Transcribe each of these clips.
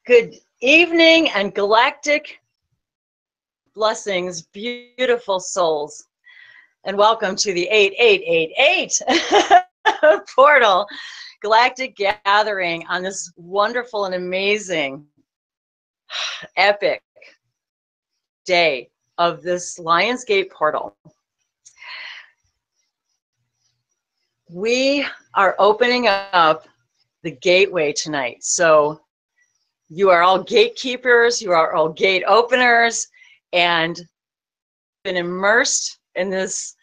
Good evening and galactic blessings, beautiful souls, and welcome to the 8888 portal galactic gathering on this wonderful and amazing epic day of this Lionsgate portal. We are opening up the gateway tonight. So you are all gatekeepers, you are all gate openers, and been immersed in this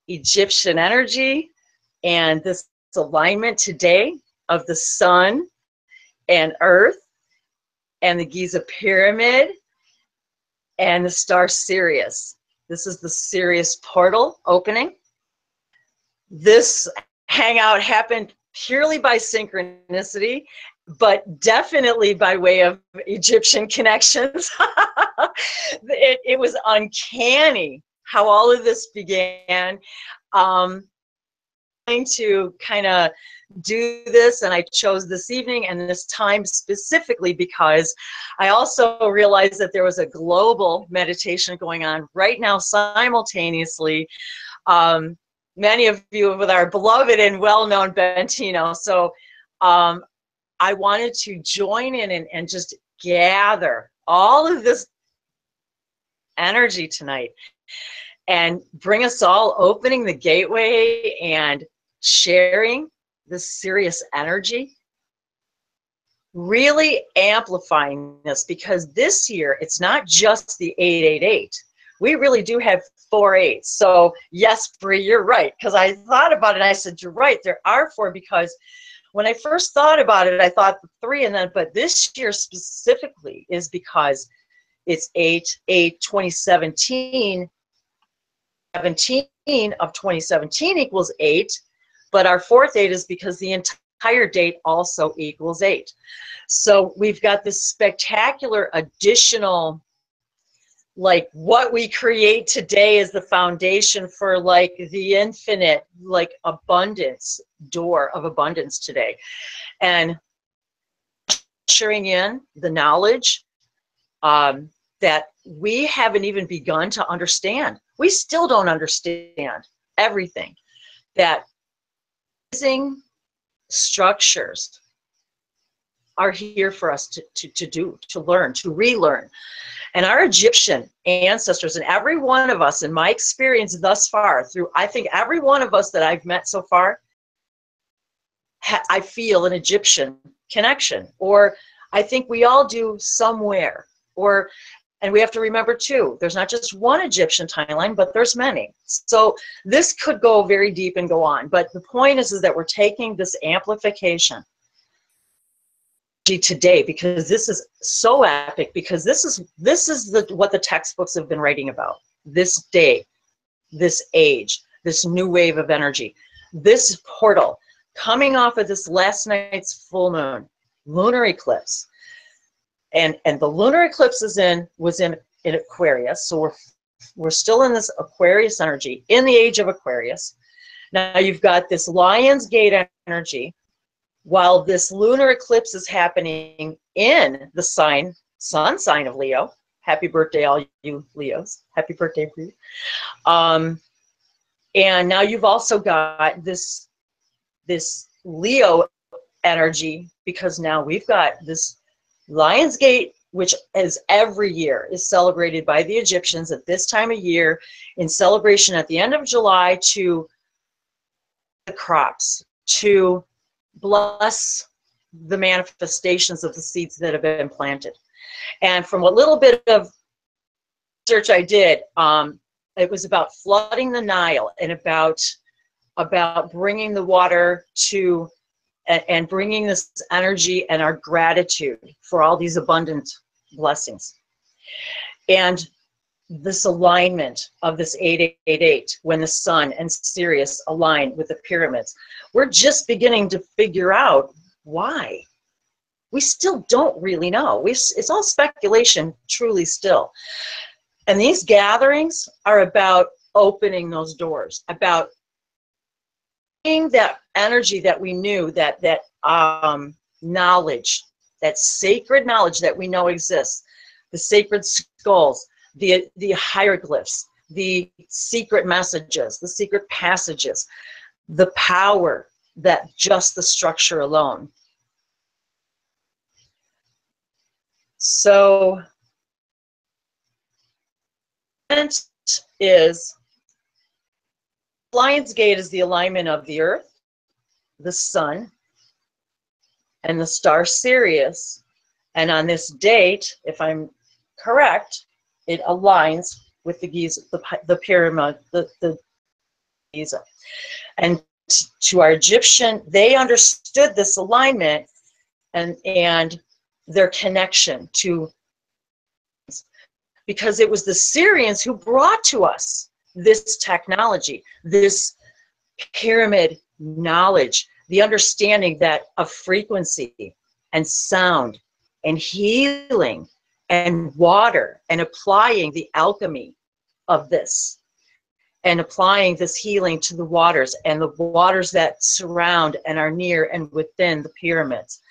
Egyptian energy and this alignment today of the sun and earth and the Giza pyramid and the star Sirius. This is the Sirius portal opening. This hangout happened purely by synchronicity, but definitely by way of Egyptian connections. It was uncanny how all of this began. Going to kind of do this, and I chose this evening and this time specifically because I also realized that there was a global meditation going on right now simultaneously. Many of you with our beloved and well-known Bentino. So I wanted to join in and just gather all of this energy tonight and bring us all opening the gateway and sharing the Sirius energy, really amplifying this, because this year it's not just the 888. We really do have 4 8s. So yes, Bree, you're right, because I thought about it and I said, you're right, there are 4, because when I first thought about it, I thought 3, and then, but this year specifically is because it's 8/8/2017. 17 of 2017 equals 8, but our 4th 8 is because the entire date also equals 8. So we've got this spectacular additional, like what we create today is the foundation for like the infinite, like abundance, door of abundance today. And ushering in the knowledge that we haven't even begun to understand. We still don't understand everything. That amazing structures are here for us to do, to learn, to relearn. And our Egyptian ancestors, and every one of us, in my experience thus far, through I think every one of us that I've met so far, I feel an Egyptian connection, or I think we all do somewhere. Or, and we have to remember too, there's not just one Egyptian timeline, but there's many. So this could go very deep and go on. But the point is that we're taking this amplification today, because this is so epic, because this is what the textbooks have been writing about. This day, this age, this new wave of energy, this portal coming off of this last night's full moon, lunar eclipse. And the lunar eclipse was in Aquarius, so we're still in this Aquarius energy, in the age of Aquarius. Now you've got this Lionsgate energy, while this lunar eclipse is happening in the sun sign of Leo. Happy birthday, all you Leos. Happy birthday, Bree. And now you've also got this Leo energy, because now we've got this Lionsgate, which is every year is celebrated by the Egyptians at this time of year, in celebration at the end of July, to the crops, to bless the manifestations of the seeds that have been planted. And from what little bit of research I did, it was about flooding the Nile and about bringing the water to, and bringing this energy and our gratitude for all these abundant blessings. And this alignment of this 888, when the sun and Sirius align with the pyramids, we're just beginning to figure out why. We still don't really know. It's all speculation, truly still. And these gatherings are about opening those doors, about that energy that we knew, that knowledge that sacred knowledge that we know exists, the sacred skulls, the hieroglyphs, the secret messages, the secret passages, the power that just the structure alone. So is lionsgate is the alignment of the earth, the sun, and the star Sirius. And on this date, if I'm correct, it aligns with the Giza, the pyramid, the Giza. And to our Egyptian, they understood this alignment and their connection to, because it was the Syrians who brought to us this technology, this pyramid knowledge, the understanding that of frequency and sound and healing and water, and applying the alchemy of this, and applying this healing to the waters, and the waters that surround and are near and within the pyramids,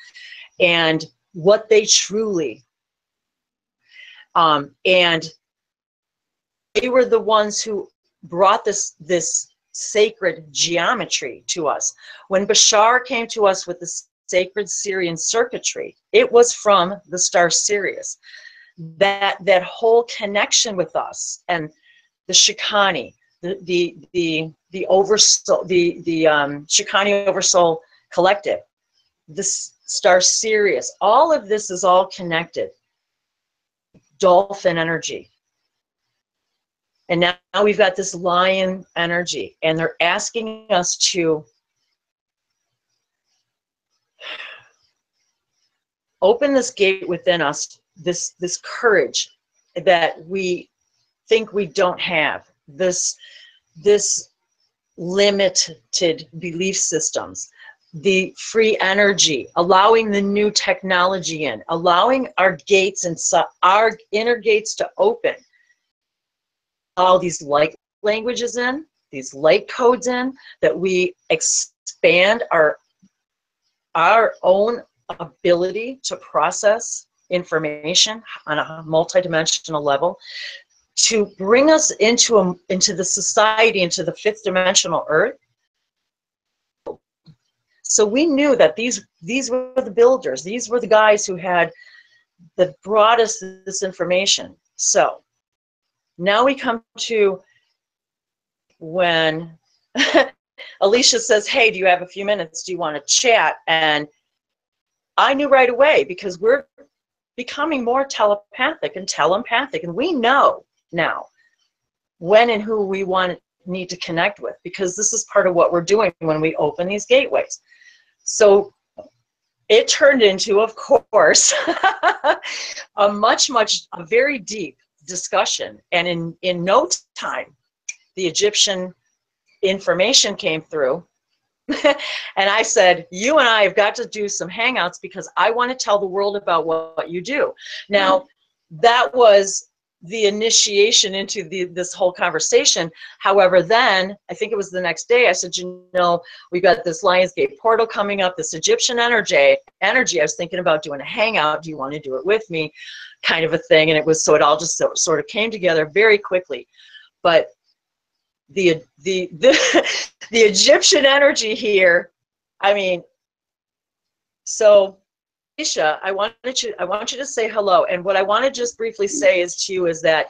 and what they truly, and they were the ones who brought this sacred geometry to us. When Bashar came to us with the sacred Sirian circuitry, it was from the star Sirius. That whole connection with us, and the Shikani, the oversoul, the Shikani oversoul collective, this star Sirius, all of this is all connected. Dolphin energy. And now we've got this lion energy, and they're asking us to open this gate within us, this courage that we think we don't have, this limited belief systems, the free energy, allowing the new technology in, allowing our gates and our inner gates to open, all these light languages in, these light codes in, that we expand our own ability to process information on a multidimensional level, to bring us into the society, into the fifth dimensional earth. So we knew that these were the builders, these were the guys who had that brought us this information. So now we come to when Alicia says, hey, do you have a few minutes? Do you want to chat? And I knew right away, because we're becoming more telepathic and telepathic, and we know now when and who we need to connect with, because this is part of what we're doing when we open these gateways. So it turned into, of course, a very deep discussion, and in no time the Egyptian information came through. And I said, you and I have got to do some hangouts, because I want to tell the world about what you do. Now, that was the initiation into this whole conversation. However, then, I think it was the next day, I said, you know, we've got this Lionsgate portal coming up, this Egyptian energy. I was thinking about doing a hangout. Do you want to do it with me? Kind of a thing. And it was, so it all just sort of came together very quickly. But the Egyptian energy here, I mean, so Alicia, I want you to say hello. And what I want to just briefly say is that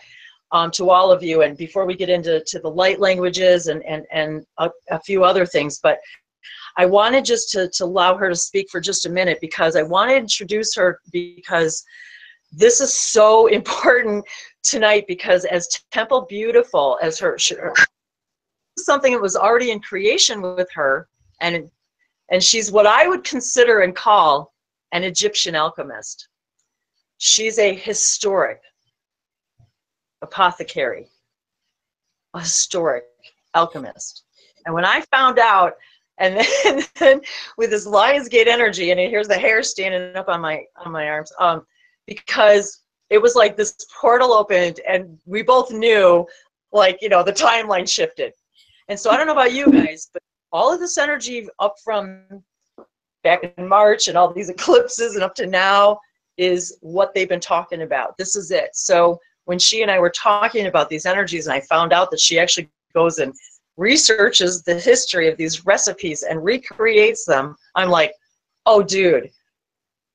to all of you, and before we get into the light languages and a few other things, but I wanted just to allow her to speak for just a minute, because I want to introduce her, because this is so important tonight, because as Temple Beautiful, as her something that was already in creation with her, and she's what I would consider and call an Egyptian alchemist. She's a historic apothecary, a historic alchemist. And when I found out, and then with this Lionsgate energy, and here's the hair standing up on my arms, because it was like this portal opened, and we both knew, like, you know, the timeline shifted. And so I don't know about you guys, but all of this energy up from back in March and all these eclipses and up to now is what they've been talking about. This is it. So when she and I were talking about these energies, and I found out that she actually goes and researches the history of these recipes and recreates them, I'm like, oh, dude,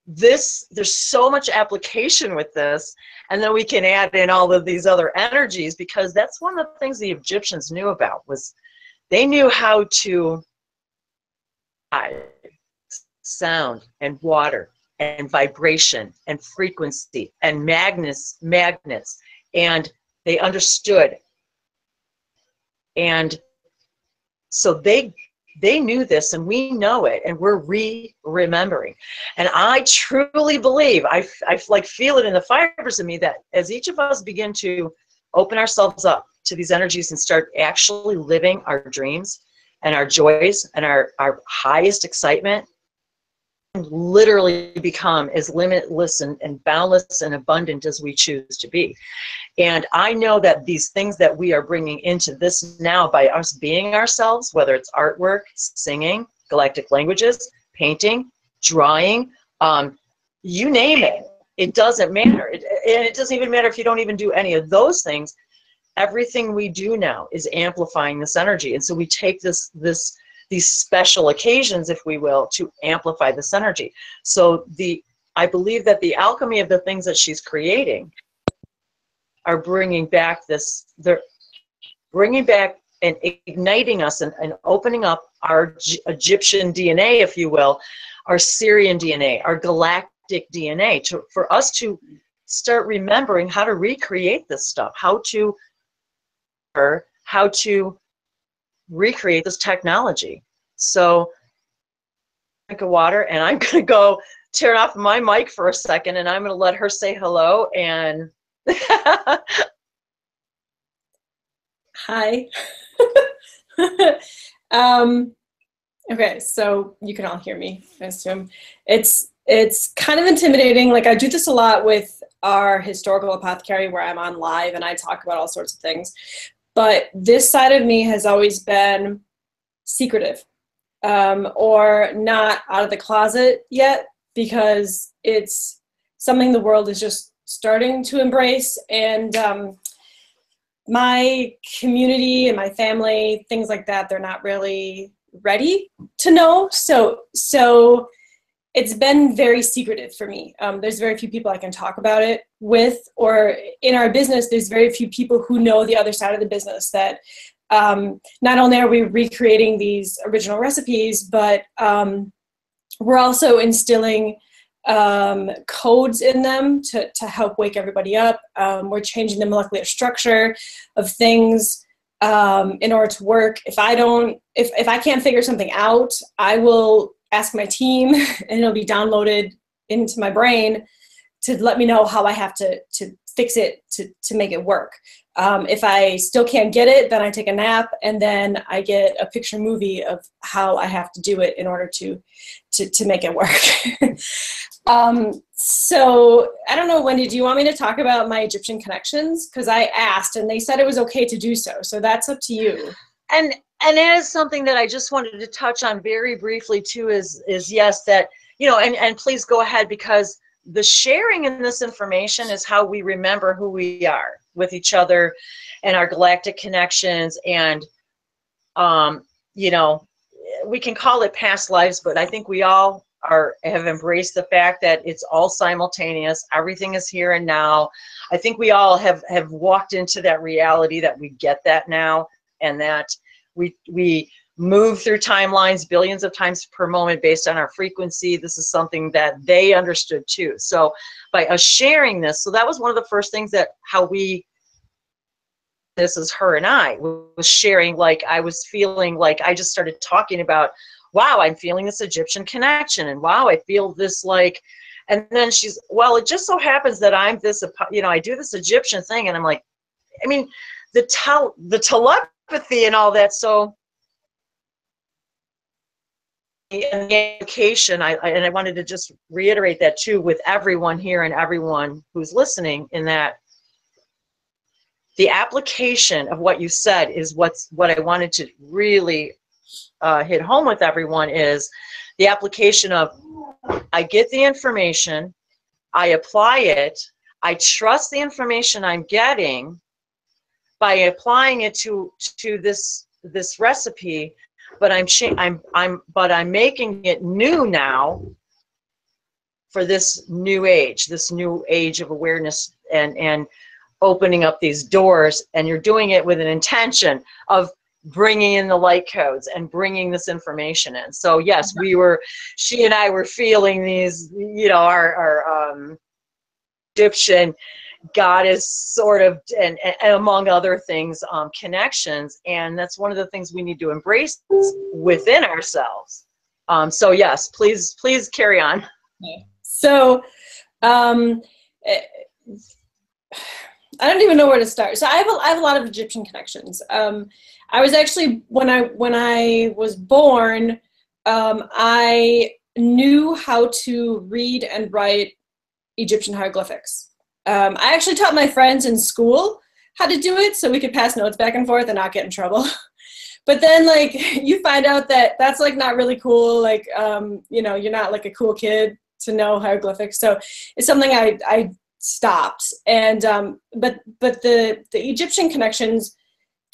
there's so much application with this. And then we can add in all of these other energies, because that's one of the things the Egyptians knew about, was they knew how to sound and water and vibration and frequency and magnets, and they understood. And so they knew this, and we know it, and we're remembering. And I truly believe, I like feel it in the fibers of me, that as each of us begin to open ourselves up to these energies and start actually living our dreams and our joys and our highest excitement, literally become as limitless and boundless and abundant as we choose to be. And I know that these things that we are bringing into this now by us being ourselves, whether it's artwork, singing, galactic languages, painting, drawing, you name it, it doesn't matter. And it doesn't even matter if you don't even do any of those things. Everything we do now is amplifying this energy. And so we take these special occasions, if we will, to amplify this energy. So I believe that the alchemy of the things that she's creating are bringing back they're bringing back and igniting us and opening up our Egyptian DNA, if you will, our Sirian DNA, our galactic DNA, for us to start remembering how to recreate this stuff, how to recreate this technology. So drink of water, and I'm going to go turn off my mic for a second, and I'm going to let her say hello. And hi. Okay, so you can all hear me, I assume. It's kind of intimidating. Like, I do this a lot with our historical apothecary, where I'm on live and I talk about all sorts of things. But this side of me has always been secretive, or not out of the closet yet, because it's something the world is just starting to embrace. And my community and my family, things like that, they're not really ready to know. So it's been very secretive for me. There's very few people I can talk about it with, or in our business, there's very few people who know the other side of the business, that not only are we recreating these original recipes, but we're also instilling codes in them to help wake everybody up. We're changing the molecular structure of things in order to work. If I can't figure something out, I will ask my team, and it'll be downloaded into my brain to let me know how I have to fix it to make it work. If I still can't get it, then I take a nap, and then I get a picture movie of how I have to do it in order to make it work. So I don't know, Wendy, do you want me to talk about my Egyptian connections? Because I asked, and they said it was okay to do so. So that's up to you. And it is something that I just wanted to touch on very briefly too, is yes, that, and please go ahead, because the sharing in this information is how we remember who we are with each other and our galactic connections. And, we can call it past lives, but I think we all have embraced the fact that it's all simultaneous. Everything is here and now. I think we all have walked into that reality that we get that now, and that we move through timelines billions of times per moment based on our frequency. This is something that they understood too. So by us sharing this, so that was one of the first things that this is her and I was sharing. Like, I was feeling like I just started talking about, wow, I'm feeling this Egyptian connection, and wow, I feel this, like, and then she's, well, it just so happens that I'm this, I do this Egyptian thing, and I'm like, I mean, the telepathy and all that. So in the education, I wanted to just reiterate that too with everyone here and everyone who's listening, in that the application of what you said is what I wanted to really hit home with everyone, is the application of, I get the information, I apply it, I trust the information I'm getting by applying it to this recipe, but I'm making it new now for this new age of awareness and opening up these doors. And you're doing it with an intention of bringing in the light codes and bringing this information in. So yes, she and I were feeling these, you know, our Egyptian goddess sort of, and among other things, connections. And that's one of the things we need to embrace within ourselves. So yes, please carry on. So I don't even know where to start. So I have a lot of Egyptian connections. I was actually, when I was born, I knew how to read and write Egyptian hieroglyphics. I actually taught my friends in school how to do it so we could pass notes back and forth and not get in trouble. But then, like, you find out that that's, like, not really cool. Like, you know, you're not, like, a cool kid to know hieroglyphics. So it's something I stopped. And but the Egyptian connections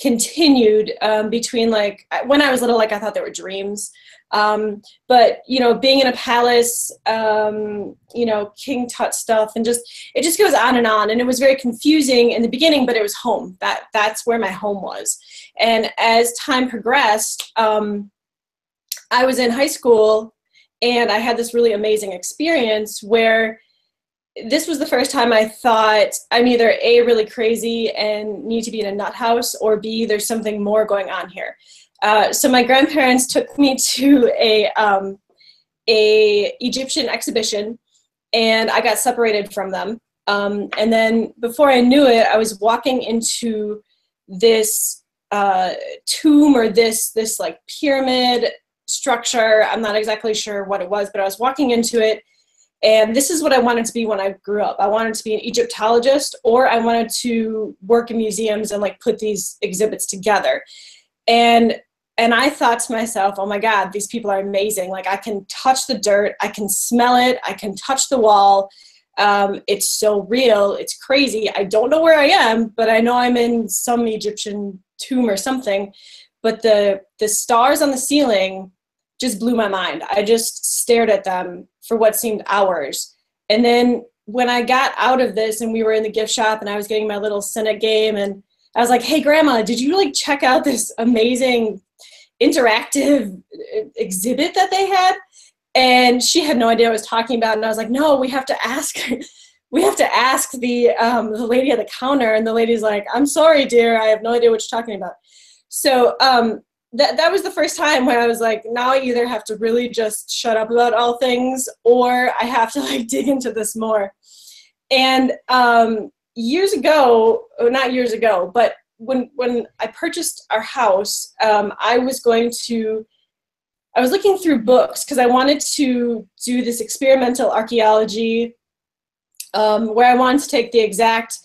continued between, like, when I was little, like, I thought they were dreams. But, you know, being in a palace, you know, King Tut stuff, and it just goes on. And it was very confusing in the beginning, but it was home. That's where my home was. And as time progressed, I was in high school and I had this really amazing experience where this was the first time I thought I'm either A, really crazy and need to be in a nut house, or B, there's something more going on here. So my grandparents took me to a Egyptian exhibition, and I got separated from them. And then before I knew it, I was walking into this tomb, or this like pyramid structure. I'm not exactly sure what it was, but I was walking into it. And this is what I wanted to be when I grew up. I wanted to be an Egyptologist, or I wanted to work in museums and, like, put these exhibits together. And I thought to myself, oh my God, these people are amazing. Like, I can touch the dirt, I can smell it, I can touch the wall. It's so real, it's crazy. I don't know where I am, but I know I'm in some Egyptian tomb or something. But the stars on the ceiling just blew my mind. I just stared at them for what seemed hours. And then when I got out of this and we were in the gift shop and I was getting my little Senate game, and I was like, hey, Grandma, did you, like, check out this amazing interactive exhibit that they had? And she had no idea what I was talking about. And I was like, no, we have to ask the lady at the counter. And the lady's like, I'm sorry, dear, I have no idea what you're talking about. So that was the first time where I was like, now I either have to really just shut up about all things, or I have to, like, dig into this more. And years ago, or not years ago, but when I purchased our house, I was looking through books because I wanted to do this experimental archaeology, where I wanted to take the exact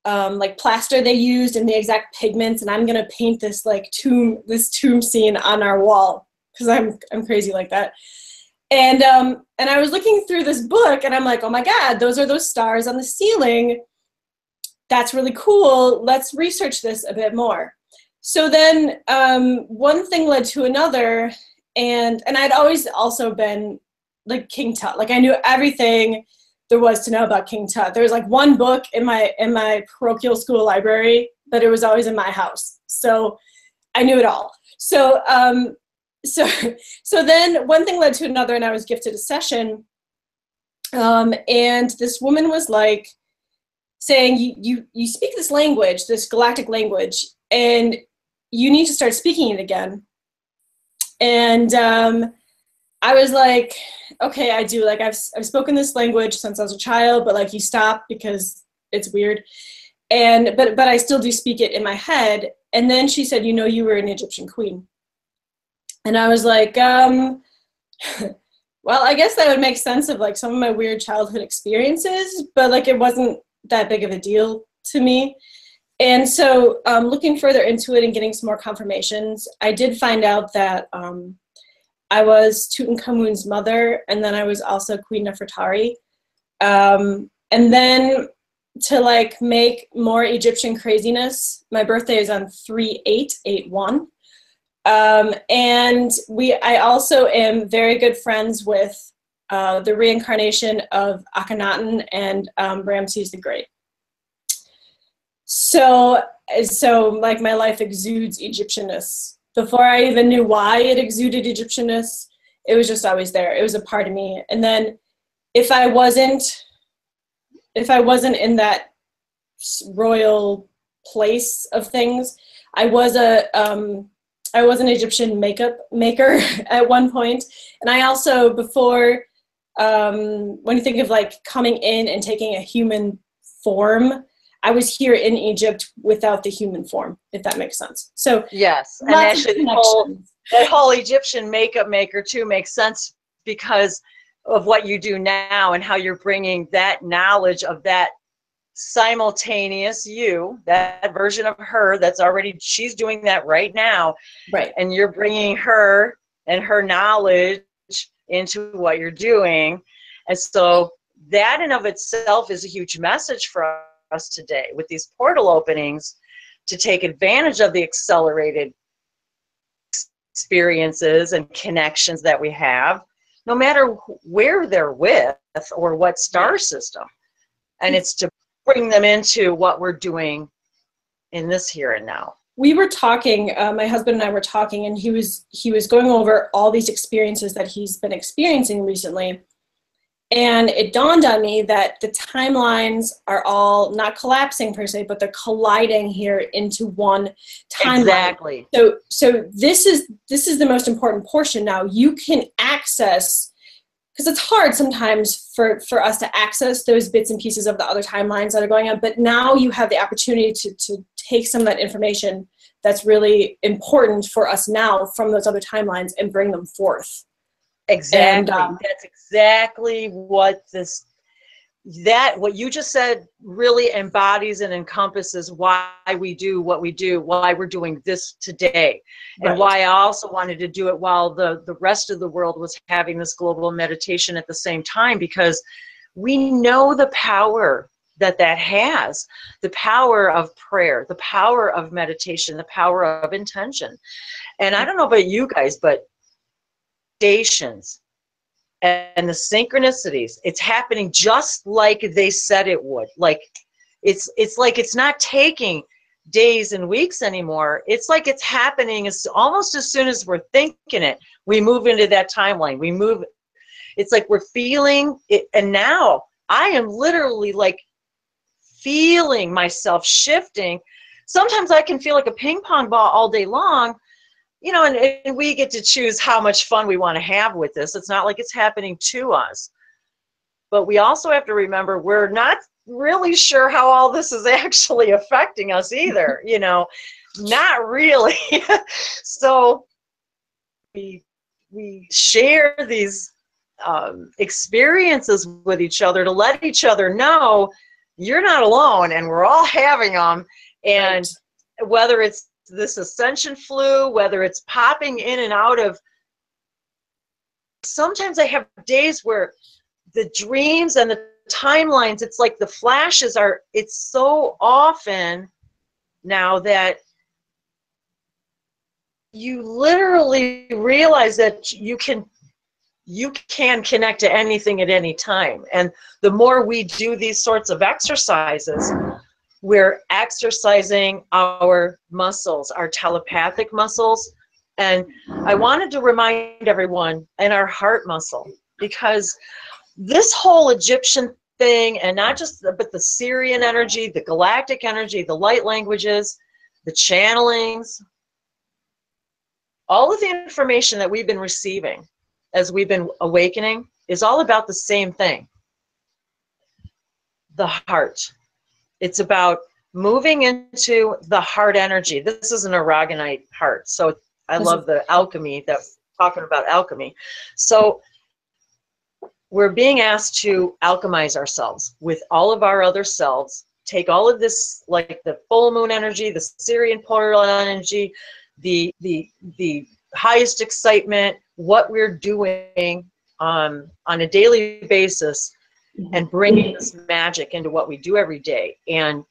like plaster they used and the exact pigments, and I'm gonna paint this, like, tomb scene on our wall because I'm crazy like that. And I was looking through this book and I'm like, oh my God, those are those stars on the ceiling. That's really cool. Let's research this a bit more. So then one thing led to another, and I'd always also been, like, King Tut. Like, I knew everything there was to know about King Tut. There was, like, one book in my parochial school library, but it was always in my house. So I knew it all. So so then one thing led to another, and I was gifted a session. And this woman was, like, saying, you speak this language, this galactic language, and you need to start speaking it again. And I was like, okay, I do. Like, I've spoken this language since I was a child, but, like, you stop because it's weird. And but I still do speak it in my head. And then she said, you know, you were an Egyptian queen. And I was like, well, I guess that would make sense of, like, some of my weird childhood experiences, but, like, it wasn't that big of a deal to me. And so looking further into it and getting some more confirmations, I did find out that I was Tutankhamun's mother, and then I was also Queen Nefertari. And then to like make more Egyptian craziness, my birthday is on 3/8/81. And I also am very good friends with the reincarnation of Akhenaten and Ramses the Great. So like my life exudes Egyptianness. Before I even knew why it exuded Egyptianness, it was just always there. It was a part of me. And then if I wasn't in that royal place of things, I was an Egyptian makeup maker at one point. And I also, before, when you think of like coming in and taking a human form, I was here in Egypt without the human form, if that makes sense. So yes, and actually that whole Egyptian makeup maker too makes sense because of what you do now and how you're bringing that knowledge of that simultaneous you, that version of her that's already, she's doing that right now, right? And you're bringing her and her knowledge into what you're doing. And so that in of itself is a huge message for us today with these portal openings, to take advantage of the accelerated experiences and connections that we have, no matter where they're with or what star system. And it's to bring them into what we're doing in this here and now. We were talking, my husband and I were talking, and he was going over all these experiences that he's been experiencing recently. And it dawned on me that the timelines are all not collapsing per se, but they're colliding here into one timeline. Exactly. So this is the most important portion now. You can access, because it's hard sometimes for us to access those bits and pieces of the other timelines that are going on, but now you have the opportunity to take some of that information that's really important for us now from those other timelines and bring them forth. Exactly. And, that's exactly what what you just said really embodies and encompasses why we do what we do, why we're doing this today, and why I also wanted to do it while the rest of the world was having this global meditation at the same time, because we know the power that has, the power of prayer, the power of meditation, the power of intention. And I don't know about you guys, but stations and the synchronicities, it's happening just like they said it would. Like it's like it's not taking days and weeks anymore. It's like it's happening almost as soon as we're thinking it, we move into that timeline. It's like we're feeling it. And now I am literally like feeling myself shifting. Sometimes I can feel like a ping pong ball all day long. You know, and we get to choose how much fun we want to have with this. It's not like it's happening to us. But we also have to remember we're not really sure how all this is actually affecting us either, you know, not really. So we share these experiences with each other to let each other know you're not alone and we're all having them. And whether it's this ascension flu, whether it's popping in and out of, sometimes I have days where the dreams and the timelines, it's like the flashes are, it's so often now that you literally realize that you can connect to anything at any time. And the more we do these sorts of exercises, we're exercising our muscles, our telepathic muscles. And I wanted to remind everyone, and our heart muscle, because this whole Egyptian thing, and not just, but the Sirian energy, the galactic energy, the light languages, the channelings, all of the information that we've been receiving as we've been awakening is all about the same thing. The heart. It's about moving into the heart energy. This is an aragonite heart. So I love the alchemy, that's talking about alchemy. So we're being asked to alchemize ourselves with all of our other selves, take all of this, like the full moon energy, the Sirian portal energy, the highest excitement, what we're doing on a daily basis and bringing this magic into what we do every day, and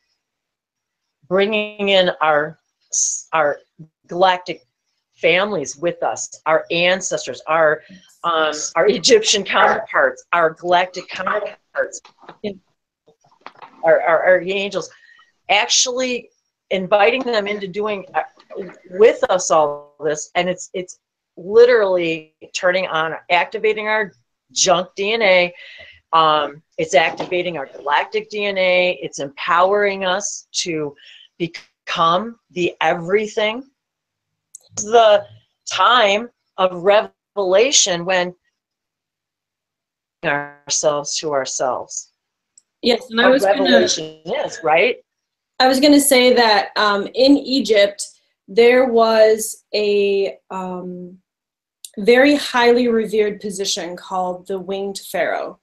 bringing in our galactic families with us, our ancestors, our Egyptian counterparts, our galactic counterparts, our angels, actually inviting them into doing with us all this. And it's literally turning on, activating our junk DNA. It's activating our galactic DNA. It's empowering us to become the everything. It's the time of revelation when ourselves to ourselves. Yes, and I was revelation is, right? I was going to say that in Egypt, there was a very highly revered position called the winged pharaoh.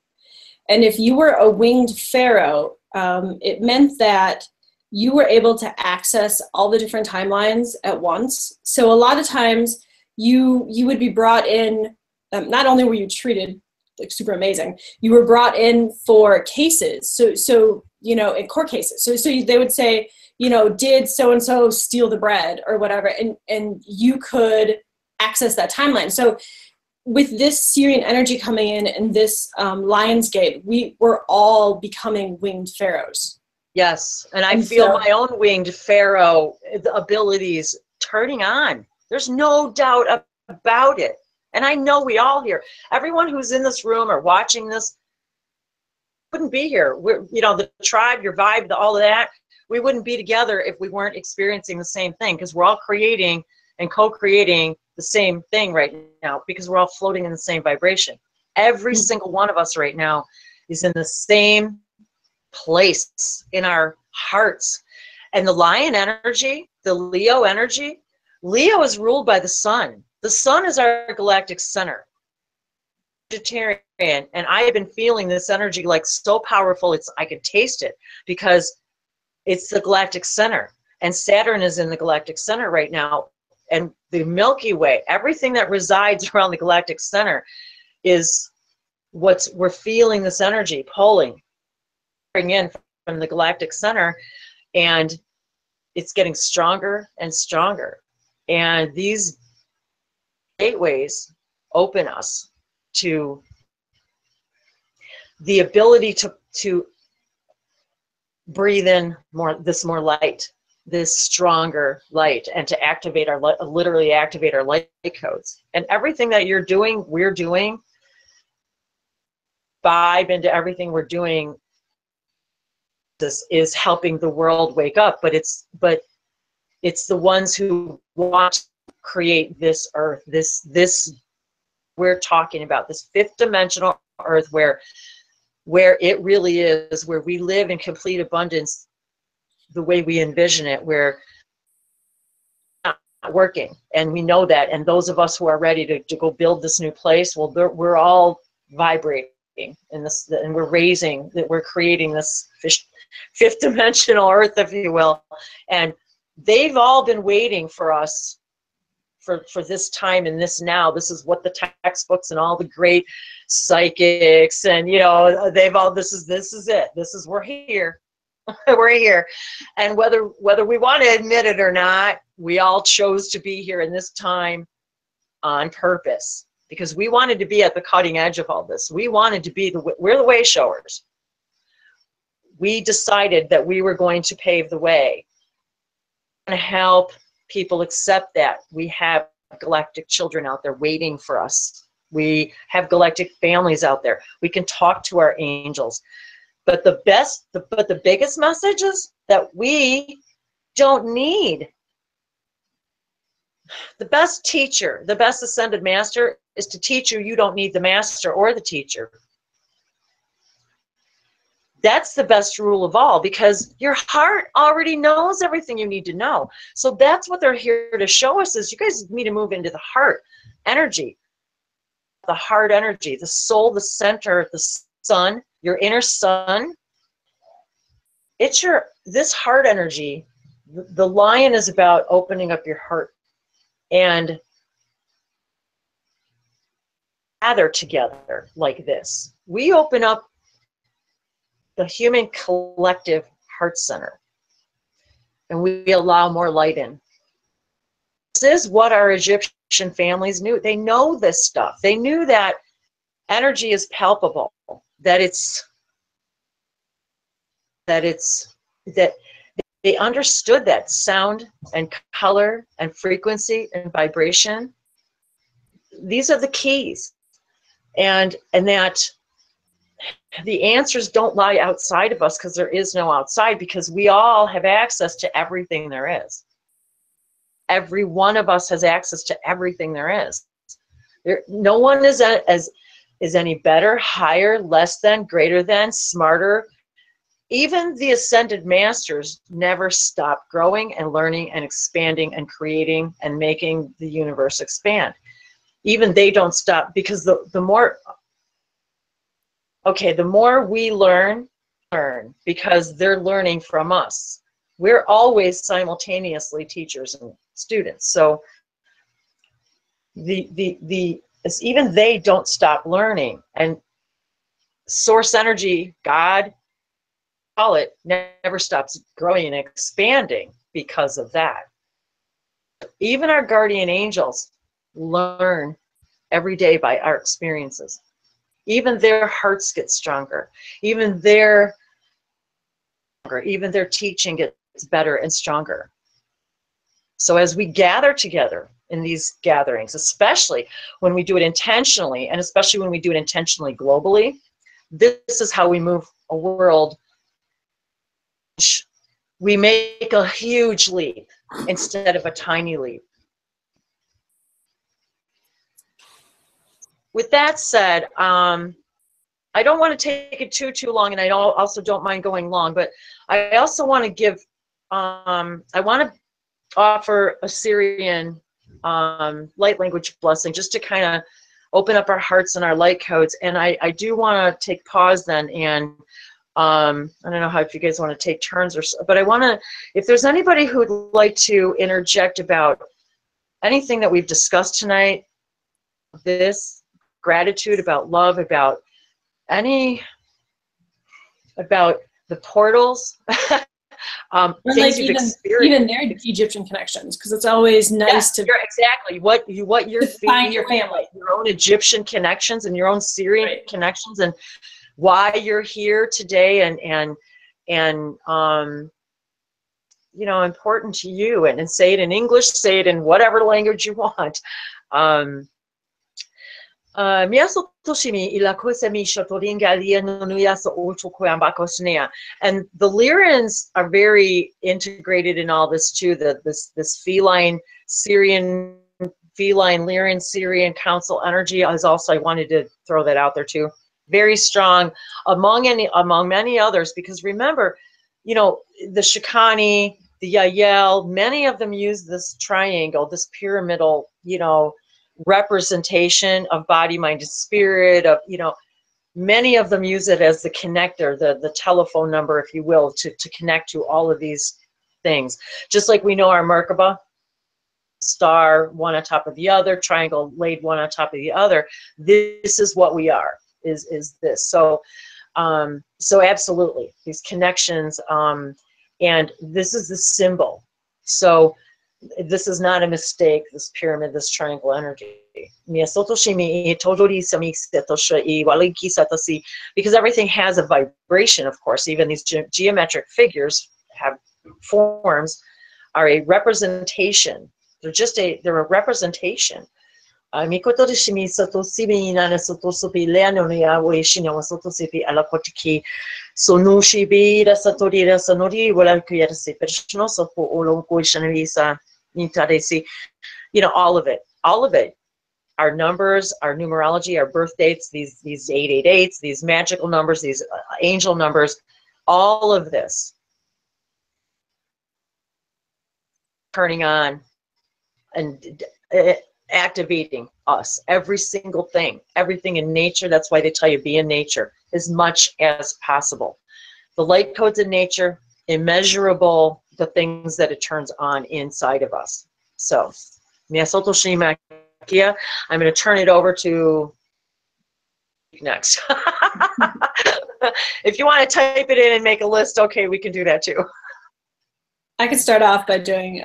And if you were a winged pharaoh, it meant that you were able to access all the different timelines at once. So a lot of times you would be brought in, not only were you treated like super amazing, you were brought in for cases. So you know, in court cases. So they would say, you know, did so-and-so steal the bread or whatever, and you could access that timeline. So with this Sirian energy coming in and this lionsgate, we're all becoming winged pharaohs. Yes, and I feel my own winged pharaoh abilities turning on. There's no doubt about it. And I know we all here, everyone who's in this room or watching this, wouldn't be here. We're, you know, the tribe, your vibe, all of that, we wouldn't be together if we weren't experiencing the same thing, because we're all creating and co-creating the same thing right now, because we're all floating in the same vibration. Every single one of us right now is in the same place in our hearts. And the lion energy, the Leo energy, Leo is ruled by the sun. The sun is our galactic center. Vegetarian, and I have been feeling this energy like so powerful, I can taste it, because it's the galactic center, and Saturn is in the galactic center right now, and the Milky Way, everything that resides around the galactic center is we're feeling this energy pulling in from the galactic center, and it's getting stronger and stronger. And these gateways open us to the ability to breathe in more light, this stronger light, and to activate our literally activate our light codes. And everything that you're doing, we're doing, vibe into everything we're doing. This is helping the world wake up, but it's the ones who want to create this earth, this we're talking about, this fifth dimensional earth where it really is, where we live in complete abundance the way we envision it, where it's not working, and we know that. And those of us who are ready to go build this new place, well, we're all vibrating in this, and we're creating this fifth dimensional earth, if you will. And they've all been waiting for us for this time and this now. This is what the textbooks and all the great psychics, and you know, they've all, this is it. We're here. We're here. And whether we want to admit it or not, we all chose to be here in this time on purpose, because we wanted to be at the cutting edge of all this. We wanted to be we're the way showers. We decided that we were going to pave the way and help people accept that we have galactic children out there waiting for us. We have galactic families out there. We can talk to our angels. But the biggest message is that we don't need. The best teacher, the best ascended master, is to teach you don't need the master or the teacher. That's the best rule of all, because your heart already knows everything you need to know. So that's what they're here to show us, is you guys need to move into the heart energy. The heart energy, the soul, the center, the sun, your inner sun. It's this heart energy. The lion is about opening up your heart and gather together like this, we open up the human collective heart center, and we allow more light in. This is what our Egyptian families knew. They know this stuff. They knew that energy is palpable, that they understood that sound and color and frequency and vibration, these are the keys, and that the answers don't lie outside of us, because there is no outside, because we all have access to everything there is. Every one of us has access to everything there is. No one is any better, higher, less than, greater than, smarter. Even the ascended masters never stop growing and learning and expanding and creating and making the universe expand. Even they don't stop, because the more we learn, because they're learning from us. We're always simultaneously teachers and students. So even they don't stop learning. And source energy, God, call it, never stops growing and expanding because of that. Even our guardian angels learn every day by our experiences. Even their hearts get stronger. Even their teaching gets better and stronger. So as we gather together in these gatherings, especially when we do it intentionally, and especially when we do it intentionally globally, this is how we move a world. We make a huge leap instead of a tiny leap. With that said, I don't want to take it too long, and I also don't mind going long, but I also want to give, I want to offer a Sirian light language blessing, just to kind of open up our hearts and our light codes. And I do want to take pause then, and I don't know if you guys want to take turns, but I want to, if there's anybody who would like to interject about anything that we've discussed tonight, this gratitude, about love, about the portals, things you've experienced. Even their Egyptian connections, because it's always nice to exactly what you're find your family, your own Egyptian connections and your own Syrian connections, and why you're here today, and you know, important to you, and say it in English, say it in whatever language you want. And the Lyrians are very integrated in all this too. This feline Sirian, Lyrian Sirian council energy is also, I wanted to throw that out there too. Very strong among many others, because remember, you know, the Shikani, the Yael, many of them use this triangle, this pyramidal, you know, representation of body, mind, and spirit. Of, you know, many of them use it as the connector, the telephone number, if you will, to connect to all of these things. Just like we know our Merkaba, star one on top of the other, triangle laid one on top of the other. This is what we are. Is this. So so absolutely, these connections, and this is the symbol. So this is not a mistake, this pyramid, this triangle energy. Because everything has a vibration, of course. Even these geometric figures have forms, are a representation. They're a representation. So you know, all of it, our numbers, our numerology, our birth dates, these 888s, these magical numbers, these angel numbers, all of this turning on and activating us, every single thing, everything in nature. That's why they tell you, be in nature as much as possible. The light codes in nature, immeasurable, the things that it turns on inside of us. So I'm going to turn it over to next. If you want to type it in and make a list, okay, we can do that too. I could start off by doing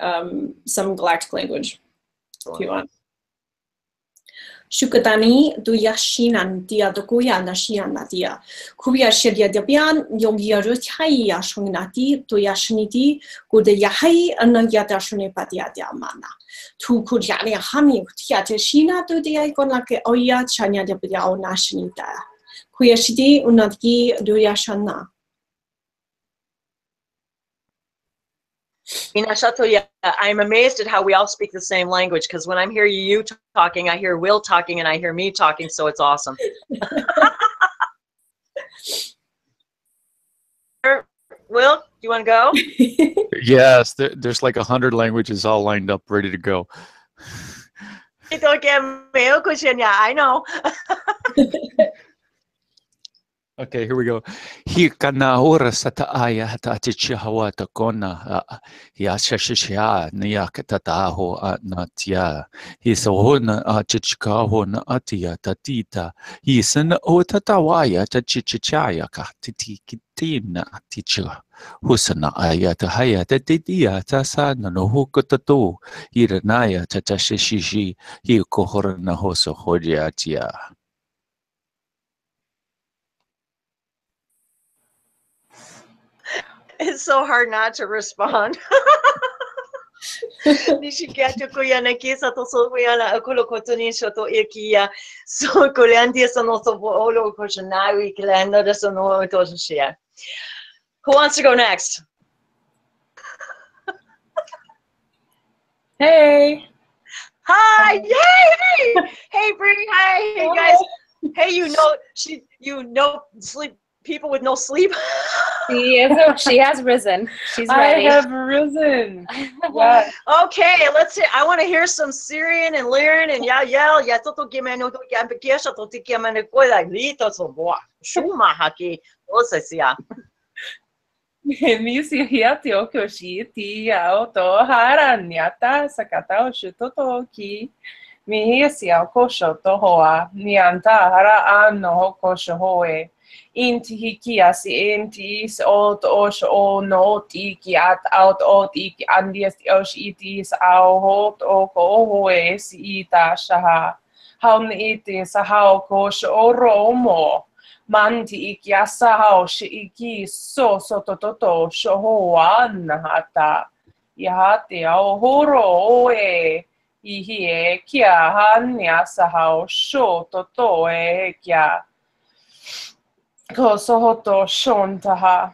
some galactic language, if you want. Shukatani du yashinan dia dokuya nashiana dia. Kubia shedia debian yongia rutai yashunati du yashniti good yahai anayata shune patia mana. Tu kujani hami tiate shina du dia gonake oya chanya debia o nashinita. Kuyashidi unatki du yashana. I'm amazed at how we all speak the same language, because when I'm hearing you talking, I hear Will talking and I hear me talking, so it's awesome. Will, do you want to go? Yes, there's like 100 languages all lined up, ready to go. I know. Okay, here we go. Hikana ora sata aya hata atichi hawa takona ya shashishia niyakatataho atnatia. Hisohona achichikaho na atia tatita. Hisana otatawaya tachichichaya katiti kitina ticha. Husana aya tahaya tatitia tasana no hukatato. Hiranaya tatashishishi. Hikohorana hoso hojatia. It's so hard not to respond. Nishikata kuyana kisa to so kuyana akulo kotoni shoto ikia so kulandia sono so olo koshanawi kilanda de sono toshia. Who wants to go next? Hey. Hi! Yay! Hey, Bree! Hi! Hey, guys! Hey, you know sleep people with no sleep. She has risen. She's ready. I have risen. Yeah. Okay, let's see. I want to hear some Sirian and Lyran and Yael. Ya toto gimeno to gambekesha to tikemane koida lito so boa. Shuma haki. Osa sia. Mi si hiati o kyoshi ti auto haranyata sakata o shutoto ki. Mi si au kosho tohoa. Nianta hara ano kosho hoe. Inti hikiasi intis ot osh o no tiki at out o tiki andias osh itis au hot o ko hoe si ita shaha. Haun itis hao kosh o romo. Manti ikiasa hao shi iki so sotototo shohoan hata. Yahati au horo oe. Ihie kia hanya sahao sho toto e kia. Ko sohoto shontaha.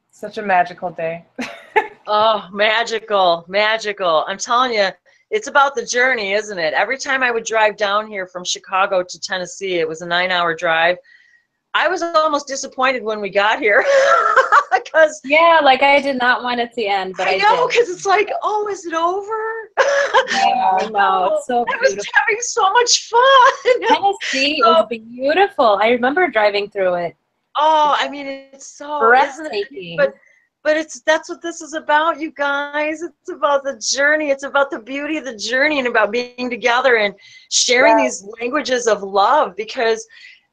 Such a magical day. Oh, magical, magical. I'm telling you, it's about the journey, isn't it? Every time I would drive down here from Chicago to Tennessee, it was a 9-hour drive. I was almost disappointed when we got here. Because yeah, like I did not want it to end, but I know, did. because it's like, oh, is it over? Yeah, I know. It's so beautiful. I was having so much fun. Tennessee is beautiful. I remember driving through it. Oh, I mean, it's so breathtaking. But that's what this is about, you guys. It's about the journey. It's about the beauty of the journey and about being together and sharing these languages of love. Because,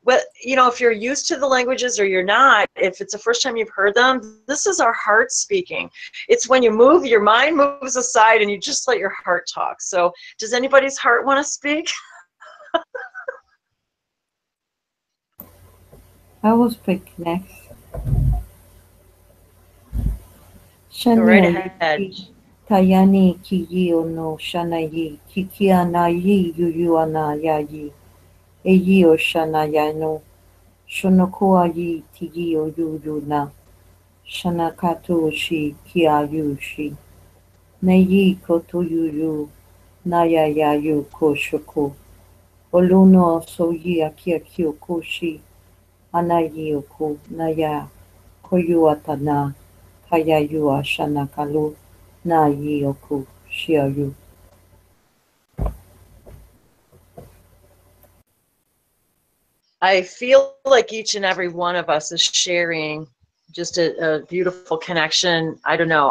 well, you know, if you're used to the languages or you're not, if it's the first time you've heard them, this is our heart speaking. It's when you move, your mind moves aside and you just let your heart talk. So does anybody's heart want to speak? I will speak next. Go right ahead. Tayani ki yi ono shanayi kikianayi yuyuana yayi. Eyi o shanayano. Shonokua yi tigi o yuyuna. Shanakatu shi kiayu shi. Neyi koto yuyu. Naya yayu koshoko. Oluno soyi akiakio koshi. Anayi oko naya. Koyuatana. Kayayu ashanakalu. Na yi oku shiayu. I feel like each and every one of us is sharing just a beautiful connection. I don't know.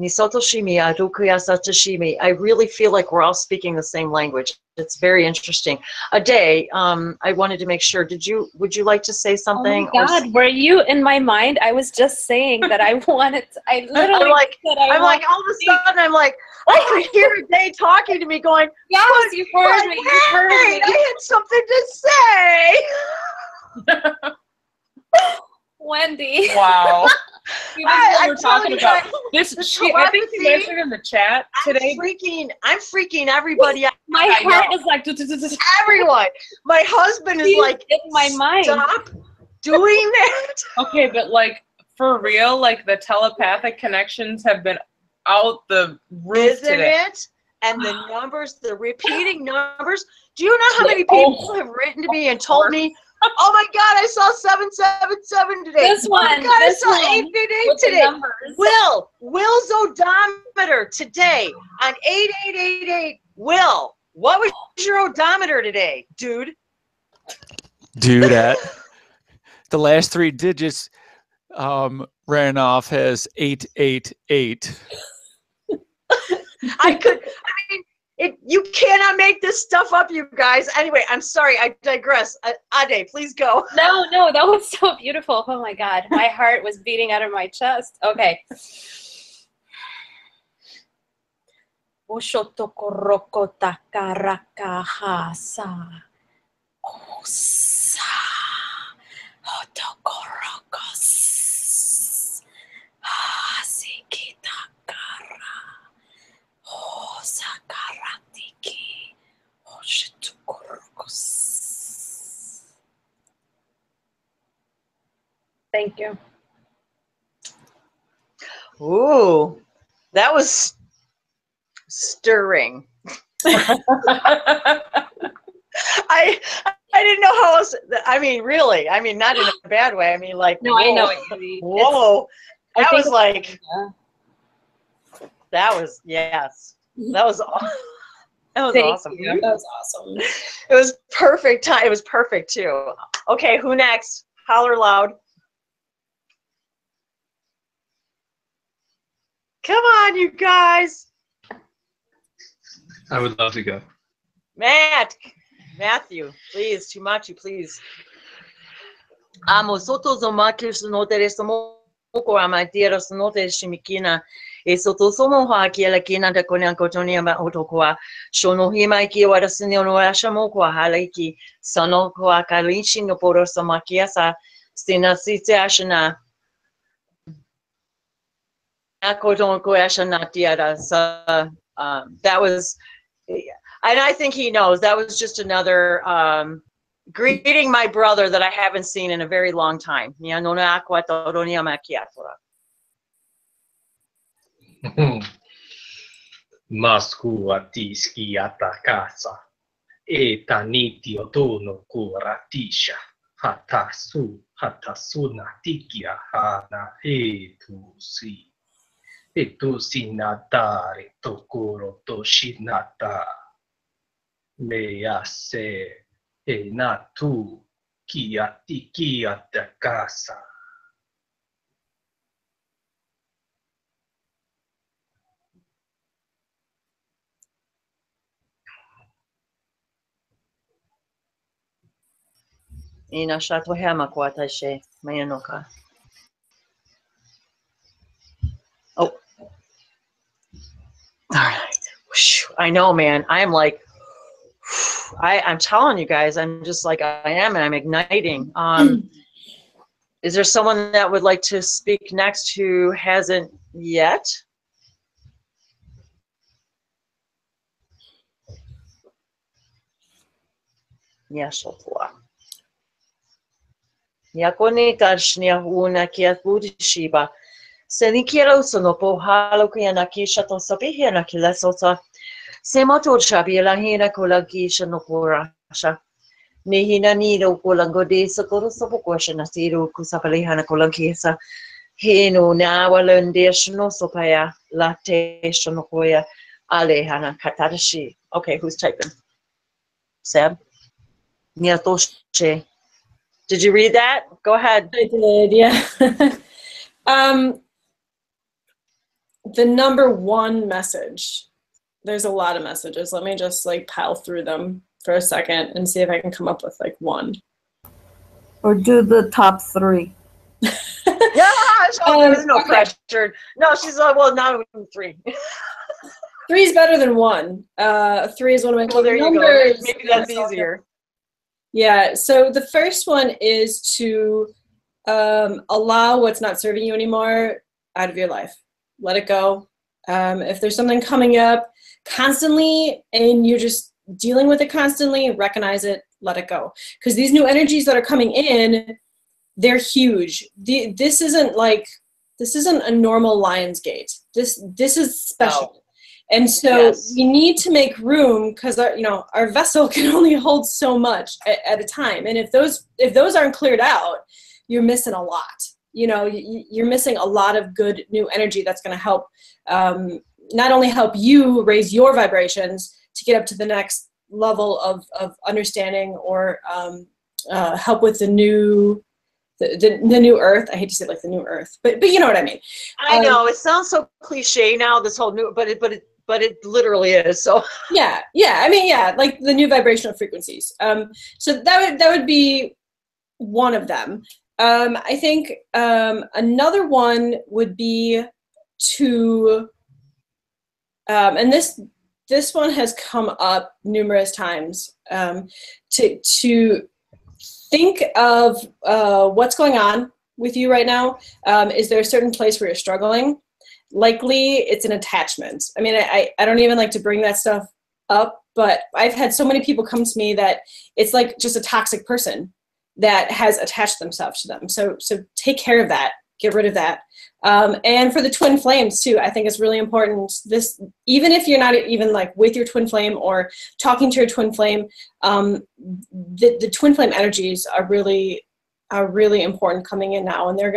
Nisotoshimi, Adukuyasatashimi. I really feel like we're all speaking the same language. It's very interesting. Ade, I wanted to make sure, would you like to say something? Oh my God, were you in my mind? I was just saying that I wanted to, I literally I'm like, all of a sudden, I'm like, I could hear Ade talking to me going, yes, you heard me, you heard me. I had something to say. Wow. Wendy. See, this is what we're I'm talking telling about. you This, the I think she telepathy, mentioned in the chat today. I'm freaking everybody out. My heart is like, Everyone. My husband is like, in my mind. stop doing that. Okay, but like for real, like the telepathic connections have been out the roof Isn't today. it? And the numbers, the repeating numbers. Do you know how many people have written to me and told me, oh my God, I saw 777 today. This one. Oh my God, this I saw one 888 with the today. numbers. Will's odometer today on 8888. Will, what was your odometer today, dude? Dude, the last 3 digits ran off as 888. You cannot make this stuff up, you guys. Anyway, I'm sorry, I digress. Ade, please go. No, that was so beautiful. Oh my God, my heart was beating out of my chest. Okay. Thank you. Ooh, that was stirring. I didn't know how else. I mean, really. I mean, not in a bad way. I mean, like, No, whoa, I know what you mean. Whoa, that was like, yeah. that was, yes, that was awesome. You. That was awesome. It was perfect time. It was perfect too. Okay, who next? Holler loud. Come on, you guys. I would love to go. Matthew, please, Tumachi, please. Amo soto zomaki sonotere somoko amatira sonote shimikina. E soto somo ha ki la kina da konya kotonia ma otokoa. Shono hima ki wara sinio no ashamoko halaki. Sono ko akalichi no poro samakiasa. Sina site ashana. That was, and I think he knows, that was just another greeting my brother that I haven't seen in a very long time. Masku atiski atakasa. E taniti otono kuratisha. Hatasuna tikia hana etusi. Etusi natare tokoro toshinata. Meyase enatu kiatiki atakasa. Ina shato hema kwatashe mayanoka. Oh, all right. I know, man. I am like, I'm telling you guys, I'm just like I am, and I'm igniting. Is there someone that would like to speak next who hasn't yet? Yes, Yakoni Kashnia Una Kia Shiba. Senikiro sono po halo kia nakisha to sabihi nakilesota. Semoto chabila hina kolakisha no porasha. Nihina nido kolangode sakoro sopokwasha nasiru kusapalihana kolankisa. Hino na walendeshno sopaya latte shonokoya alehana katarashi. Okay, who's typing? Seb? Niatoshe. Did you read that? Go ahead. I did, yeah. the number one message, there's a lot of messages. Let me just like pile through them for a second and see if I can come up with like one. Or do the top 3. Yeah, there's no okay. pressure. No, she's like, well, not even 3. 3 is better than 1. 3 is one of my Well, there you numbers. go. Maybe that's easier. Yeah, so the first one is to allow what's not serving you anymore out of your life. Let it go. If there's something coming up constantly and you're just dealing with it constantly, recognize it, let it go. Because these new energies that are coming in, they're huge. This isn't a normal lionsgate. This is special. No. And so we need to make room because our vessel can only hold so much at a time. And if those aren't cleared out, you're missing a lot. You're missing a lot of good new energy that's going to help not only help you raise your vibrations to get up to the next level of understanding or help with the new earth. I hate to say like the new earth, but you know what I mean. I know it sounds so cliche now, this whole new, but it literally is. So yeah, I mean, yeah, like the new vibrational frequencies. So that would be one of them. I think another one would be to, and this one has come up numerous times, to think of what's going on with you right now. Is there a certain place where you're struggling? Likely it's an attachment. I mean, I don't even like to bring that stuff up, but I've had so many people come to me that it's like just a toxic person that has attached themselves to them. So take care of that, get rid of that. And for the twin flames too, I think it's really important. This, even if you're not even like with your twin flame or talking to your twin flame, the twin flame energies are really important coming in now, and they're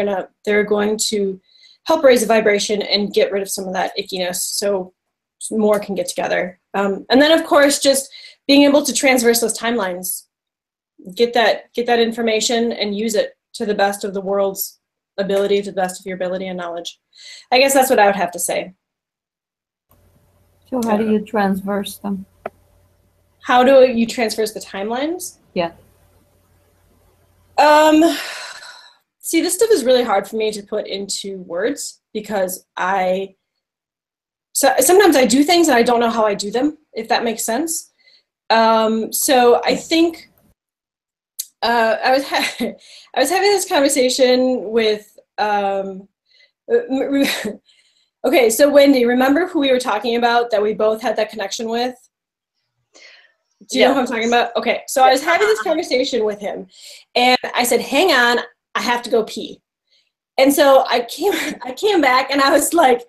going to help raise the vibration and get rid of some of that ickiness so more can get together. And then of course, just being able to transverse those timelines, get that information and use it to the best of the world's ability, to the best of your ability and knowledge. I guess that's what I would have to say. So how do you transverse them? How do you transverse the timelines? Yeah. See, this stuff is really hard for me to put into words because sometimes I do things and I don't know how I do them, if that makes sense. So I think I was having this conversation with okay, so Wendy, remember who we were talking about that we both had that connection with? Do you know who I'm talking about? Okay, so I was having this conversation with him and I said, hang on, I have to go pee. And so I came back and I was like,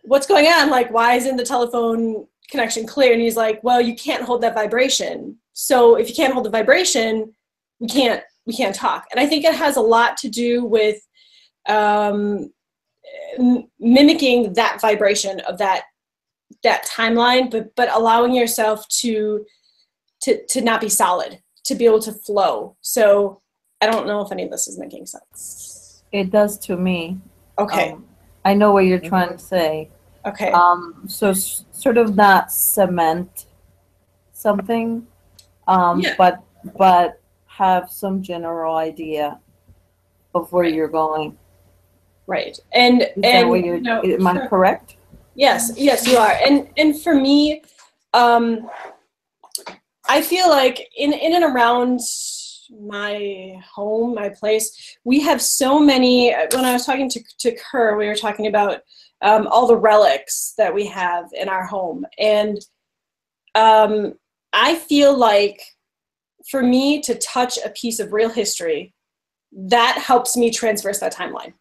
what's going on? Like, why isn't the telephone connection clear? And he's like, well, you can't hold that vibration. So if you can't hold the vibration, we can't talk. And I think it has a lot to do with mimicking that vibration of that timeline, but allowing yourself to not be solid, to be able to flow. So I don't know if any of this is making sense. It does to me. Okay. I know what you're trying to say. Okay. So sort of not cement something, but have some general idea of where you're going. Right. And that what you're, am I correct? Yes, you are. And for me, I feel like in and around my home, my place, we have so many. When I was talking to Kerr, we were talking about all the relics that we have in our home. And I feel like for me to touch a piece of real history, that helps me transverse that timeline.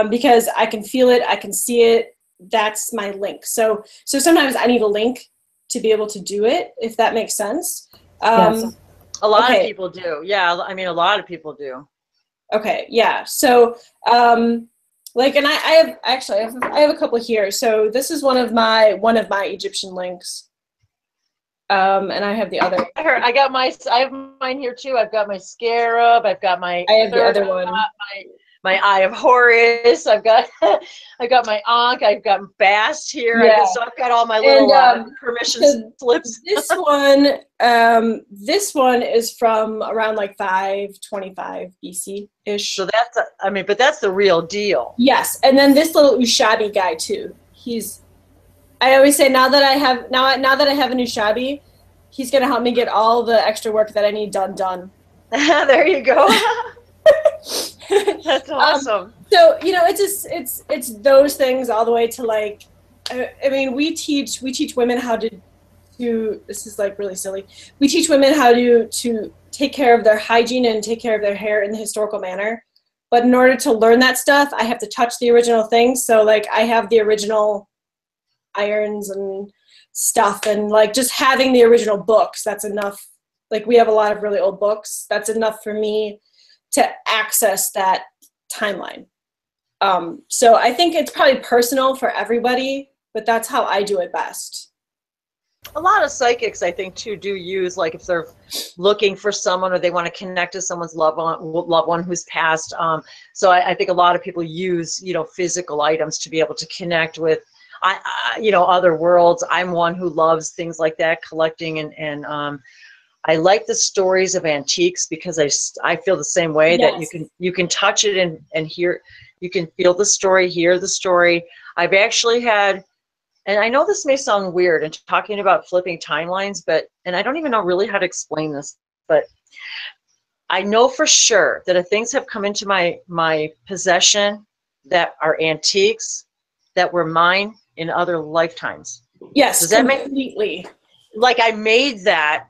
Because I can feel it, I can see it, that's my link. So sometimes I need a link to be able to do it, if that makes sense. Yes. A lot of people do. Yeah, I mean, a lot of people do. Okay, yeah. So, like, and I have a couple here. So this is one of my Egyptian links. And I have the other. I have mine here too. I've got my scarab. I've got my. I have the other one. my Eye of Horus. I've got my Ankh. I've got Bast here. Yeah. So I've got all my little And, permission so slips. this one is from around like 525 BC ish. So that's but that's the real deal. Yes, and then this little Ushabi guy too. I always say now that I have an Ushabi, he's gonna help me get all the extra work that I need done. There you go. That's awesome. So it's those things all the way to like, I mean, we teach women how to. This is like really silly. We teach women how to take care of their hygiene and take care of their hair in the historical manner. But in order to learn that stuff, I have to touch the original things. So like I have the original irons and stuff, and like just having the original books, that's enough. Like we have a lot of really old books. That's enough for me to access that timeline. So I think it's probably personal for everybody, but that's how I do it best. A lot of psychics, I think, too, do use, like, if they're looking for someone or they want to connect to someone's loved one who's passed. So I think a lot of people use, physical items to be able to connect with, other worlds. I'm one who loves things like that, collecting, and I like the stories of antiques because I feel the same way. Yes. That you can touch it and hear, you can feel the story, hear the story. I've actually had. And I know this may sound weird and talking about flipping timelines, and I don't even know really how to explain this, but I know for sure that if things have come into my possession that are antiques that were mine in other lifetimes. Yes, does that completely. Like I made that.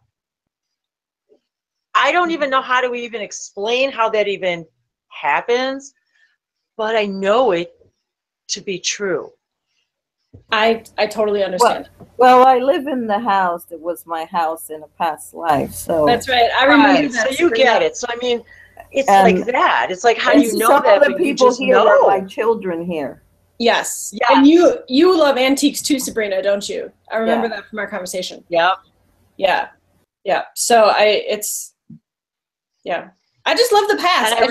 I don't even know how to even explain how that even happens, but I know it to be true. I totally understand. Well, I live in the house that was my house in a past life, so That's right. I remember Right. that. So you get it. So I mean, it's And- like that. It's like how and do you know some that? of the But you people just here are my know. children here. Yes. Yes. And you love antiques too, Sabrina, don't you? I remember that from our conversation. Yep. Yeah. Yeah. So I just love the past. And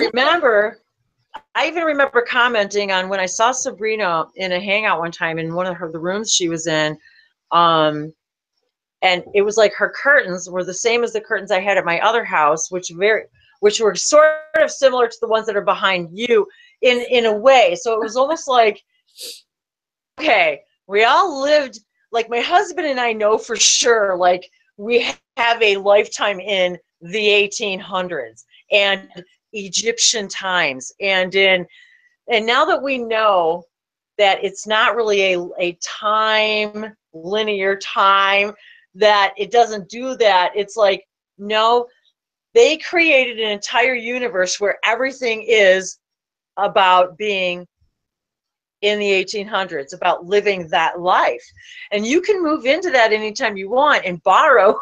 I even remember commenting on when I saw Sabrina in a hangout one time in one of the rooms she was in, and it was like her curtains were the same as the curtains I had at my other house, which were sort of similar to the ones that are behind you in a way. So it was almost like, okay, we all lived, like my husband and I know for sure, like we have a lifetime in the 1800s and Egyptian times, and now that we know that it's not really a linear time, that it doesn't do that, it's like, no, they created an entire universe where everything is about being in the 1800s, about living that life, and you can move into that anytime you want and borrow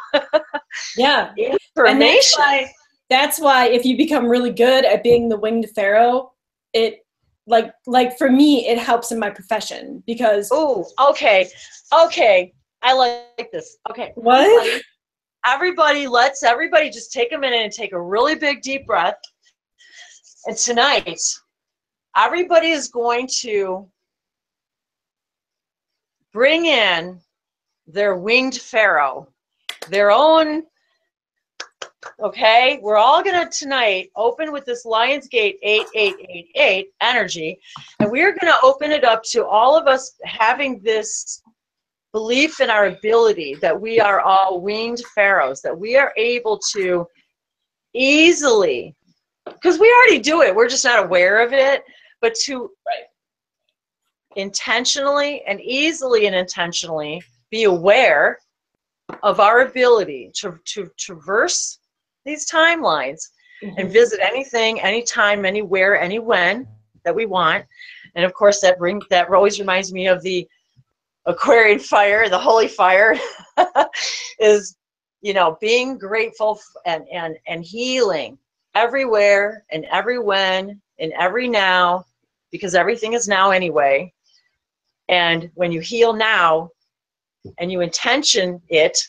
information. And that's why if you become really good at being the winged pharaoh, it like for me it helps in my profession because okay, I like this. Okay, what? Let's everybody just take a minute and take a really big deep breath. And tonight, everybody is going to bring in their winged pharaoh, their own. Okay, we're all gonna tonight open with this lionsgate 8888 energy, and we're gonna open it up to all of us having this belief in our ability that we are all winged pharaohs, that we are able to easily, because we already do it, we're just not aware of it, but to intentionally and easily and intentionally be aware of our ability to traverse these timelines and visit anything, anytime, anywhere, any-when that we want. And of course that always reminds me of the Aquarian fire, the holy fire, is, being grateful and healing everywhere and every when and every now, because everything is now anyway. And when you heal now and you intention it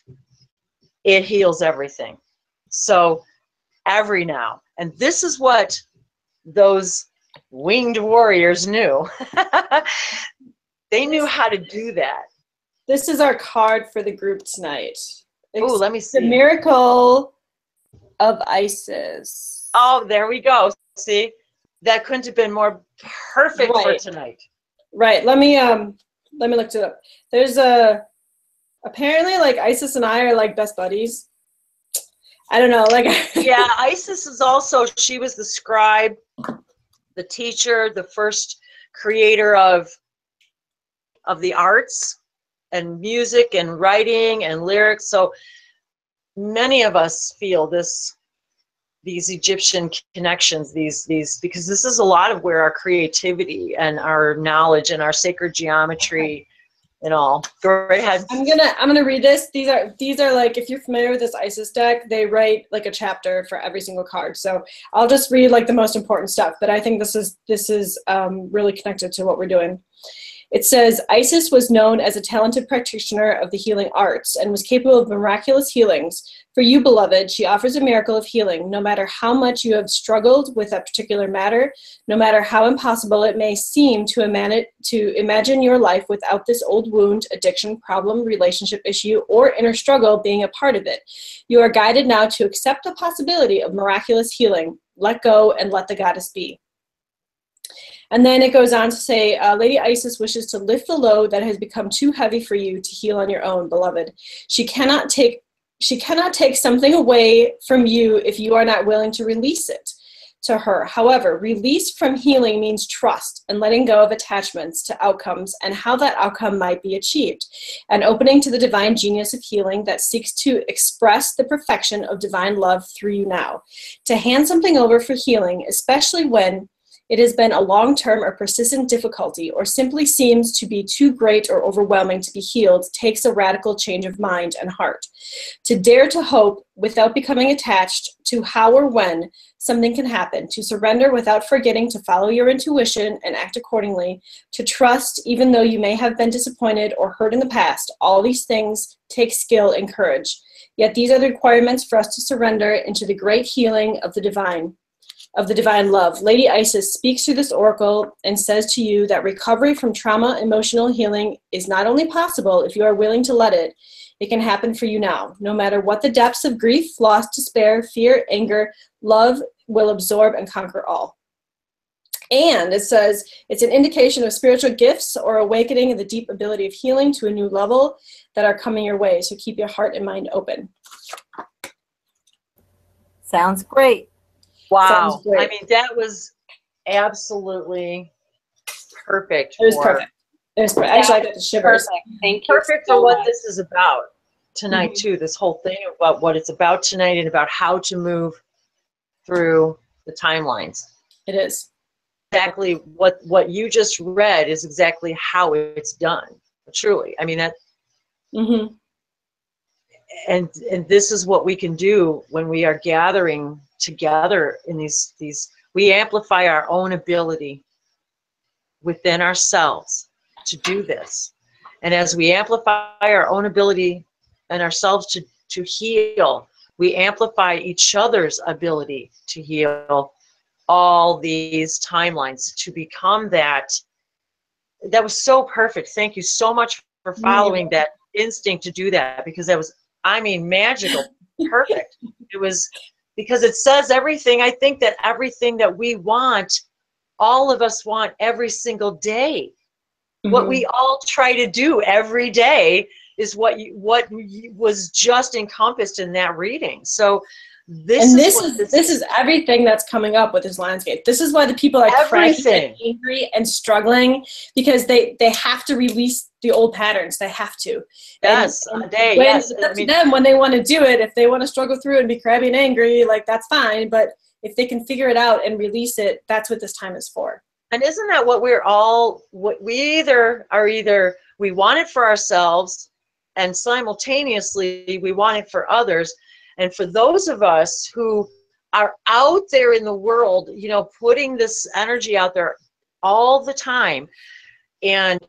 heals everything. So every now. And this is what those winged warriors knew. They knew how to do that. This is our card for the group tonight. Oh, let me see. The Miracle of Isis. Oh, there we go. See, that couldn't have been more perfect for tonight. Right. Let me look it up. There's apparently like Isis and I are like best buddies. I don't know, like yeah, Isis is also, she was the scribe, the teacher, the first creator of the arts and music and writing and lyrics. So many of us feel these Egyptian connections, these because this is a lot of where our creativity and our knowledge and our sacred geometry and all. Go right ahead. I'm gonna read this. These are like, if you're familiar with this Isis deck, they write like a chapter for every single card. So I'll just read like the most important stuff. But I think this is really connected to what we're doing. It says, Isis was known as a talented practitioner of the healing arts and was capable of miraculous healings. For you, beloved, she offers a miracle of healing, no matter how much you have struggled with that particular matter, no matter how impossible it may seem to imagine your life without this old wound, addiction, problem, relationship issue, or inner struggle being a part of it. You are guided now to accept the possibility of miraculous healing. Let go and let the goddess be. And then it goes on to say, Lady Isis wishes to lift the load that has become too heavy for you to heal on your own, beloved. She cannot take something away from you if you are not willing to release it to her. However, release from healing means trust and letting go of attachments to outcomes and how that outcome might be achieved, and opening to the divine genius of healing that seeks to express the perfection of divine love through you now. To hand something over for healing, especially when it has been a long-term or persistent difficulty or simply seems to be too great or overwhelming to be healed, takes a radical change of mind and heart. To dare to hope without becoming attached to how or when something can happen, to surrender without forgetting to follow your intuition and act accordingly, to trust even though you may have been disappointed or hurt in the past, all these things take skill and courage. Yet these are the requirements for us to surrender into the great healing of the divine love. Lady Isis speaks through this oracle and says to you that recovery from trauma, emotional healing is not only possible if you are willing to let it, it can happen for you now. No matter what the depths of grief, loss, despair, fear, anger, love will absorb and conquer all. And it says it's an indication of spiritual gifts or awakening and the deep ability of healing to a new level that are coming your way. So keep your heart and mind open. Sounds great. Wow. I mean, that was absolutely perfect. It was perfect. It was perfect. Actually, I got the shivers. Perfect. Thank you. Perfect for what this is about tonight, too. This whole thing about what it's about tonight and about how to move through the timelines. It is. Exactly what you just read is exactly how it's done. Truly. I mean, that. Mm-hmm. And this is what we can do when we are gathering together in these we amplify our own ability within ourselves to do this. And as we amplify our own ability and ourselves to heal, we amplify each other's ability to heal all these timelines, to become that. That was so perfect. Thank you so much for following that instinct to do that, because that was, I mean, magical, perfect. It was, because it says everything. I think that everything that we want, all of us want every single day. Mm-hmm. What we all try to do every day is what was just encompassed in that reading. So this is everything that's coming up with this landscape. This is why the people are cracking and angry and struggling, because they have to release the old patterns. They have to. Yes, it's up to them when they want to do it. If they want to struggle through and be crabby and angry, like, that's fine. But if they can figure it out and release it, that's what this time is for. And isn't that what we either we want it for ourselves, and simultaneously we want it for others. And for those of us who are out there in the world, you know, putting this energy out there all the time, and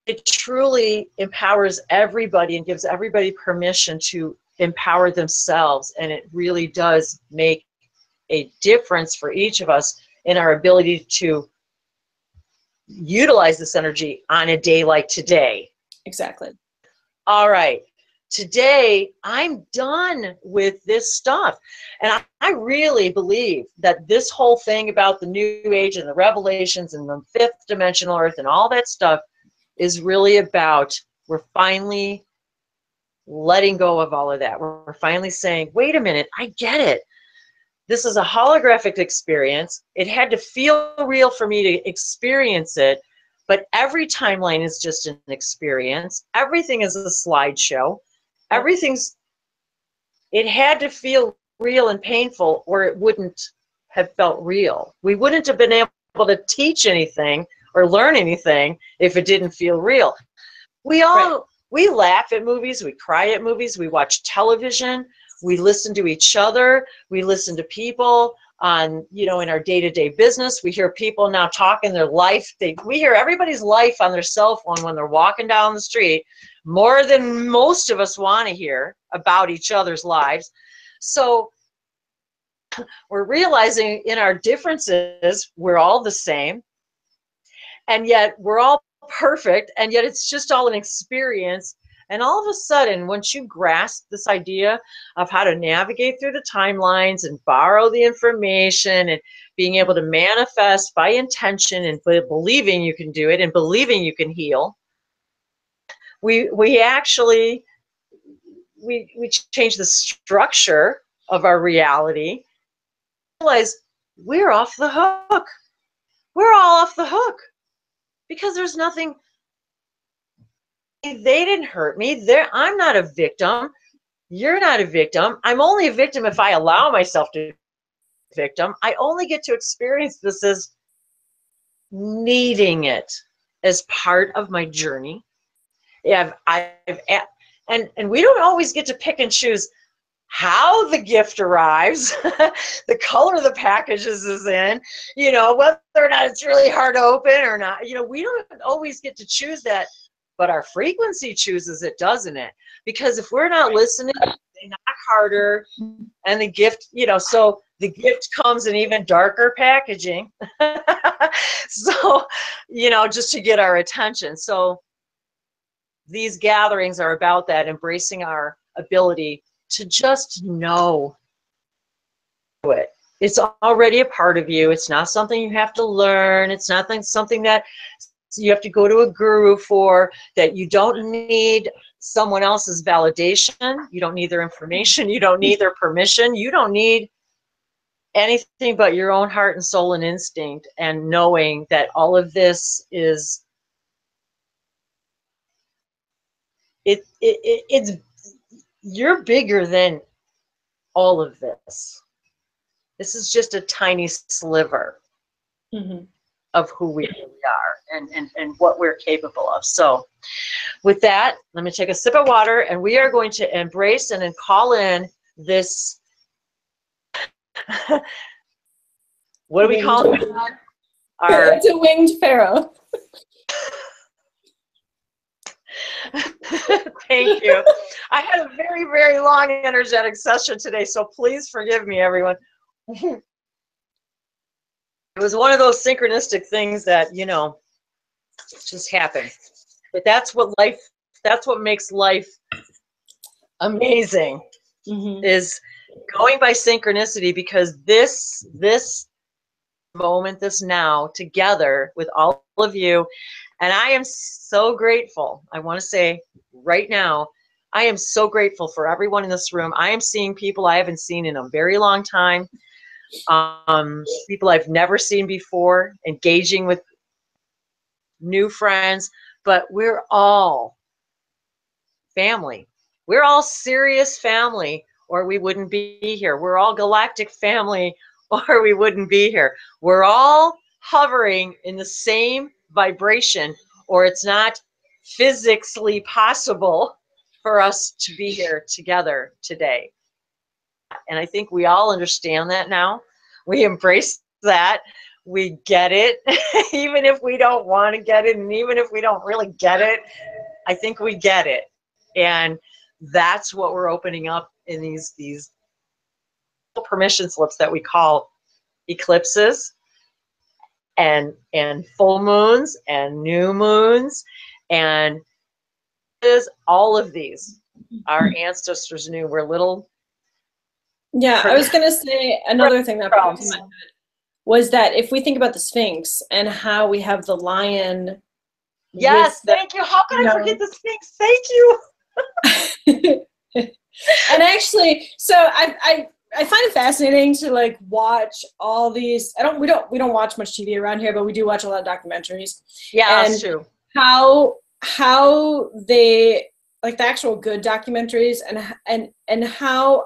it truly empowers everybody and gives everybody permission to empower themselves. And it really does make a difference for each of us in our ability to utilize this energy on a day like today. Exactly. All right. Today, I'm done with this stuff. And I really believe that this whole thing about the New Age and the revelations and the fifth dimensional Earth and all that stuff is really about, we're finally letting go of all of that. We're finally saying, wait a minute, I get it. This is a holographic experience. It had to feel real for me to experience it, but every timeline is just an experience. Everything is a slideshow. It had to feel real and painful, or it wouldn't have felt real. We wouldn't have been able to teach anything or learn anything if it didn't feel real. We laugh at movies, we cry at movies, we watch television, we listen to each other, we listen to people on, in our day-to-day business. We hear people now talking their life. We hear everybody's life on their cell phone when they're walking down the street, more than most of us want to hear about each other's lives. So we're realizing in our differences, we're all the same, and yet we're all perfect, and yet it's just all an experience. And all of a sudden, once you grasp this idea of how to navigate through the timelines and borrow the information and being able to manifest by intention and believing you can do it and believing you can heal, we actually change the structure of our reality. Realize we're off the hook. We're all off the hook because there's nothing. They didn't hurt me. I'm not a victim. You're not a victim. I'm only a victim if I allow myself to be a victim. I only get to experience this as needing it as part of my journey. And we don't always get to pick and choose how the gift arrives, the color the packages is in, whether or not it's really hard to open or not. We don't always get to choose that, but our frequency chooses it, doesn't it? Because if we're not listening, they knock harder, and the gift, so the gift comes in even darker packaging. So, just to get our attention. So these gatherings are about that, embracing our ability to just know it. It's already a part of you. It's not something you have to learn. It's not something that you have to go to a guru for, that you don't need someone else's validation. You don't need their information. You don't need their permission. You don't need anything but your own heart and soul and instinct, and knowing that all of this is it's you're bigger than all of this. This is just a tiny sliver of who we really are and what we're capable of. So with that, let me take a sip of water, and we are going to embrace and then call in this what do we call it? It's a winged pharaoh. Thank you. I had a very, very long energetic session today, so please forgive me, everyone. It was one of those synchronistic things that, just happen. But that's what makes life amazing, is going by synchronicity, because this moment, this now, together with all of you. And I am so grateful. I want to say right now, I am so grateful for everyone in this room. I am seeing people I haven't seen in a very long time. People I've never seen before, engaging with new friends, but we're all family. We're all Sirius family, or we wouldn't be here. We're all galactic family, or we wouldn't be here. We're all hovering in the same vibration, or it's not physically possible for us to be here together today. And I think we all understand that now. We embrace that. We get it, even if we don't want to get it, and even if we don't really get it, I think we get it. And that's what we're opening up in these permission slips that we call eclipses and full moons and new moons, and all of these our ancestors knew were little. Yeah, I was gonna say another thing that popped in my head was that if we think about the Sphinx and how we have the lion. Yes, thank you. How could I forget the Sphinx? Thank you. And actually, so I find it fascinating to like watch all these. We don't watch much TV around here, but we do watch a lot of documentaries. Yeah, and that's true. How they like the actual good documentaries and how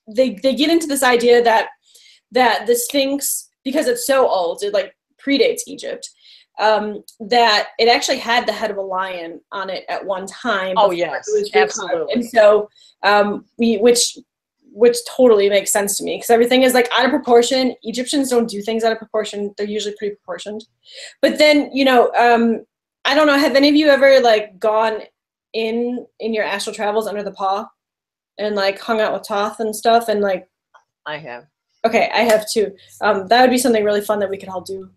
they get into this idea that the Sphinx, because it's so old, it like predates Egypt. That it actually had the head of a lion on it at one time. Oh yes, absolutely. And so which totally makes sense to me, because everything is like out of proportion. Egyptians don't do things out of proportion. They're usually pretty proportioned. But then, I don't know, have any of you ever like gone in your astral travels under the paw and like hung out with Thoth and stuff? And like, I have. Okay, I have too. That would be something really fun that we could all do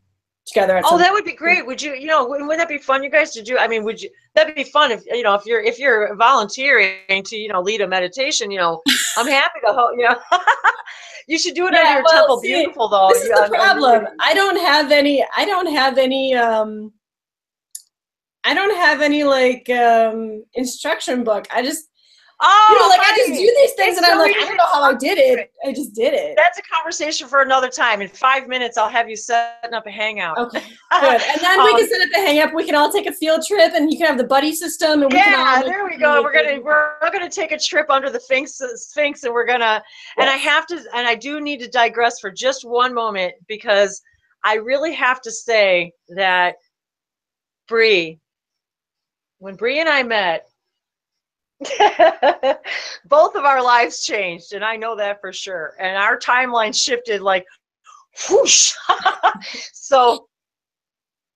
together. Oh, that would be great. Would you, wouldn't that be fun, you guys, to do? I mean, that'd be fun if you're volunteering to, lead a meditation, I'm happy to help, You should do it under your Temple Beautiful, though. This is the problem. I don't have any like instruction book. I just I just do these things, and I'm like, I don't know how I did it. I just did it. That's a conversation for another time. In 5 minutes, I'll have you setting up a hangout. Okay, good. And then we can set up a hangout. We can all take a field trip, and you can have the buddy system. And there we go. We're gonna take a trip under the Sphinx, and we're gonna. Yes. And I do need to digress for just one moment, because I really have to say that when Bree and I met. Both of our lives changed, and I know that for sure, and our timeline shifted like whoosh. So,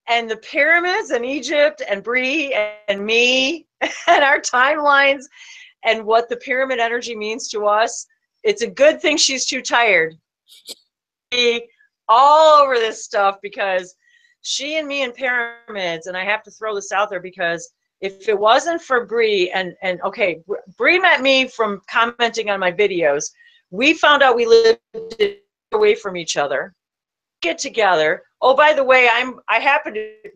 and the pyramids and Egypt and Bree and me and our timelines and what the pyramid energy means to us, it's a good thing she's too tired to be all over this stuff, because she and me and pyramids, and I have to throw this out there, because if it wasn't for Bree, and okay, Bree met me from commenting on my videos. We found out we lived away from each other. Get together. Oh, by the way,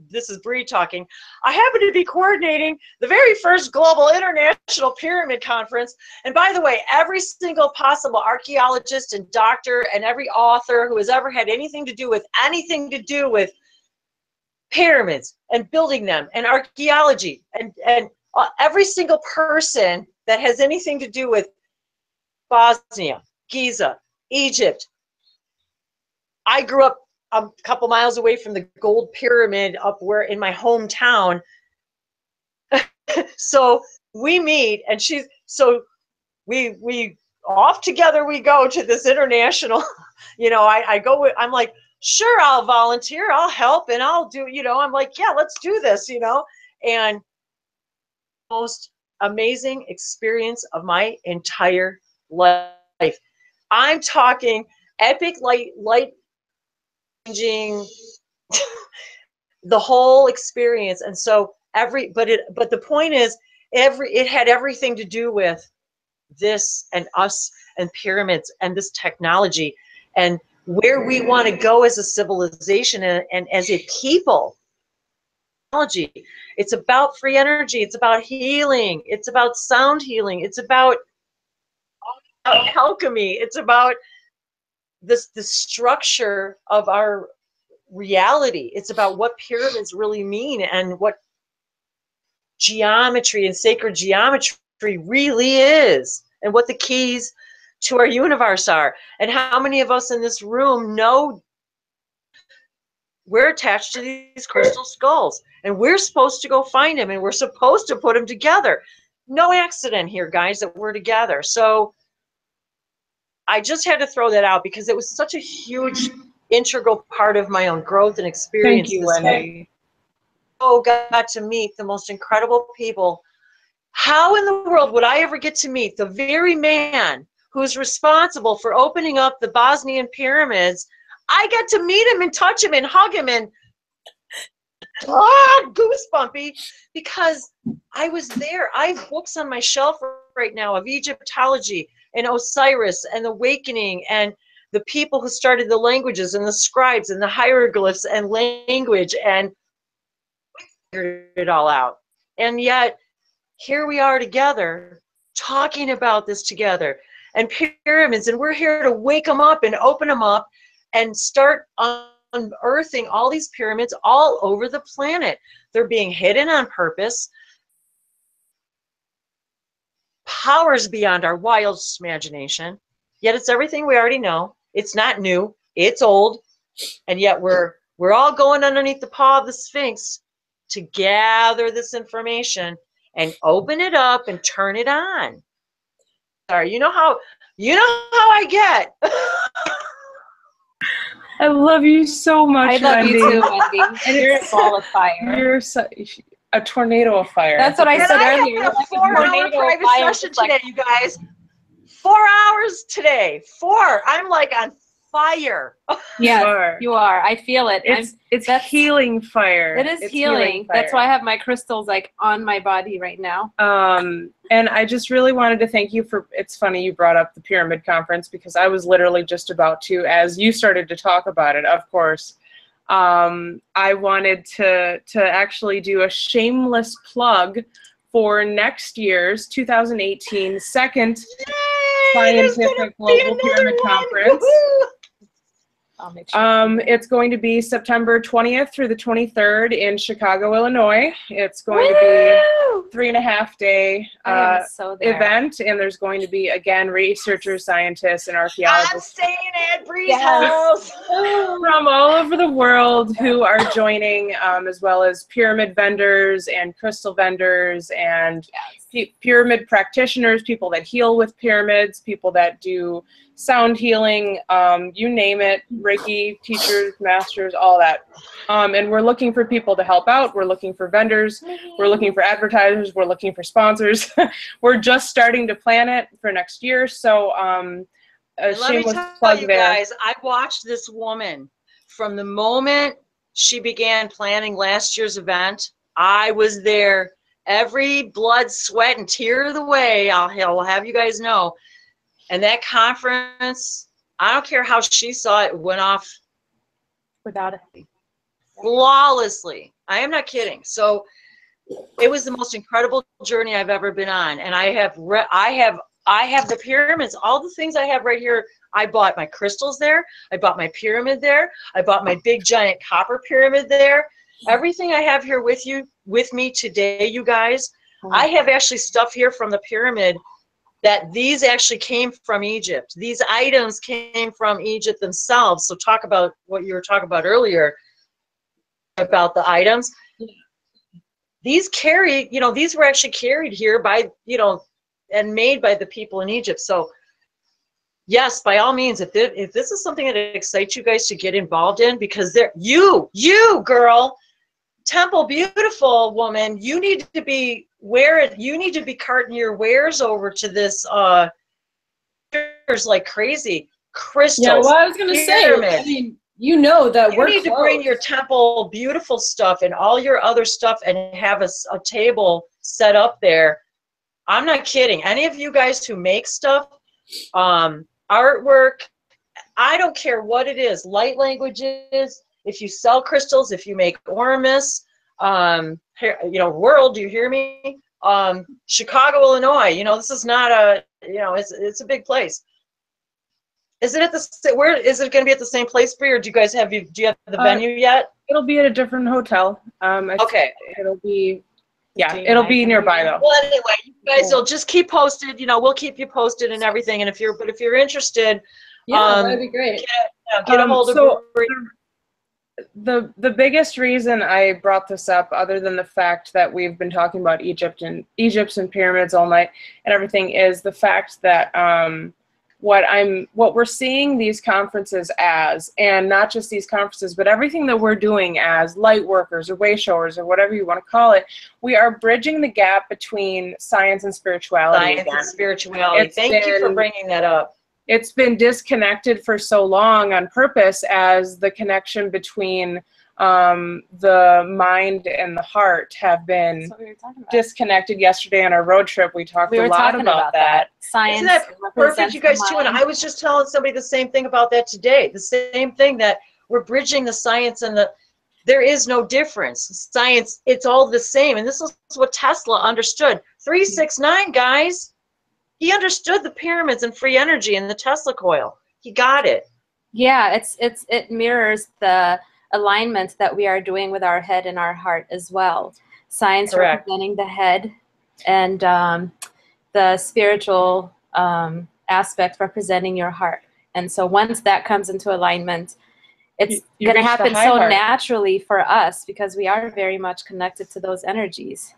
this is Bree talking. I happen to be coordinating the very first global international pyramid conference. And by the way, every single possible archaeologist and doctor and every author who has ever had anything to do with pyramids and building them and archaeology and every single person that has anything to do with Bosnia, Giza, Egypt. I grew up a couple miles away from the gold pyramid up where in my hometown. So we meet, and we off together we go to this international, I'm like, sure, I'll volunteer, I'll help, and I'll do, I'm like, yeah, let's do this, and most amazing experience of my entire life. I'm talking epic light changing, the whole experience. And so but the point is, it had everything to do with this and us and pyramids and this technology and where we want to go as a civilization and as a people. It's about free energy. It's about healing. It's about sound healing. It's about alchemy. It's about the structure of our reality. It's about what pyramids really mean and what geometry and sacred geometry really is, and what the keys to our universe are, and how many of us in this room know we're attached to these crystal skulls, and we're supposed to go find them, and we're supposed to put them together. No accident here, guys, that we're together. So I just had to throw that out because it was such a huge integral part of my own growth and experience. Thank you, Wendy. Got to meet the most incredible people. How in the world would I ever get to meet the very man who's responsible for opening up the Bosnian pyramids, I got to meet him and touch him and hug him and goosebumpy, because I was there. I have books on my shelf right now of Egyptology and Osiris and Awakening and the people who started the languages and the scribes and the hieroglyphs and language, and figured it all out. And yet here we are together talking about this together, and pyramids, and we're here to wake them up and open them up and start unearthing all these pyramids all over the planet. They're being hidden on purpose. Powers beyond our wildest imagination. Yet it's everything we already know. It's not new. It's old. And yet we're all going underneath the paw of the Sphinx to gather this information and open it up and turn it on. Sorry, you know how I get. I love you so much, I love Wendy. you too, Wendy. You're a ball of fire. You're a tornado of fire. That's what I And said I earlier. had a Like a 4-hour tornado of private fire, session just like- today, you guys. 4 hours today. 4. I'm like on fire. Yes, Sure. you are. I feel it. It's that's- healing fire. It is It's healing. That's fire. why I have my crystals like on my body right now. And I just really wanted to thank you for, it's funny you brought up the Pyramid Conference, because I was literally just about to, as you started to talk about it, of course, I wanted to actually do a shameless plug for next year's 2018 second Scientific Global Pyramid Conference. I'll make sure. It's going to be September 20th through the 23rd in Chicago, Illinois. It's going to be 3.5 day I am so there. event, and there's going to be, again, researchers, scientists, and I'm archaeologists staying at Bree's Yes. house. from all over the world who are joining, as well as pyramid vendors and crystal vendors and pyramid practitioners, people that heal with pyramids, people that do sound healing, you name it, Reiki teachers, masters, all that. And we're looking for people to help out. We're looking for vendors. We're looking for advertisers. We're looking for sponsors. We're just starting to plan it for next year. So a Let me shameless tell plug you there. guys, I watched this woman from the moment she began planning last year's event. I was there every blood, sweat, and tear of the way. I'll have you guys know. And that conference, I don't care how she saw it, went off Without it. flawlessly. I am not kidding. So it was the most incredible journey I've ever been on. And I have the pyramids, all the things I have right here. I bought my crystals there. I bought my pyramid there. I bought my big giant copper pyramid there. Everything I have here with me today, you guys, I have actually stuff here from the pyramid that these actually came from Egypt. These items came from Egypt themselves. So talk about what you were talking about earlier about the items. These these were actually carried here by, and made by the people in Egypt. So yes, by all means, if this is something that excites you guys to get involved in, because you girl, Temple Beautiful woman, you need to be carting your wares over to this there's like crazy crystals. Yeah, well, I was gonna say, I mean, you know that you need to bring your Temple Beautiful stuff and all your other stuff and have a table set up there. I'm not kidding. Any of you guys who make stuff, artwork, I don't care what it is, light languages, if you sell crystals, if you make ornaments, world, do you hear me? Chicago, Illinois, this is not a, it's a big place. Is it where is it going to be at the same place for you, or do you guys have the venue yet? It'll be at a different hotel. Okay. It'll be nearby though. Well, anyway, you guys will just keep posted. We'll keep you posted and everything. And if you're interested, that'd be great. Get a hold of Bree. The biggest reason I brought this up, other than the fact that we've been talking about Egypt and pyramids all night and everything, is the fact that what we're seeing these conferences as, and not just these conferences, but everything that we're doing as light workers or way showers or whatever you want to call it, we are bridging the gap between science and spirituality. Science and spirituality. Thank you for bringing that up. It's been disconnected for so long on purpose as the connection between the mind and the heart have been disconnected. Yesterday on our road trip, we talked a lot about that. Science. Isn't that perfect, you guys, too? And I was just telling somebody the same thing about that today. The same thing, that we're bridging the science and there is no difference. Science, it's all the same. And this is what Tesla understood. 369, guys. He understood the pyramids and free energy and the Tesla coil. He got it. Yeah, it mirrors the alignment that we are doing with our head and our heart as well. Science representing the head, and the spiritual aspect representing your heart. And so once that comes into alignment, it's going to happen so naturally for us because we are very much connected to those energies.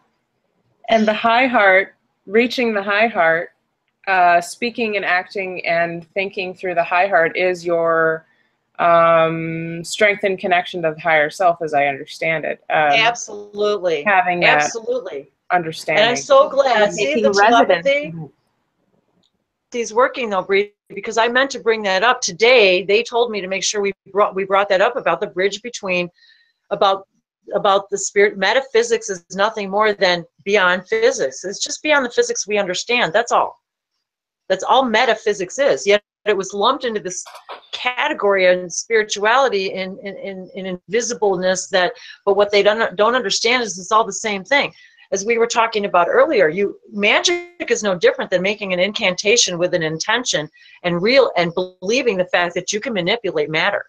And the high heart, reaching the high heart, speaking and acting and thinking through the high heart is your strength and connection to the higher self, as I understand it. Absolutely. Having that understanding. And I'm so glad. See, the telepathy is working though, Bree, because I meant to bring that up today. They told me to make sure we brought that up about the bridge between, about the spirit. Metaphysics is nothing more than beyond physics. It's just beyond the physics we understand. That's all. That's all metaphysics is. Yet it was lumped into this category of spirituality and invisibleness. But what they don't understand is it's all the same thing. As we were talking about earlier, magic is no different than making an incantation with an intention and believing the fact that you can manipulate matter.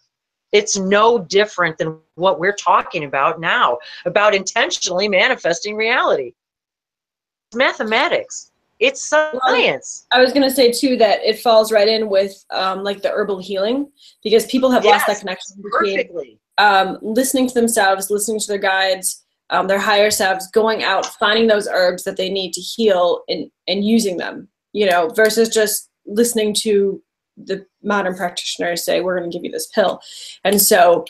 It's no different than what we're talking about now, about intentionally manifesting reality. It's mathematics. It's science. I was going to say, too, that it falls right in with like the herbal healing, because people have lost that connection between listening to themselves, listening to their guides, their higher selves, going out, finding those herbs that they need to heal and using them, versus just listening to the modern practitioners say, we're going to give you this pill. And so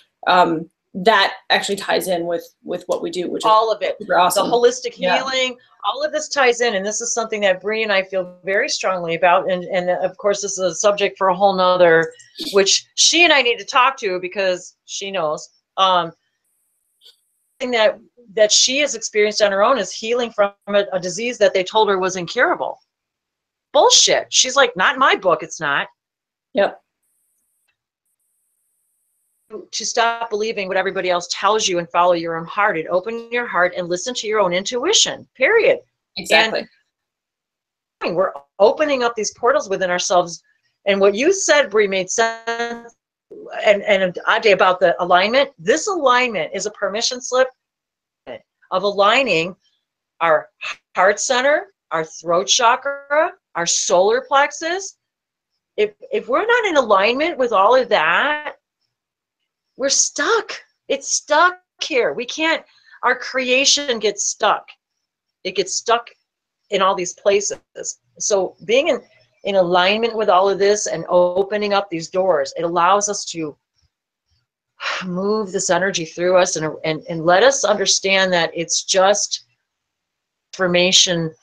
that actually ties in with what we do, which all is of it. super awesome. The holistic healing, all of this ties in, and this is something that Bree and I feel very strongly about, and of course this is a subject for a whole nother, which she and I need to talk to because she knows. Thing that she has experienced on her own is healing from a disease that they told her was incurable. Bullshit. She's like, not in my book, it's not. Yep. To stop believing what everybody else tells you and follow your own heart, and open your heart and listen to your own intuition, period. Exactly. And we're opening up these portals within ourselves. And what you said, Bree, made sense. And Ade, about the alignment, this alignment is a permission slip of aligning our heart center, our throat chakra, our solar plexus. If we're not in alignment with all of that, we're stuck. It's stuck here. We can't, our creation gets stuck. It gets stuck in all these places. So being in alignment with all of this and opening up these doors, it allows us to move this energy through us and let us understand that it's just information.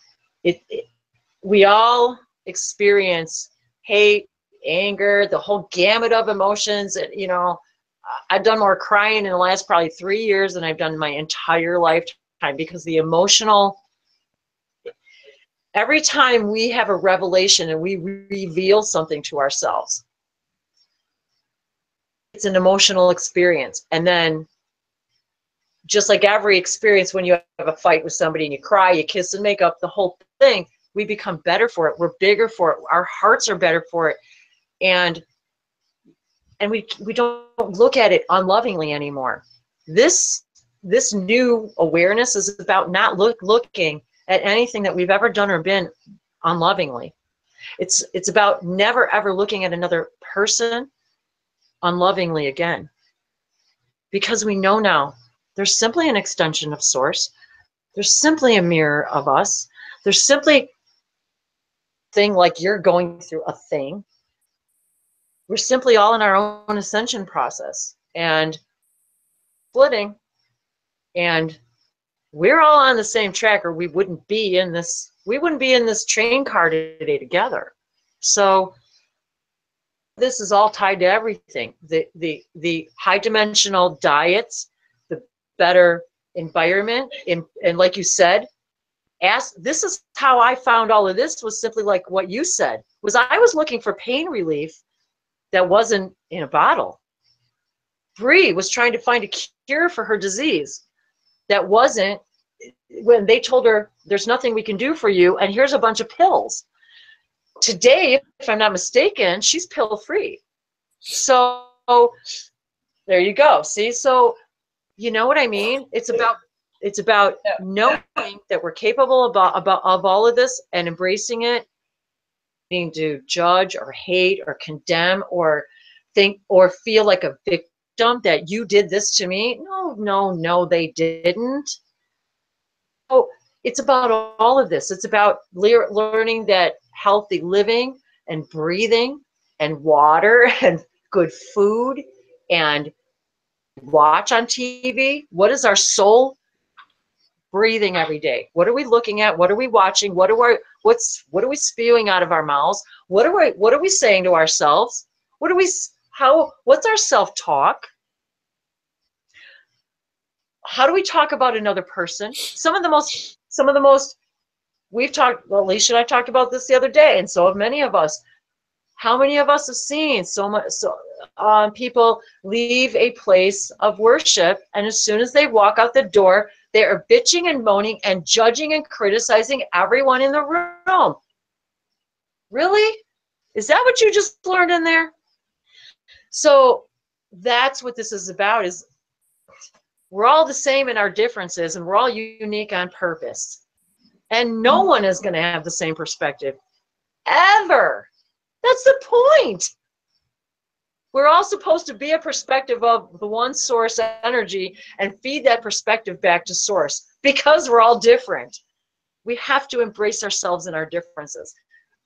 We all experience hate, anger, the whole gamut of emotions. I've done more crying in the last probably 3 years than I've done in my entire lifetime, because the emotional, every time we have a revelation and we reveal something to ourselves, it's an emotional experience. And then just like every experience, when you have a fight with somebody and you cry, you kiss and make up, the whole thing, we become better for it. We're bigger for it. Our hearts are better for it. And we don't look at it unlovingly anymore. This new awareness is about not looking at anything that we've ever done or been unlovingly. It's about never ever looking at another person unlovingly again, because we know now they're simply an extension of source. They're simply a mirror of us. They're simply a thing, like you're going through a thing. we're simply all in our own ascension process and splitting, and we're all on the same track, or we wouldn't be in this train car today together. So this is all tied to everything. The high dimensional diets, the better environment, and like you said, this is how I found all of this, was simply like what you said, was I was looking for pain relief that wasn't in a bottle. Bree was trying to find a cure for her disease that wasn't, when they told her there's nothing we can do for you and here's a bunch of pills. Today, if I'm not mistaken, she's pill free. So there you go. See, so you know what I mean? It's about knowing that we're capable of all of this and embracing it. Needing to judge or hate or condemn or think or feel like a victim that you did this to me. No, they didn't. So it's about all of this. It's about learning that healthy living and breathing and water and good food and watch on TV. What is our soul breathing every day? What are we looking at? What are we watching? What are we spewing out of our mouths? What are we saying to ourselves? What's our self-talk? How do we talk about another person? Some of the most we've talked, well, Alicia and I talked about this the other day, and so have many of us. How many of us have seen people leave a place of worship, and as soon as they walk out the door, they are bitching and moaning and judging and criticizing everyone in the room? Really? Is that what you just learned in there? So that's what this is about, is we're all the same in our differences, and we're all unique on purpose. And no one is going to have the same perspective, ever. That's the point. We're all supposed to be a perspective of the one source energy and feed that perspective back to source, because we're all different. We have to embrace ourselves and our differences.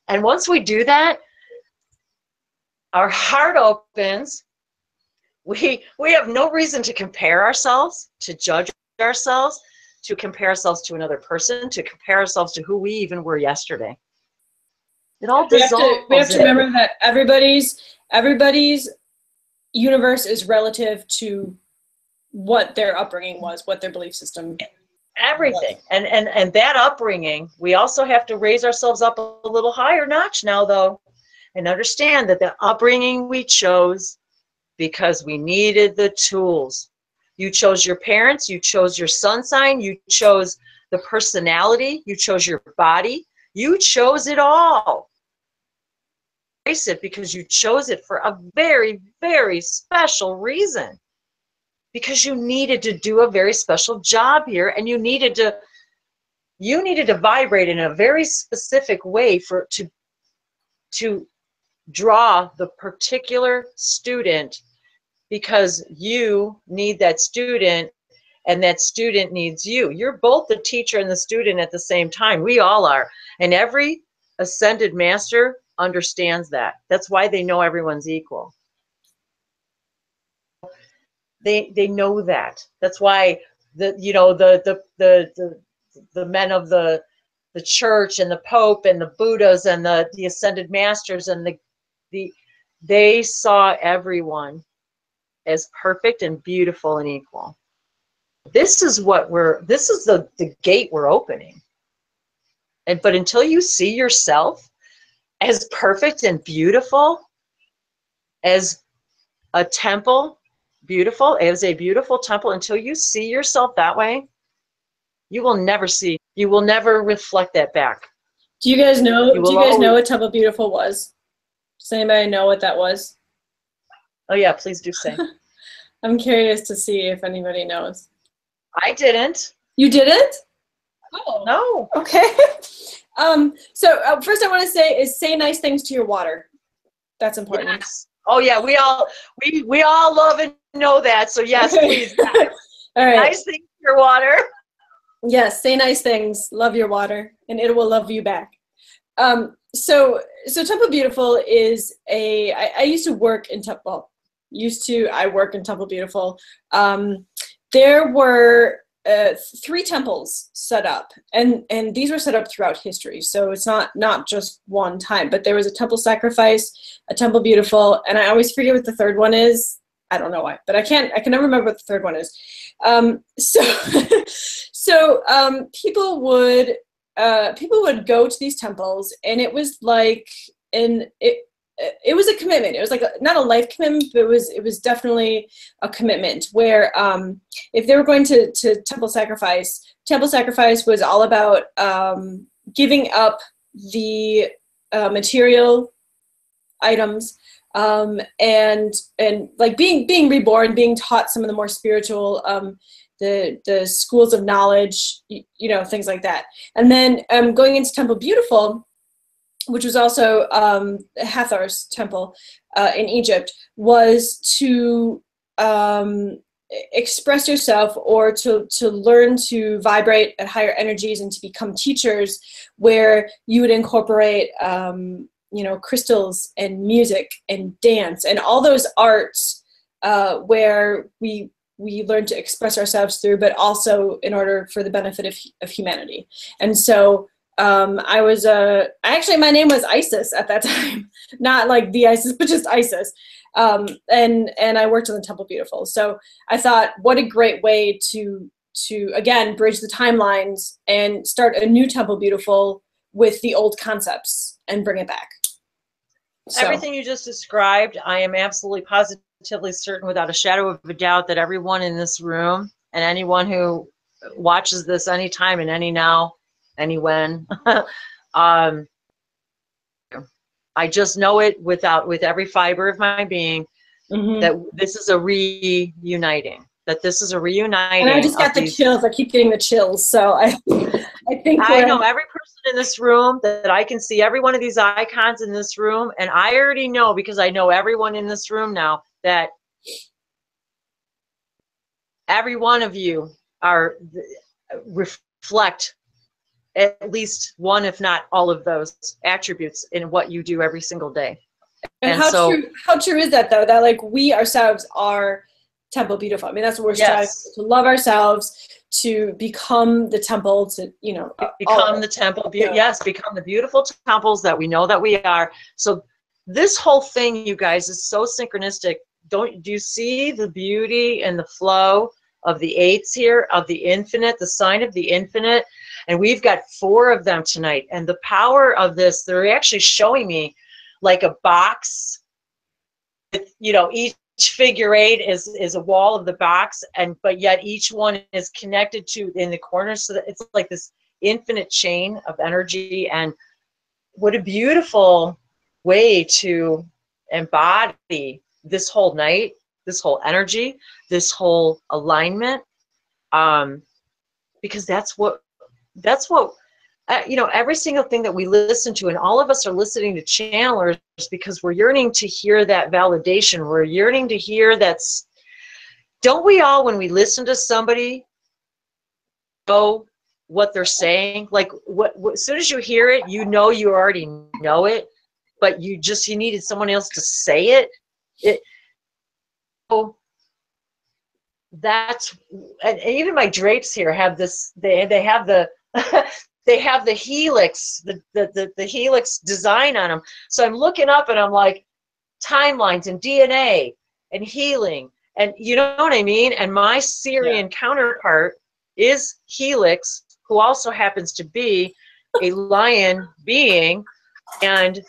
And once we do that, our heart opens. We have no reason to compare ourselves, to judge ourselves, to compare ourselves to another person, to compare ourselves to who we even were yesterday. It all dissolves. We have to remember that everybody's universe is relative to what their upbringing was, what their belief system. Everything. And that upbringing, we also have to raise ourselves up a little higher notch now, though, and understand that the upbringing we chose because we needed the tools. You chose your parents, you chose your sun sign, you chose the personality, you chose your body, you chose it all. Embrace it, because you chose it for a very, very special reason. Because you needed to do a very special job here, and you needed to vibrate in a very specific way to draw the particular student, because you need that student and that student needs you. You're both the teacher and the student at the same time. We all are. And every ascended master understands that. That's why they know everyone's equal. They know that. That's why the men of the church and the Pope and the Buddhas and the ascended masters and they saw everyone as perfect and beautiful and equal. This is the gate we're opening. But until you see yourself as perfect and beautiful, as a temple, as a beautiful temple, until you see yourself that way, you will never reflect that back. Do you guys know what Temple Beautiful was? Does anybody know what that was? Oh yeah, please do say. I'm curious to see if anybody knows. I didn't. You didn't? Oh. No. Okay. So first I want to say nice things to your water. That's important. Yes. Oh yeah, we all love and know that. So yes, please. All right. Nice things to your water. Yes, say nice things. Love your water, and it will love you back. so Temple Beautiful is I used to work in Temple. I work in Temple Beautiful. There were 3 temples set up, and these were set up throughout history. So it's not just one time, but there was a Temple Sacrifice, a Temple Beautiful, and I always forget what the third one is. I don't know why, but I can never remember what the third one is. So people would go to these temples, and it was like it was a commitment. It was like not a life commitment, but it was definitely a commitment where if they were going to Temple Sacrifice was all about giving up the material items and like being reborn, being taught some of the more spiritual the schools of knowledge, you know, things like that. And then going into Temple Beautiful, which was also Hathar's temple in Egypt, was to express yourself or to learn to vibrate at higher energies and to become teachers, where you would incorporate you know, crystals and music and dance and all those arts where we learn to express ourselves through, but also in order for the benefit of humanity. And so actually my name was Isis at that time, not like the Isis, but just Isis. And I worked on the Temple Beautiful. So I thought, what a great way to again bridge the timelines and start a new Temple Beautiful with the old concepts and bring it back. So. Everything you just described, I am absolutely positively certain, without a shadow of a doubt, that everyone in this room and anyone who watches this anytime and any now, any when, I just know it with every fiber of my being, that this is a reuniting. That this is a reuniting. And I just got the chills. I keep getting the chills. So I think I know every person in this room, that I can see every one of these icons in this room, and I already know, because I know everyone in this room now, that every one of you reflect at least one, if not all of those attributes in what you do every single day. And how true is that, though? That like we ourselves are Temple Beautiful. I mean, that's what we're striving to love ourselves, to become the temple, to, you know, become the temple. Yes, become the beautiful temples that we know that we are. So this whole thing, you guys, is so synchronistic. Do you see the beauty and the flow of the 8s here, of the infinite, the sign of the infinite? And we've got 4 of them tonight. And the power of this, they're actually showing me like a box, you know, each figure 8 is a wall of the box, but yet each one is connected to in the corners, so that it's like this infinite chain of energy. And what a beautiful way to embody this whole night, this whole energy, this whole alignment, because that's what you know, every single thing that we listen to, and all of us are listening to channelers because we're yearning to hear that validation. We're yearning to hear don't we all, when we listen to somebody, know what they're saying? Like as soon as you hear it, you know you already know it, but you needed someone else to say it. So that's, and even my drapes here have this, they have the they have the helix, the helix design on them. So I'm looking up and I'm like, timelines and DNA and healing, and you know what I mean? And my Sirian counterpart is Helix, who also happens to be a lion being, and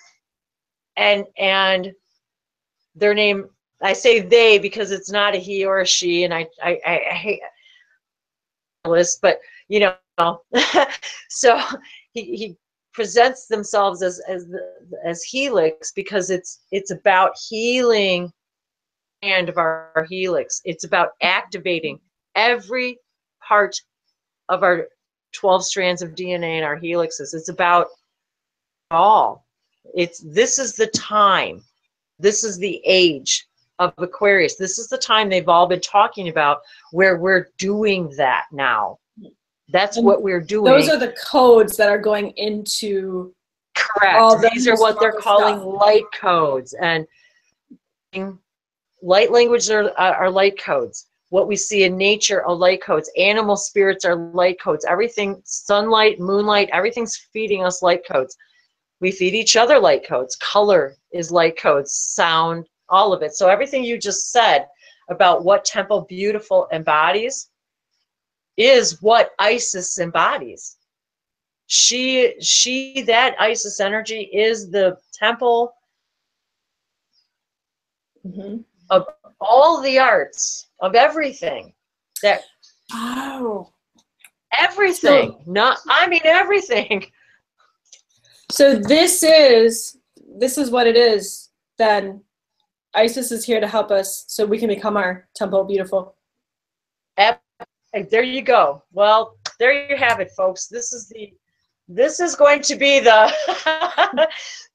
their name, I say they because it's not a he or a she, and I hate this, but you know, so he presents themselves as Helix because it's about healing and of our helix. It's about activating every part of our 12 strands of DNA in our helixes. It's about all. This is the time. This is the age of Aquarius. This is the time they've all been talking about, where we're doing that now. That's what we're doing. Those are the codes that are going into Correct. the These are what they're calling light codes, and light languages are light codes. What we see in nature are light codes. Animal spirits are light codes. Everything, sunlight, moonlight, everything's feeding us light codes. We feed each other light codes. Color is light codes. Sound, all of it. So everything you just said about what Temple Beautiful embodies is what Isis embodies. That Isis energy is the temple of all the arts, of everything. That everything. Everything. So this is what it is. Then Isis is here to help us so we can become our Temple Beautiful. There you go. Well, there you have it, folks. This is going to be the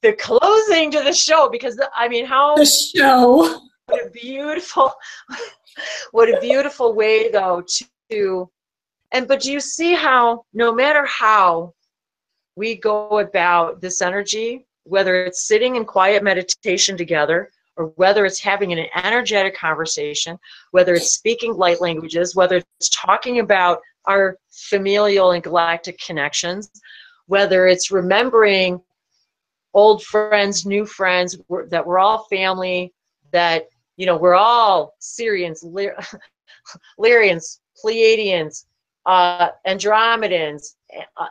the closing to the show, because The show. What a beautiful way though but do you see how no matter how we go about this energy, whether it's sitting in quiet meditation together, or whether it's having an energetic conversation, whether it's speaking light languages, whether it's talking about our familial and galactic connections, whether it's remembering old friends, new friends, that we're all family, that, we're all Sirians, Lyrians, Pleiadians, Andromedans.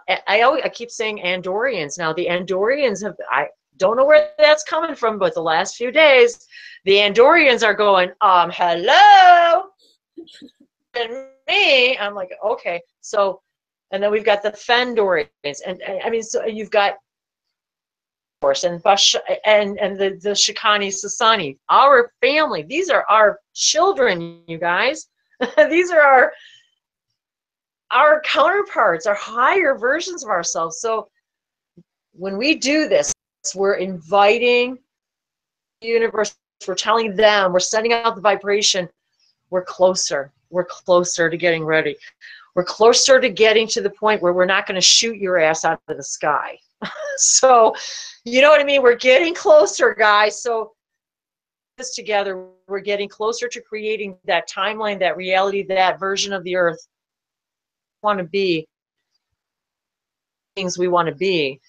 I keep saying Andorians. Now, the Andorians I don't know where that's coming from, but the last few days, the Andorians are going, hello, and me. I'm like, okay. So, and then we've got the Fendorians, and so you've got, of course, and the Shikani Sasani, our family. These are our children, you guys. These are our counterparts, our higher versions of ourselves. So when we do this, we're inviting the universe, we're telling them, we're sending out the vibration, we're closer to getting ready. We're closer to getting to the point where we're not going to shoot your ass out of the sky. So, you know what I mean? We're getting closer, guys. So this together, we're getting closer to creating that timeline, that reality, that version of the earth we want to be, things we want to be.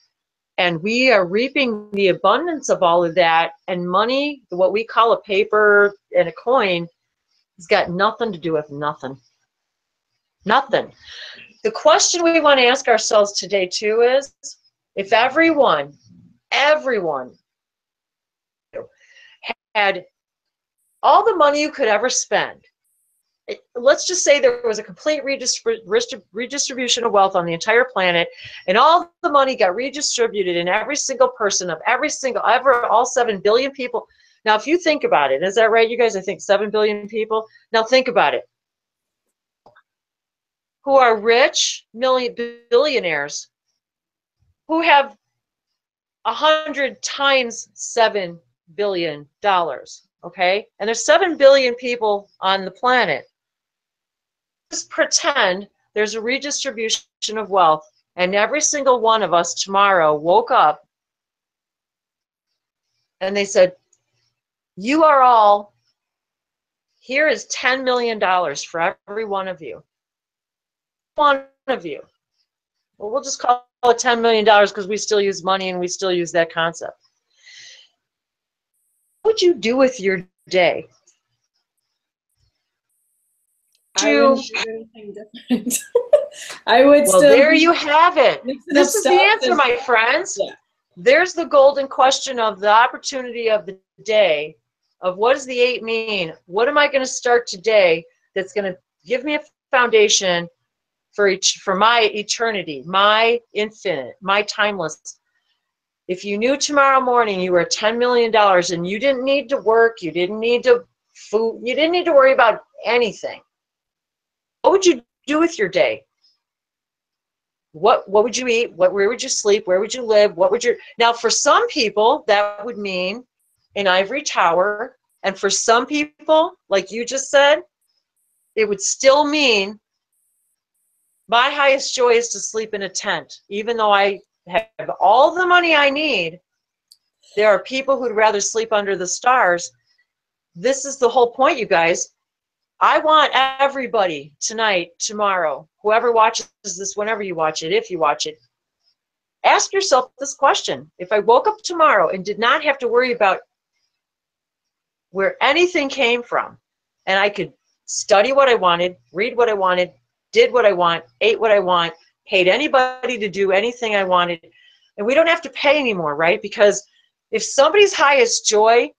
And we are reaping the abundance of all of that. And money, what we call a paper and a coin, has got nothing to do with nothing. Nothing. The question we want to ask ourselves today, too, is if everyone had all the money you could ever spend, let's just say there was a complete redistribution of wealth on the entire planet, and all the money got redistributed in every single person of all 7 billion people. Now, if you think about it, is that right, you guys? I think 7 billion people. Now, think about it. Who are rich, billionaires, who have 100 times $7 billion, okay? And there's 7 billion people on the planet. Just pretend there's a redistribution of wealth, and every single one of us tomorrow woke up and they said, you are all, here is $10 million for every one of you. One of you. Well, we'll just call it $10 million because we still use money and we still use that concept. What would you do with your day? I wouldn't do anything different. I would well, there you have it. This is the answer, my friends. Yeah. There's the golden question of the opportunity of the day, of what does the 8 mean? What am I going to start today that's going to give me a foundation for my eternity, my infinite, my timeless? If you knew tomorrow morning you were $10 million and you didn't need to work, you didn't need to food, you didn't need to worry about anything, what would you do with your day? What would you eat? Where would you sleep? Where would you live? Now, for some people, that would mean an ivory tower. And for some people, like you just said, it would still mean my highest joy is to sleep in a tent, even though I have all the money I need. There are people who'd rather sleep under the stars. This is the whole point, you guys. I want everybody tonight, tomorrow, whoever watches this, whenever you watch it, if you watch it, ask yourself this question. If I woke up tomorrow and did not have to worry about where anything came from, and I could study what I wanted, read what I wanted, did what I want, ate what I want, paid anybody to do anything I wanted, and we don't have to pay anymore, right? Because if somebody's highest joy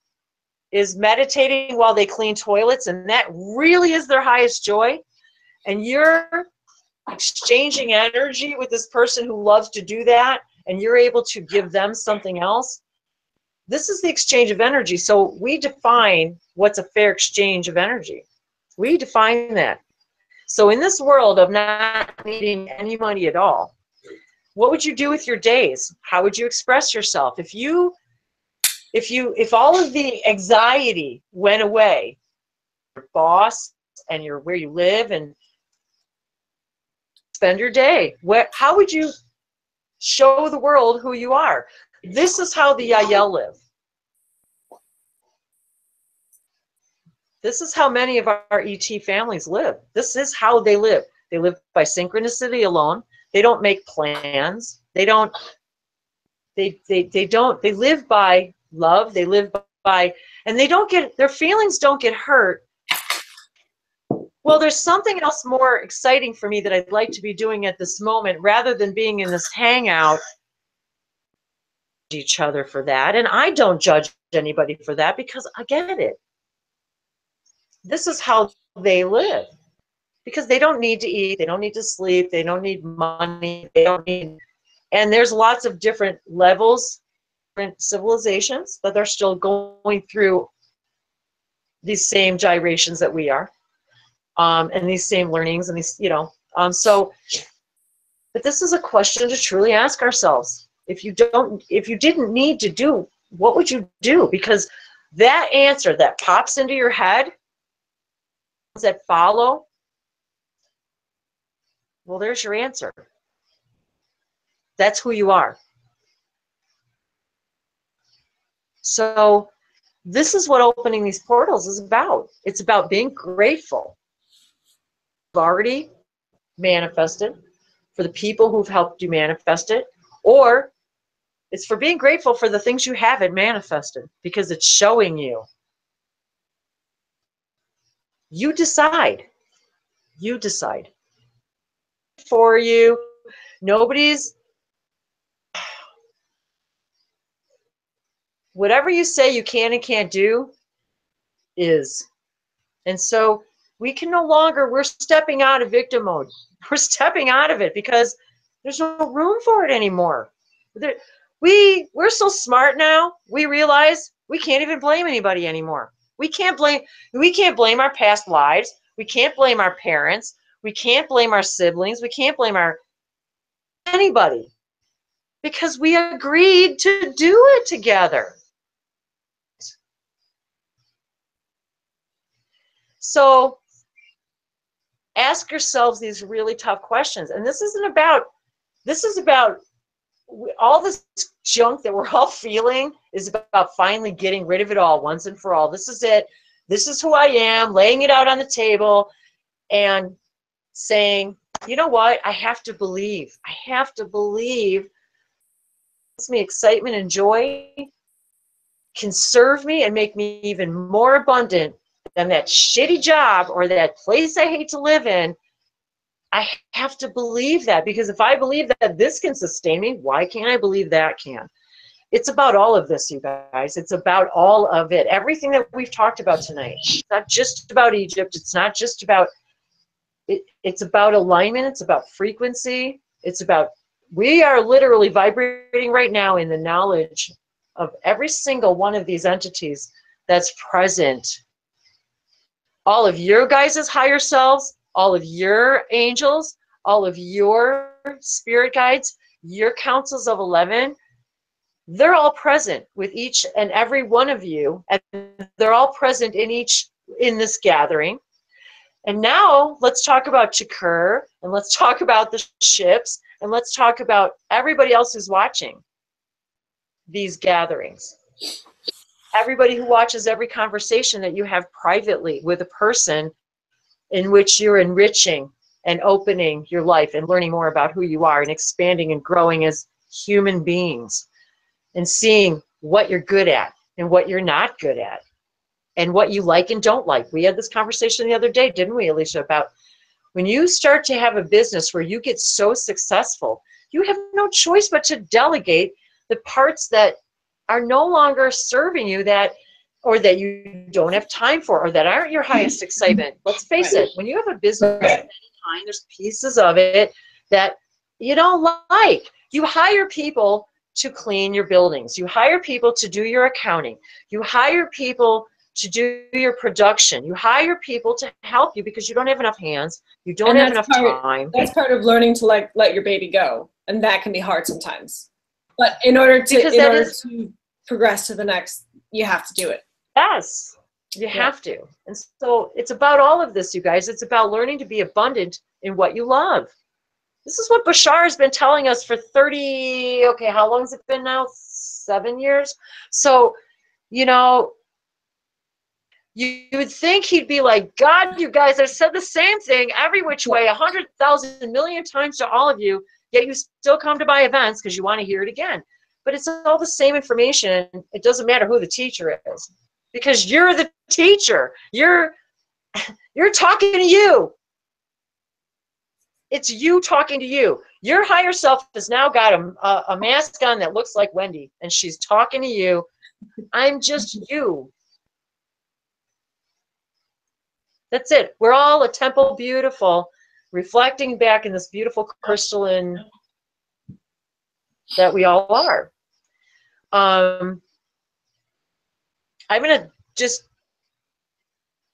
is meditating while they clean toilets, and that really is their highest joy, and you're exchanging energy with this person who loves to do that, and you're able to give them something else, this is the exchange of energy. So we define what's a fair exchange of energy. We define that. So in this world of not needing any money at all, what would you do with your days? How would you express yourself? If all of the anxiety went away, your boss and where you live and spend your day, how would you show the world who you are? This is how the Yael live. This is how many of our ET families live. This is how they live. They live by synchronicity alone. They don't make plans. They live by love. They live by, and their feelings don't get hurt. Well, there's something else more exciting for me that I'd like to be doing at this moment, rather than being in this hangout each other for that. And I don't judge anybody for that, because I get it. This is how they live, because they don't need to eat, they don't need to sleep, they don't need money, and there's lots of different levels, different civilizations that are still going through these same gyrations that we are, and these same learnings, and these, but this is a question to truly ask ourselves. If you didn't need to do, what would you do? Because that answer that pops into your head, that follow, well, there's your answer. That's who you are. So this is what opening these portals is about. It's about being grateful. You've already manifested, for the people who've helped you manifest it, or it's for being grateful for the things you haven't manifested, because it's showing you. You decide. You decide. For you, nobody's, whatever you say you can and can't do is. And so we can no longer, we're stepping out of victim mode. We're stepping out of it, because there's no room for it anymore. We're so smart now, we realize we can't even blame anybody anymore. We can't blame our past lives. We can't blame our parents. We can't blame our siblings. We can't blame anybody, because we agreed to do it together. So ask yourselves these really tough questions. And this is about all this junk that we're all feeling is about finally getting rid of it all once and for all. This is it. This is who I am, laying it out on the table and saying, you know what? I have to believe. I have to believe. Gives me excitement and joy, can serve me and make me even more abundant than that shitty job or that place I hate to live in. I have to believe that, because if I believe that this can sustain me, why can't I believe that can? It's about all of this, you guys. It's about all of it. Everything that we've talked about tonight. It's not just about Egypt. It's not just about, it's about alignment. It's about frequency. It's about, we are literally vibrating right now in the knowledge of every single one of these entities that's present. All of your guys' higher selves, all of your angels, all of your spirit guides, your councils of 11, they're all present with each and every one of you, and they're all present in this gathering. And now let's talk about Chakur, and let's talk about the ships, And let's talk about everybody else who's watching these gatherings. Everybody who watches every conversation that you have privately with a person in which you're enriching and opening your life and learning more about who you are and expanding and growing as human beings and seeing what you're good at and what you're not good at and what you like and don't like. We had this conversation the other day, didn't we, Alicia, about when you start to have a business where you get so successful, you have no choice but to delegate the parts that are no longer serving you, that or that you don't have time for, or that aren't your highest excitement. Let's face it, when you have a business of any kind, there's pieces of it that you don't like. You hire people to clean your buildings. You hire people to do your accounting. You hire people to do your production. You hire people to help you because you don't have enough hands. You don't have enough time. That's part of learning to let your baby go, and that can be hard sometimes. But in order to progress to the next, you have to do it. Yes, you have to. And so it's about all of this, you guys. It's about learning to be abundant in what you love. This is what Bashar has been telling us for 30, okay, how long has it been now? 7 years? So, you know, you would think he'd be like, God, you guys, I've said the same thing every which way, 100,000 million times to all of you, yet you still come to my events because you want to hear it again. But it's all the same information. It doesn't matter who the teacher is because you're the teacher. You're talking to you. It's you talking to you. Your higher self has now got a mask on that looks like Wendy, and she's talking to you. I'm just you. That's it. We're all a temple beautiful, reflecting back in this beautiful crystalline that we all are. I'm going to just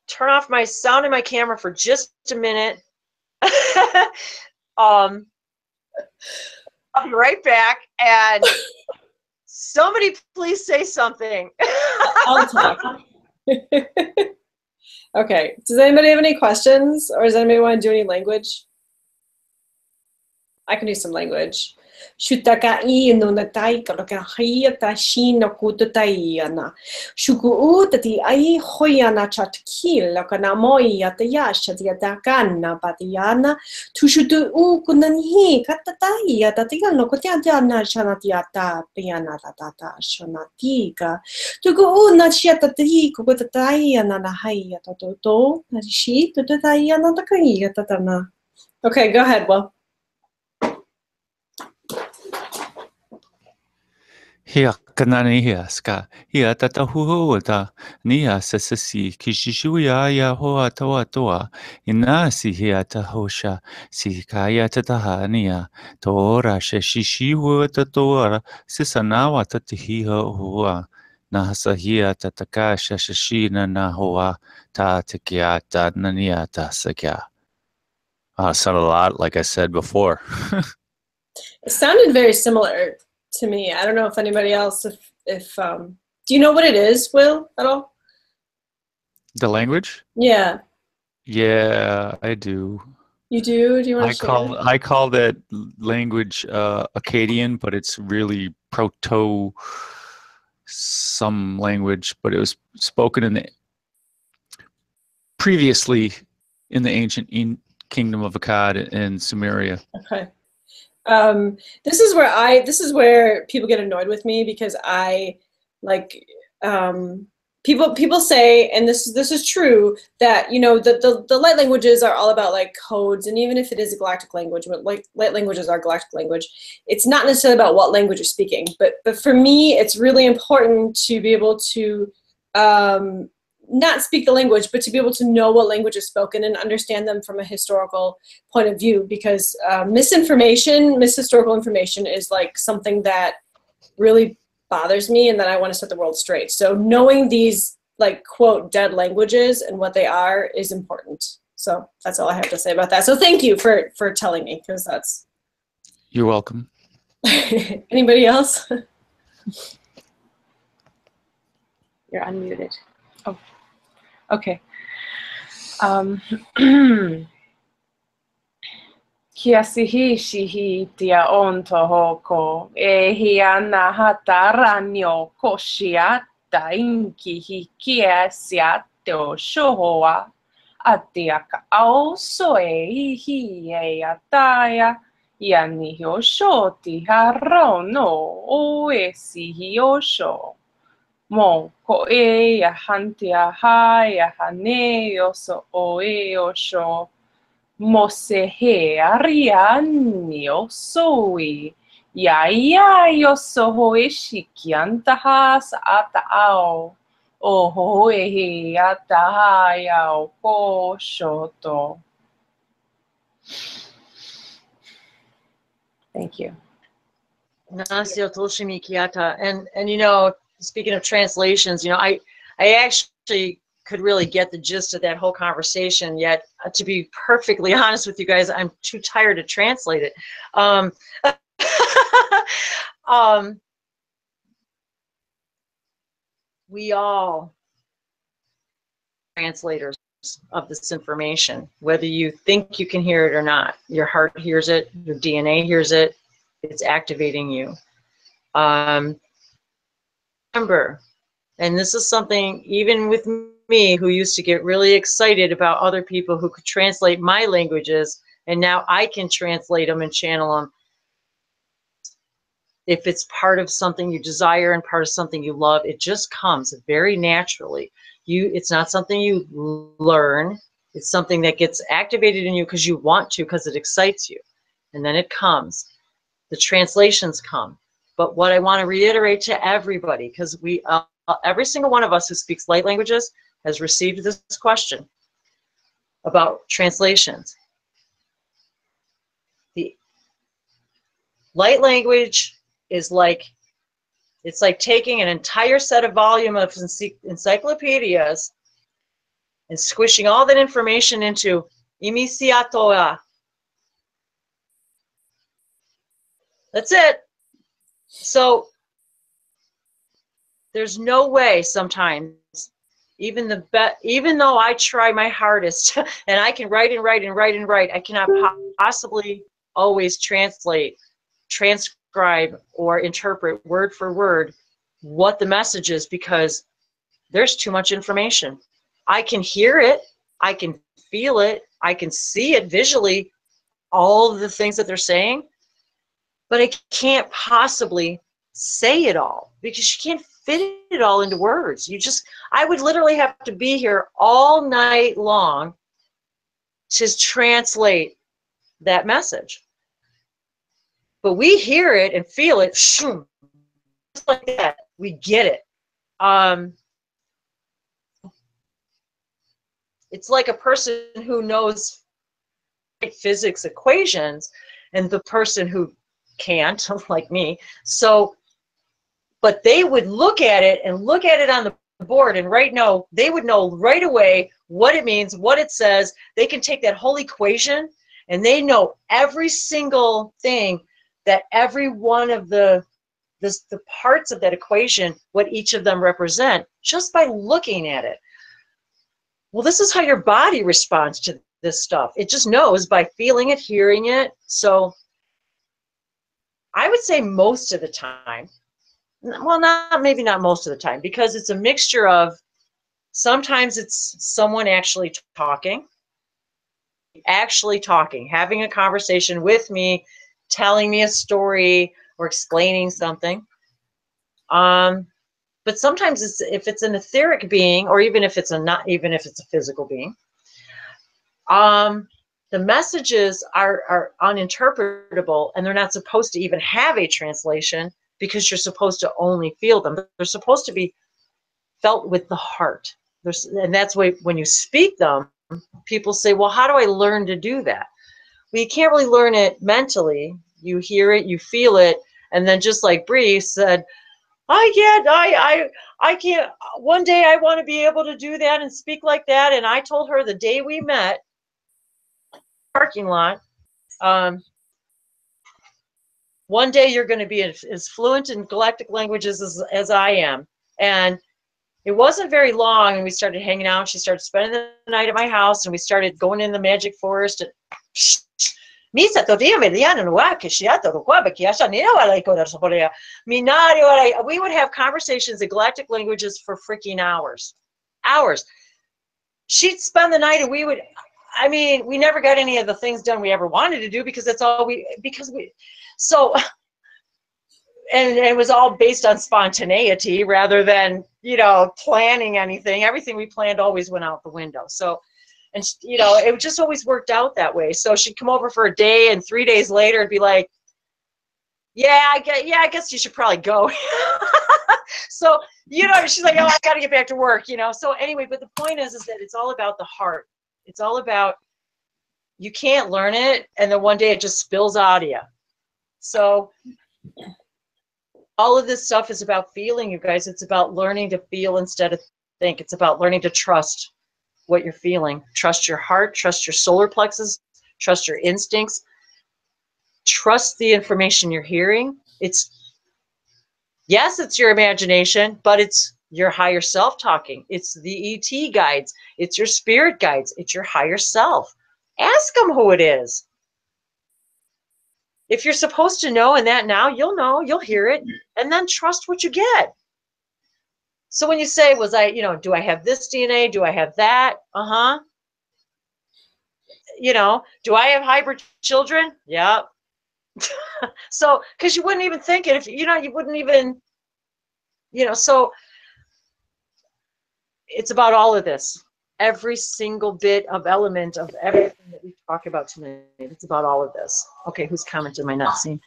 turn off my sound and my camera for just a minute. I'll be right back. And somebody please say something. I'll talk. Okay. Does anybody have any questions, or does anybody want to do any language? I can do some language. Shutakai no natai kalokahia ta shino kututaiana. Shuku tati ai hoyana chatkil lokana moya tayasha diadakana patiana. Tushutu kunanhi katataya tatiano kotiana shanatiata piana tata shanatika. Tugu nachiata tiko kutataiana na haya toto. Nashi tutaiana takaya tatana. Okay, go ahead, Will. Hia kanani hia ska hia tata huhoata nia sasasi kishishuya ya hoa toa toa ina si hia tahosha si kaya tataha nia toora sheshishiwa tatoara sisanawa tatihiha hoa nahasa hia tataka shashishina na hoa ta tekiata nania ta sakya. Sounded a lot like I said before. It sounded very similar to me. I don't know if anybody else, if do you know what it is, Will, at all? The language? Yeah. Yeah, I do. You do? Do you want to share? I call that language Akkadian, but it's really proto some language, but it was spoken in the previously in the ancient kingdom of Akkad in Sumeria. Okay. This is where people get annoyed with me because I like people say, and this is true, that you know the light languages are all about like codes, and even if it is a galactic language, but like light languages are galactic language, it's not necessarily about what language you're speaking. But for me, it's really important to be able to not speak the language, but to be able to know what language is spoken and understand them from a historical point of view, because mishistorical information is like something that really bothers me and that I want to set the world straight. So knowing these like quote dead languages and what they are is important. So that's all I have to say about that. So thank you for telling me, because that's. You're welcome. Anybody else? You're unmuted. Oh, okay. Hiasihi shihi tia ontohoko. E hiana hataranyo koshiata inki hikiasiateo shohoa. Atiaka auso e hi e ataya. Yani hioshoti harono o esi hiosho. Mo ko e ya hantia ha ya hane yoso o e osho. Mosehe ariani osoi. Ya yoso hoeshiki antaha sa ataao. O hoehe ataha ya o ko shoto. Thank you. Nasio Toshimi Kiyata. And you know, speaking of translations, you know, I actually could really get the gist of that whole conversation, yet to be perfectly honest with you guys, I'm too tired to translate it. We all translators of this information, whether you think you can hear it or not. Your heart hears it, your DNA hears it, it's activating you. Remember, and this is something even with me who used to get really excited about other people who could translate my languages, and now I can translate them and channel them. If it's part of something you desire and part of something you love, it just comes very naturally. It's not something you learn. It's something that gets activated in you because you want to, because it excites you. And then it comes. The translations come. But what I want to reiterate to everybody, because every single one of us who speaks light languages has received this question about translations. The light language is like, it's like taking an entire set of volume of encyclopedias and squishing all that information into imisiatoa. That's it. So there's no way sometimes, even though I try my hardest and I can write and write and write and write, I cannot possibly always transcribe or interpret word for word what the message is, because there's too much information. I can hear it, I can feel it, I can see it visually, all of the things that they're saying, but I can't possibly say it all because you can't fit it all into words. I would literally have to be here all night long to translate that message. But we hear it and feel it, just like that. We get it. It's like a person who knows physics equations and the person who can't, like me. So, but they would look at it and look at it on the board and they would know right away what it means, what it says. They can take that whole equation and they know every single thing that every one of the parts of that equation, what each of them represent, just by looking at it. Well, this is how your body responds to this stuff. It just knows by feeling it, hearing it. So I would say most of the time, well, maybe not most of the time, because it's a mixture of, sometimes it's someone actually talking, having a conversation with me, telling me a story or explaining something. But sometimes if it's an etheric being, or even if it's a physical being, the messages are uninterpretable, and they're not supposed to even have a translation, because you're supposed to only feel them. They're supposed to be felt with the heart. And that's why when you speak them, people say, well, how do I learn to do that? Well, you can't really learn it mentally. You hear it, you feel it, and then just like Bree said, I can't, one day I want to be able to do that and speak like that. And I told her the day we met, parking lot, one day you're going to be as fluent in galactic languages as I am. And it wasn't very long, and we started hanging out. She started spending the night at my house, and we started going in the magic forest. Misa todia mediana no wa kishiata ro kwa bakiasha ni wala iko soporea. Minari wala. We would have conversations in galactic languages for freaking hours. Hours. She'd spend the night and we would, I mean, we never got any of the things done we ever wanted to do because that's all so, and it was all based on spontaneity rather than, you know, planning anything. Everything we planned always went out the window. So, and, you know, it just always worked out that way. So she'd come over for a day and 3 days later it'd be like, I guess you should probably go. So, you know, she's like, oh, I got to get back to work, you know. So anyway, but the point is that it's all about the heart. It's all about, you can't learn it, and then one day it just spills out of you. So all of this stuff is about feeling, you guys. It's about learning to feel instead of think. It's about learning to trust what you're feeling. Trust your heart, trust your solar plexus, trust your instincts, trust the information you're hearing. Yes, it's your imagination, but it's your higher self talking. It's the ET guides. It's your spirit guides. It's your higher self. Ask them who it is. If you're supposed to know, and that now, you'll know, you'll hear it, and then trust what you get. So when you say, was I, you know, do I have this DNA? Do I have that? You know, do I have hybrid children? Yeah. So, because you wouldn't even think it, if you know, you wouldn't even, you know, so it's about all of this. Every single bit of element of everything that we talk about tonight, it's about all of this. Okay, who's commented? Am I not seeing?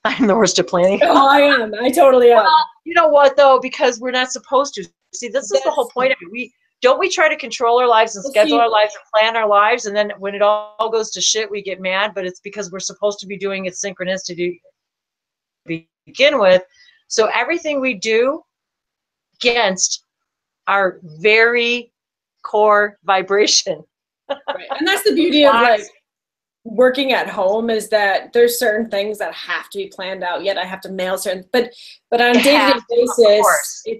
I'm the worst at planning. Oh, I am. I totally am. Well, you know what, though? Because we're not supposed to. See, this is the whole point of it. We try to control our lives and schedule our lives and plan our lives, and then when it all goes to shit, we get mad, but it's because we're supposed to be doing it synchronicity to begin with. So everything we do against our very core vibration. Right. And that's the beauty of like working at home, is that there's certain things that have to be planned out. Yet I have to mail certain, but on a day-to-day basis,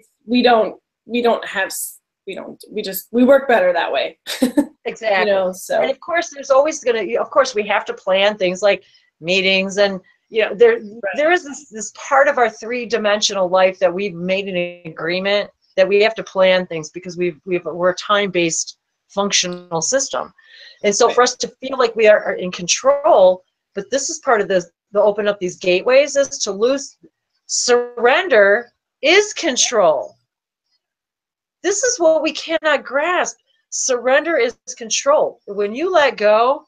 we work better that way. Exactly. You know, so. And of course, there's always of course, we have to plan things like meetings, and you know, there is this part of our three-dimensional life that we've made an agreement that we have to plan things because we're a time-based functional system. And so for us to feel like we are in control, but this is part of the open up these gateways, is to lose. Surrender is control. This is what we cannot grasp. Surrender is control. When you let go,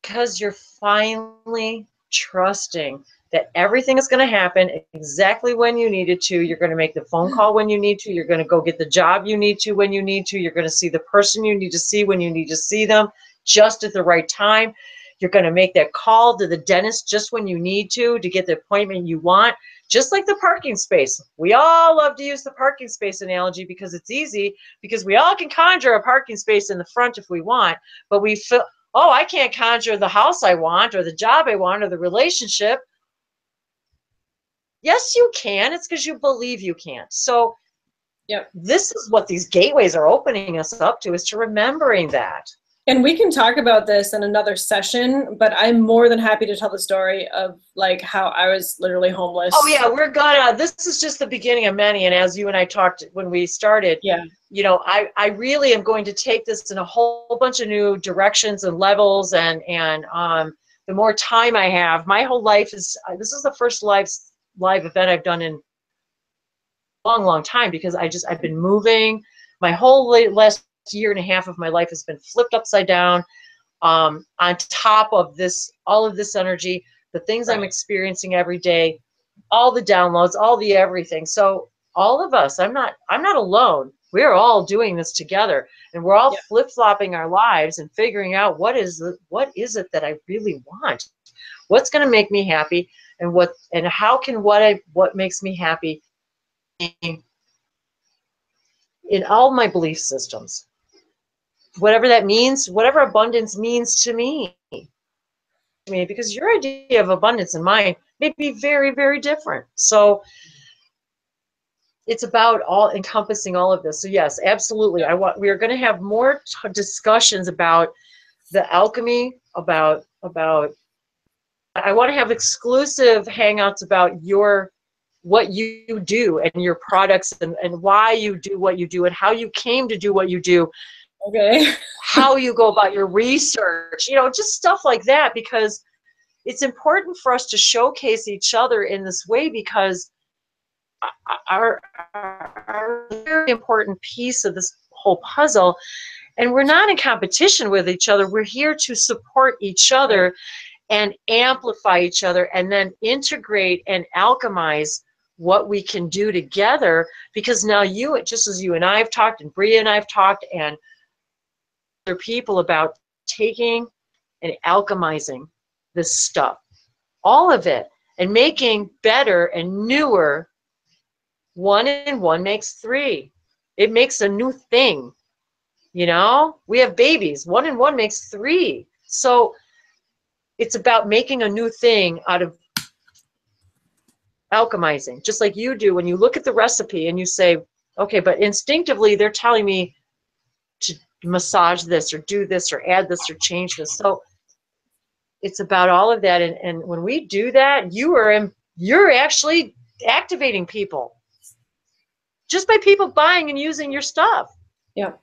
because you're finally trusting that everything is going to happen exactly when you need it to. You're going to make the phone call when you need to. You're going to go get the job you need to when you need to. You're going to see the person you need to see when you need to see them, just at the right time. You're going to make that call to the dentist just when you need to get the appointment you want. Just like the parking space. We all love to use the parking space analogy because it's easy, because we all can conjure a parking space in the front if we want, but we feel, oh, I can't conjure the house I want or the job I want or the relationship. Yes, you can. It's because you believe you can't. So this is what these gateways are opening us up to, is to remembering that. And we can talk about this in another session, but I'm more than happy to tell the story of like how I was literally homeless. Oh yeah, we're gonna, this is just the beginning of many. And as you and I talked when we started, you know, I really am going to take this in a whole bunch of new directions and levels. And the more time I have, my whole life is, this is the first live event I've done in a long time, because I've been moving. My whole last year and a half of my life has been flipped upside down, on top of this, all of this energy, the things I'm experiencing every day, all the downloads, all the everything. So all of us, I'm not alone. We're all doing this together, and we're all flip-flopping our lives and figuring out what is it that I really want? What's going to make me happy, and how can what makes me happy in all my belief systems, whatever that means, whatever abundance means to me, because your idea of abundance and mine may be very, very different. So it's about all encompassing all of this. So yes, absolutely. We are going to have more discussions about the alchemy, about I want to have exclusive hangouts about what you do and your products and why you do what you do and how you came to do what you do. Okay. How you go about your research, just stuff like that, because it's important for us to showcase each other in this way, because our very important piece of this whole puzzle, and we're not in competition with each other. We're here to support each other and amplify each other, and then integrate and alchemize what we can do together. Because now just as you and I have talked, and Bria and I have talked, and other people, about taking and alchemizing this stuff, all of it, and making better and newer. 1 and 1 makes 3. It makes a new thing. We have babies. 1 and 1 makes 3. So it's about making a new thing out of alchemizing, just like you do when you look at the recipe and you say, okay, but instinctively they're telling me to massage this or do this or add this or change this. So it's about all of that. And when we do that, you're actually activating people just by people buying and using your stuff. Yeah.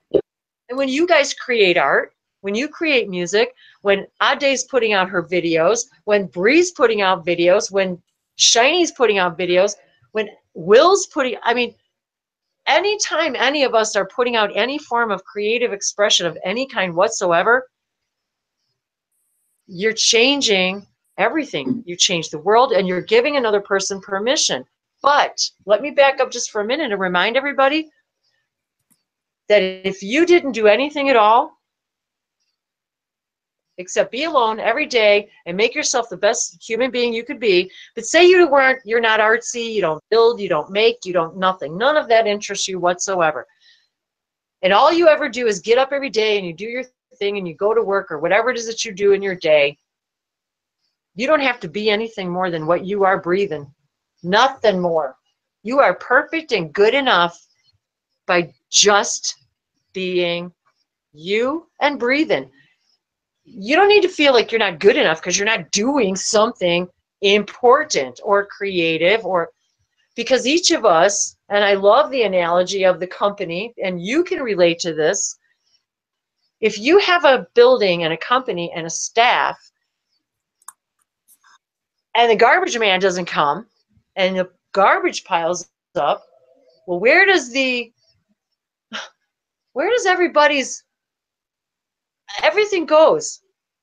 And when you guys create art, when you create music, when Ade's putting out her videos, when Bree's putting out videos, when Shiny's putting out videos, when Will's anytime any of us are putting out any form of creative expression of any kind whatsoever, you're changing everything. You change the world, and you're giving another person permission. But let me back up just for a minute and remind everybody that if you didn't do anything at all, except be alone every day and make yourself the best human being you could be, but say you're not artsy, you don't build, you don't make, you don't nothing, none of that interests you whatsoever, and all you ever do is get up every day and you do your thing and you go to work or whatever it is that you do in your day, you don't have to be anything more than what you are breathing. Nothing more. You are perfect and good enough by just being you and breathing. You don't need to feel like you're not good enough because you're not doing something important or creative, or because each of us, and I love the analogy of the company, and you can relate to this. If you have a building and a company and a staff, and the garbage man doesn't come, and the garbage piles up, well, where does everything goes,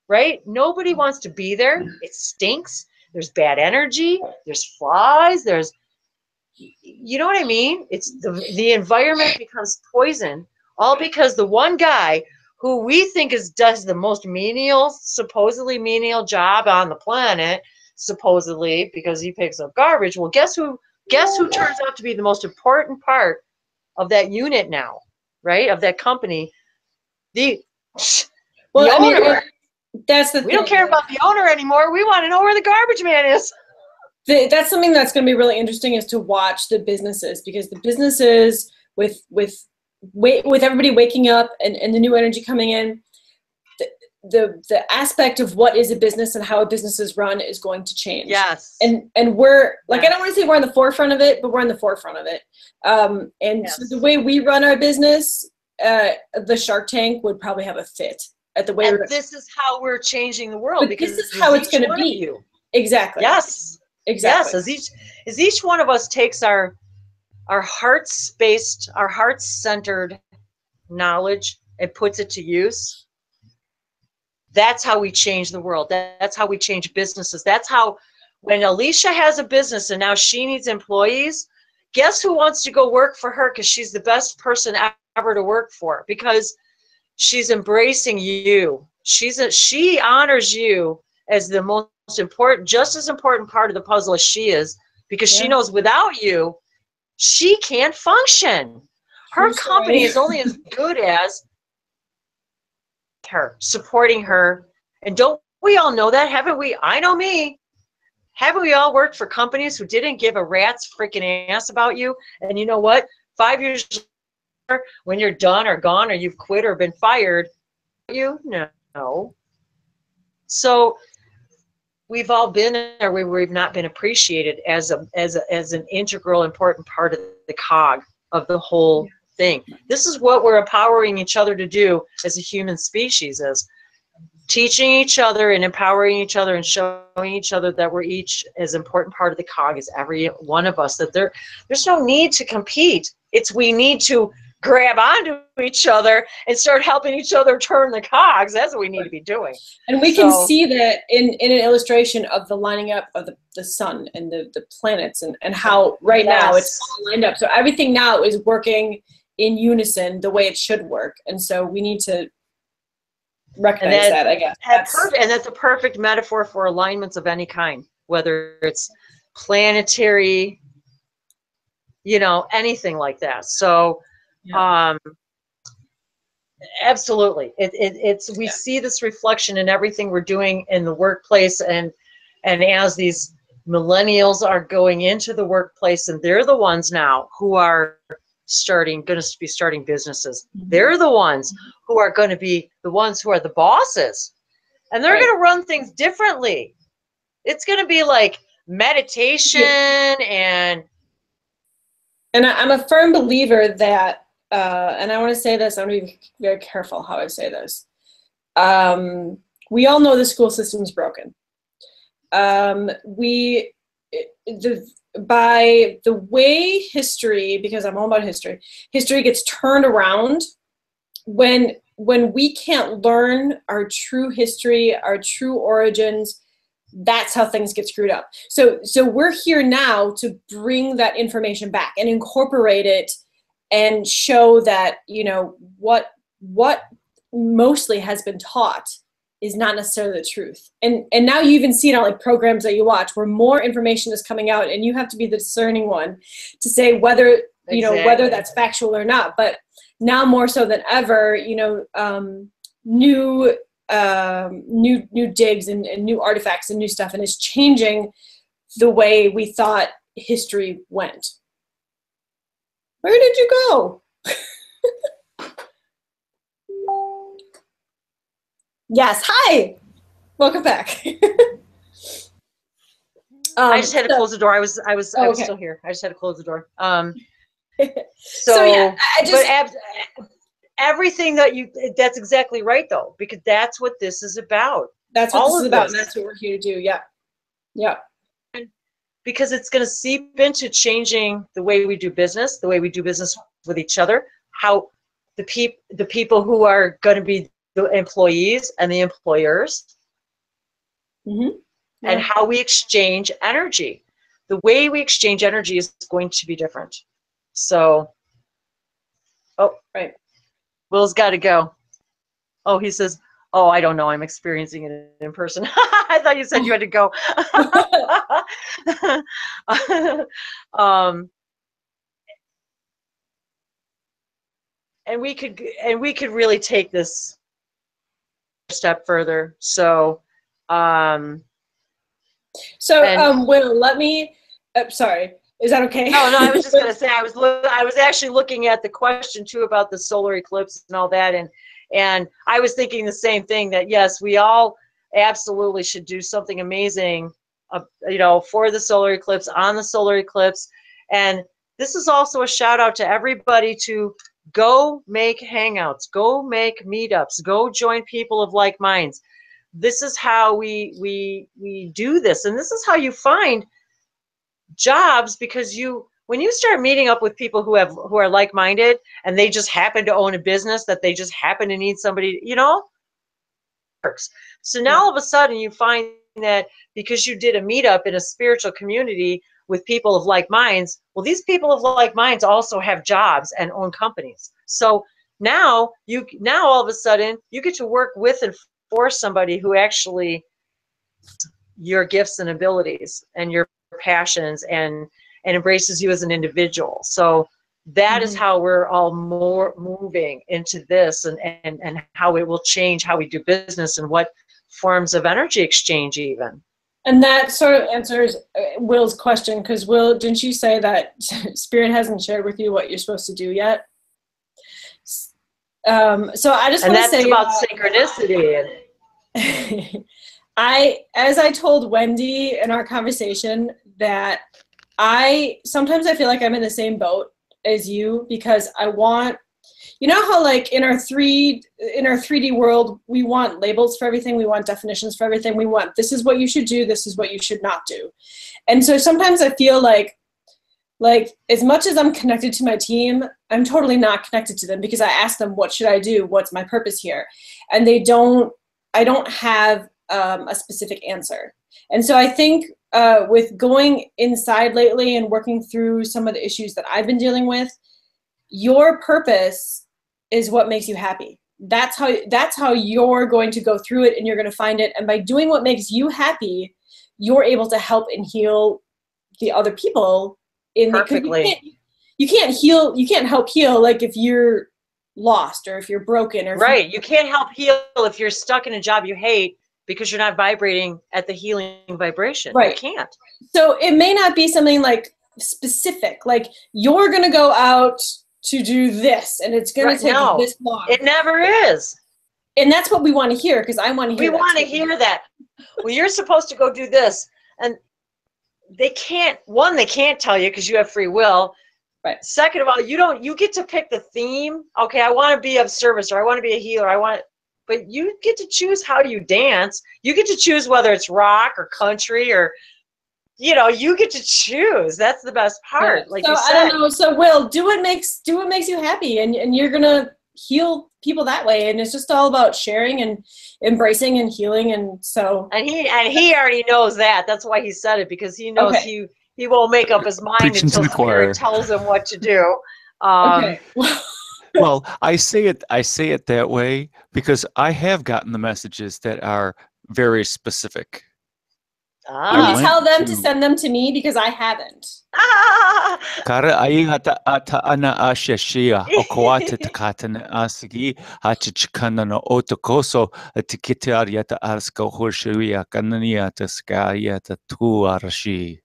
right? Nobody wants to be there. It stinks. There's bad energy. There's flies. You know what I mean? It's the environment becomes poison, all because the one guy who we think does the most supposedly menial job on the planet, supposedly because he picks up garbage. Well, guess who turns out to be the most important part of that unit now, right? Of that company. The owner. That's the thing. We don't care about the owner anymore. We want to know where the garbage man is. That's something that's going to be really interesting, is to watch the businesses, because the businesses with everybody waking up and the new energy coming in, the aspect of what is a business and how a business is run is going to change. Yes. And we're like, I don't want to say we're on the forefront of it, but we're on the forefront of it. So the way we run our business, the Shark Tank would probably have a fit at the way. And this is how we're changing the world, but because this is how it's going to be. You. Exactly. Yes. Exactly. Yes. As each one of us takes our heart-based, our heart-centered knowledge and puts it to use, that's how we change the world. That's how we change businesses. That's how, when Alicia has a business and now she needs employees, guess who wants to go work for her? Because she's the best person ever to work for, because she's embracing you. She honors you as the most important, just as important part of the puzzle as she is, because she knows without you, she can't function. Her company is only as good as her, supporting her. And don't we all know that? Haven't we? I know me. Haven't we all worked for companies who didn't give a rat's freaking ass about you? And you know what? 5 years later, when you're done or gone or you've quit or been fired, no. know. So we've all been there where we've not been appreciated as an integral, important part of the cog of the whole thing. This is what we're empowering each other to do as a human species, is teaching each other and empowering each other and showing each other that we're each as important part of the cog as every one of us, that there's no need to compete. It's we need to grab onto each other and start helping each other turn the cogs. That's what we need to be doing. And we can see that in an illustration of the lining up of the sun and the planets and how right now it's all lined up. So everything now is working in unison the way it should work. And so we need to recognize that, I guess. And that's a perfect metaphor for alignments of any kind, whether it's planetary, you know, anything like that. So absolutely, we see this reflection in everything we're doing in the workplace, and as these millennials are going into the workplace, and they're the ones now who are going to be starting businesses. They're the ones who are going to be the ones who are the bosses, and they're going to run things differently. It's going to be like meditation and I'm a firm believer that and I want to say this, I'm going to be very careful how I say this. We all know the school system's broken. By the way history, because I'm all about history gets turned around when we can't learn our true history, our true origins. That's how things get screwed up. So we're here now to bring that information back and incorporate it and show that, you know, what mostly has been taught is not necessarily the truth. And now you even see it on like programs that you watch where more information is coming out, and you have to be the discerning one to say whether, you know, whether that's factual or not. But now more so than ever, you know, new digs and new artifacts and new stuff, and it's changing the way we thought history went. Where did you go? Yes, hi. Welcome back. I just had to close the door. I was still here. I just had to close the door. So yeah, everything that's exactly right though, because that's what this is about. That's what this is about, and that's what we're here to do. Yeah. Yeah. Because it's going to seep into changing the way we do business, the way we do business with each other, how the people who are going to be the employees and the employers, and how we exchange energy. The way we exchange energy is going to be different. So, Will's got to go. Oh, he says, oh, I don't know. I'm experiencing it in person. I thought you said you had to go. And we could really take this a step further. So, Will, let me. Sorry, is that okay? No, I was just gonna say I was actually looking at the question too about the solar eclipse and all that, and I was thinking the same thing, that yes, we all absolutely should do something amazing, you know, for the solar eclipse, on the solar eclipse. And this is also a shout out to everybody to go make hangouts, go make meetups, go join people of like minds. This is how we do this, and this is how you find jobs, because when you start meeting up with people who are like-minded, and they just happen to own a business that they just happen to need somebody, you know, works. So now all of a sudden you find that because you did a meetup in a spiritual community with people of like minds, well, these people of like minds also have jobs and own companies. So now all of a sudden you get to work with and for somebody who actually your gifts and abilities and your passions and embraces you as an individual. So that is how we're all more moving into this, and how it will change how we do business and what forms of energy exchange even. And that sort of answers Will's question, because Will, didn't you say that Spirit hasn't shared with you what you're supposed to do yet? So I just And want to that's say about synchronicity. as I told Wendy in our conversation, that sometimes I feel like I'm in the same boat as you, because I want, you know how like in our 3D world, we want labels for everything, we want definitions for everything, we want this is what you should do, this is what you should not do. And so sometimes I feel like as much as I'm connected to my team, I'm totally not connected to them, because I ask them, what should I do? What's my purpose here? And I don't have a specific answer. And so I think with going inside lately and working through some of the issues that I've been dealing with, your purpose is what makes you happy. That's how you're going to go through it, and you're going to find it. And by doing what makes you happy, you're able to help and heal the other people. Perfectly. You can't help heal like if you're lost or if you're broken, or right. You can't help heal if you're stuck in a job you hate because you're not vibrating at the healing vibration. Right. You can't. So it may not be something like specific, like you're going to go out to do this and it's going to take this long. It never is. And that's what we want to hear, because I want to hear We want to hear that. Well, you're supposed to go do this. And they can't tell you because you have free will. Right. Second of all, you get to pick the theme. Okay, I want to be of service, or I want to be a healer. But you get to choose how you dance. You get to choose whether it's rock or country, or you get to choose. That's the best part. Yeah. Like so you said. I don't know. So Will, do what makes you happy, and you're gonna heal people that way. And it's just all about sharing and embracing and healing. And so. And he already knows that. That's why he said it, because he knows he won't make up his mind Preaching to until the choir. Spirit tells him what to do. Okay. Well, I say it that way because I have gotten the messages that are very specific. Can you tell them to send them to me, because I haven't? Kara aihata ata ana ashashia okoata takatana asigi hachichikana no otokoso atikitariata arska horshuia kananiata skayata tuarashi.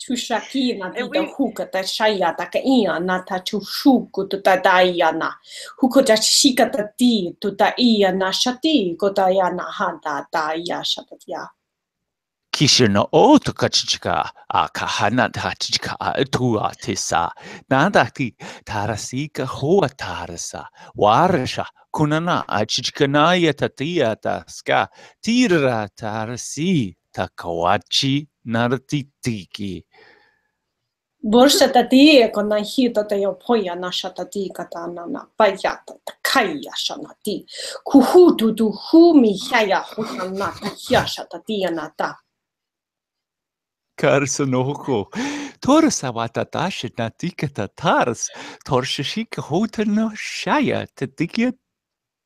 Tushaki na tita huka ta shaya ta kaia na ta tushuku tu ta daiana huko ta shika ta ti tu ta ia na shati ko ta ya na hada ta ya shatatia. Kisha no oto kachichika a kahana tachichika tua tisa nadati tarasika hoa tarasa warasha kunana achichikanaya tatia taska tira tarasi takawachi naratitiki. Burshatati ko na hita ta yo poya na shatati kata na payata ta kaya shanati kuhutu tu humi haya hutana ta ya shatati anata. Karsanoko Torsa watatashi natika tatars torshishika hotano shaya tatika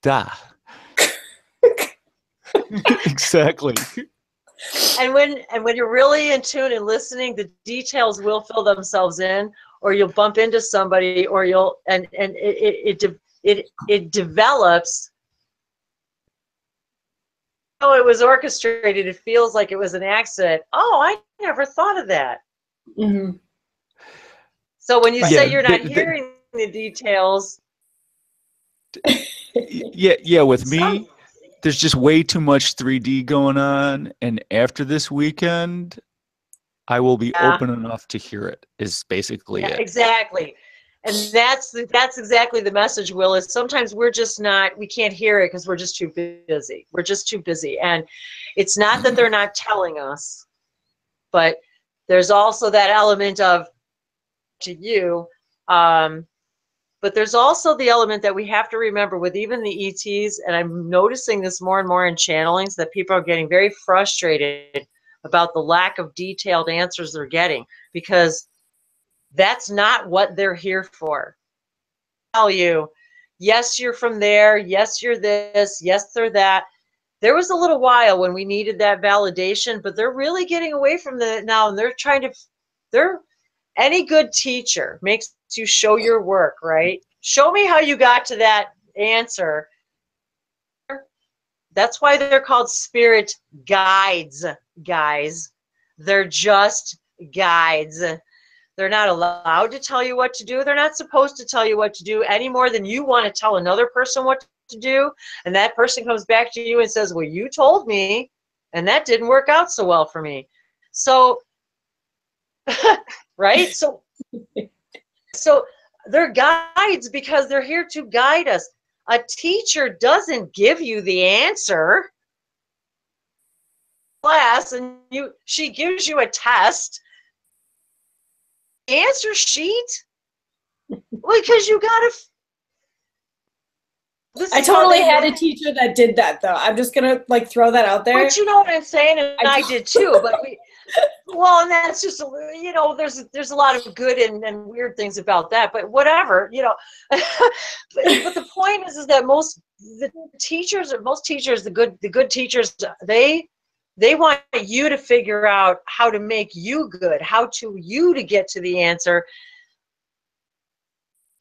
da. Exactly. And when you're really in tune and listening, the details will fill themselves in, or you'll bump into somebody, or it develops. Oh, it was orchestrated. It feels like it was an accident. Oh, I never thought of that. Mm-hmm. So when you say you're not hearing the details. Yeah, with me, there's just way too much 3D going on. And after this weekend, I will be open enough to hear it, is basically it. Exactly. And that's exactly the message, Will, is sometimes we can't hear it because we're just too busy. We're just too busy. And it's not that they're not telling us, but there's also that element of to you. But there's also the element that we have to remember with even the ETs, and I'm noticing this more and more in channelings, that people are getting very frustrated about the lack of detailed answers they're getting, because that's not what they're here for. I tell you, yes, you're from there. Yes, you're this. Yes, they're that. There was a little while when we needed that validation, but they're really getting away from that now, and any good teacher makes you show your work, right? Show me how you got to that answer. That's why they're called spirit guides, guys. They're just guides. They're not allowed to tell you what to do. They're not supposed to tell you what to do any more than you want to tell another person what to do. And that person comes back to you and says, well, you told me, and that didn't work out so well for me. So, right? So they're guides because they're here to guide us. A teacher doesn't give you the answer. Class, and she gives you a test. Answer sheet, because you gotta. I totally had a teacher that did that, though. I'm just gonna like throw that out there. But you know what I'm saying, and I did too. But well, and that's just, you know, there's a lot of good and weird things about that. But whatever, you know. but the point is that most teachers, the good teachers, they want you to figure out how to make you good, you to get to the answer.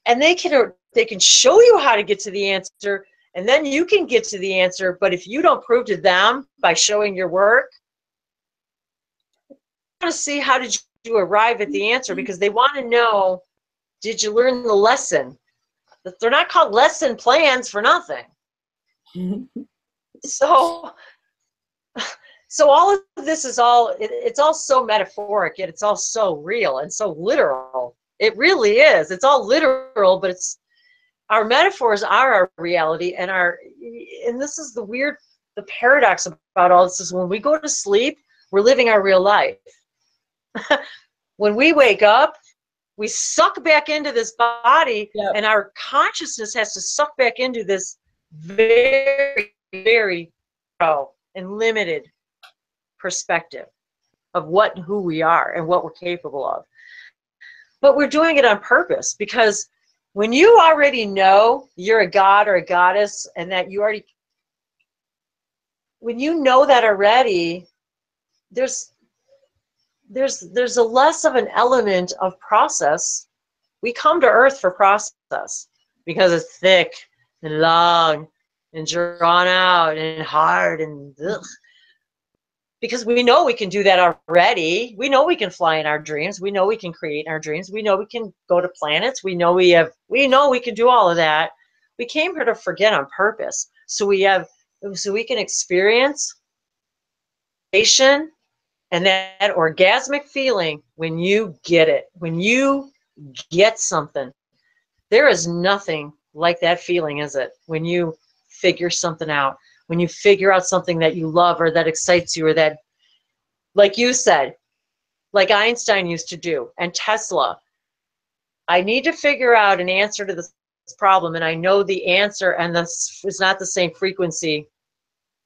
And they can show you how to get to the answer, and then you can get to the answer. But if you don't prove to them by showing your work, they want to see how did you arrive at the answer, because they want to know, did you learn the lesson? They're not called lesson plans for nothing. So all of this is it's all so metaphoric, yet it's all so real and so literal. It really is. It's all literal, but our metaphors are our reality, and this is the paradox about all this is when we go to sleep, we're living our real life. When we wake up, we suck back into this body, and our consciousness has to suck back into this very, very narrow and limited perspective of who we are and what we're capable of. But we're doing it on purpose, because when you already know you're a god or a goddess, and that when you know that already, there's a less of an element of process. We come to Earth for process because it's thick and long and drawn out and hard and ugh. Because we know we can do that already. We know we can fly in our dreams. We know we can create in our dreams. We know we can go to planets. We know we can do all of that. We came here to forget on purpose. So we can experience and that orgasmic feeling when you get it, when you get something. There is nothing like that feeling, is it? When you figure something out. When you figure out something that you love or that excites you, or that, like you said, like Einstein used to do, and Tesla, I need to figure out an answer to this problem, and I know the answer, and this is not the same frequency.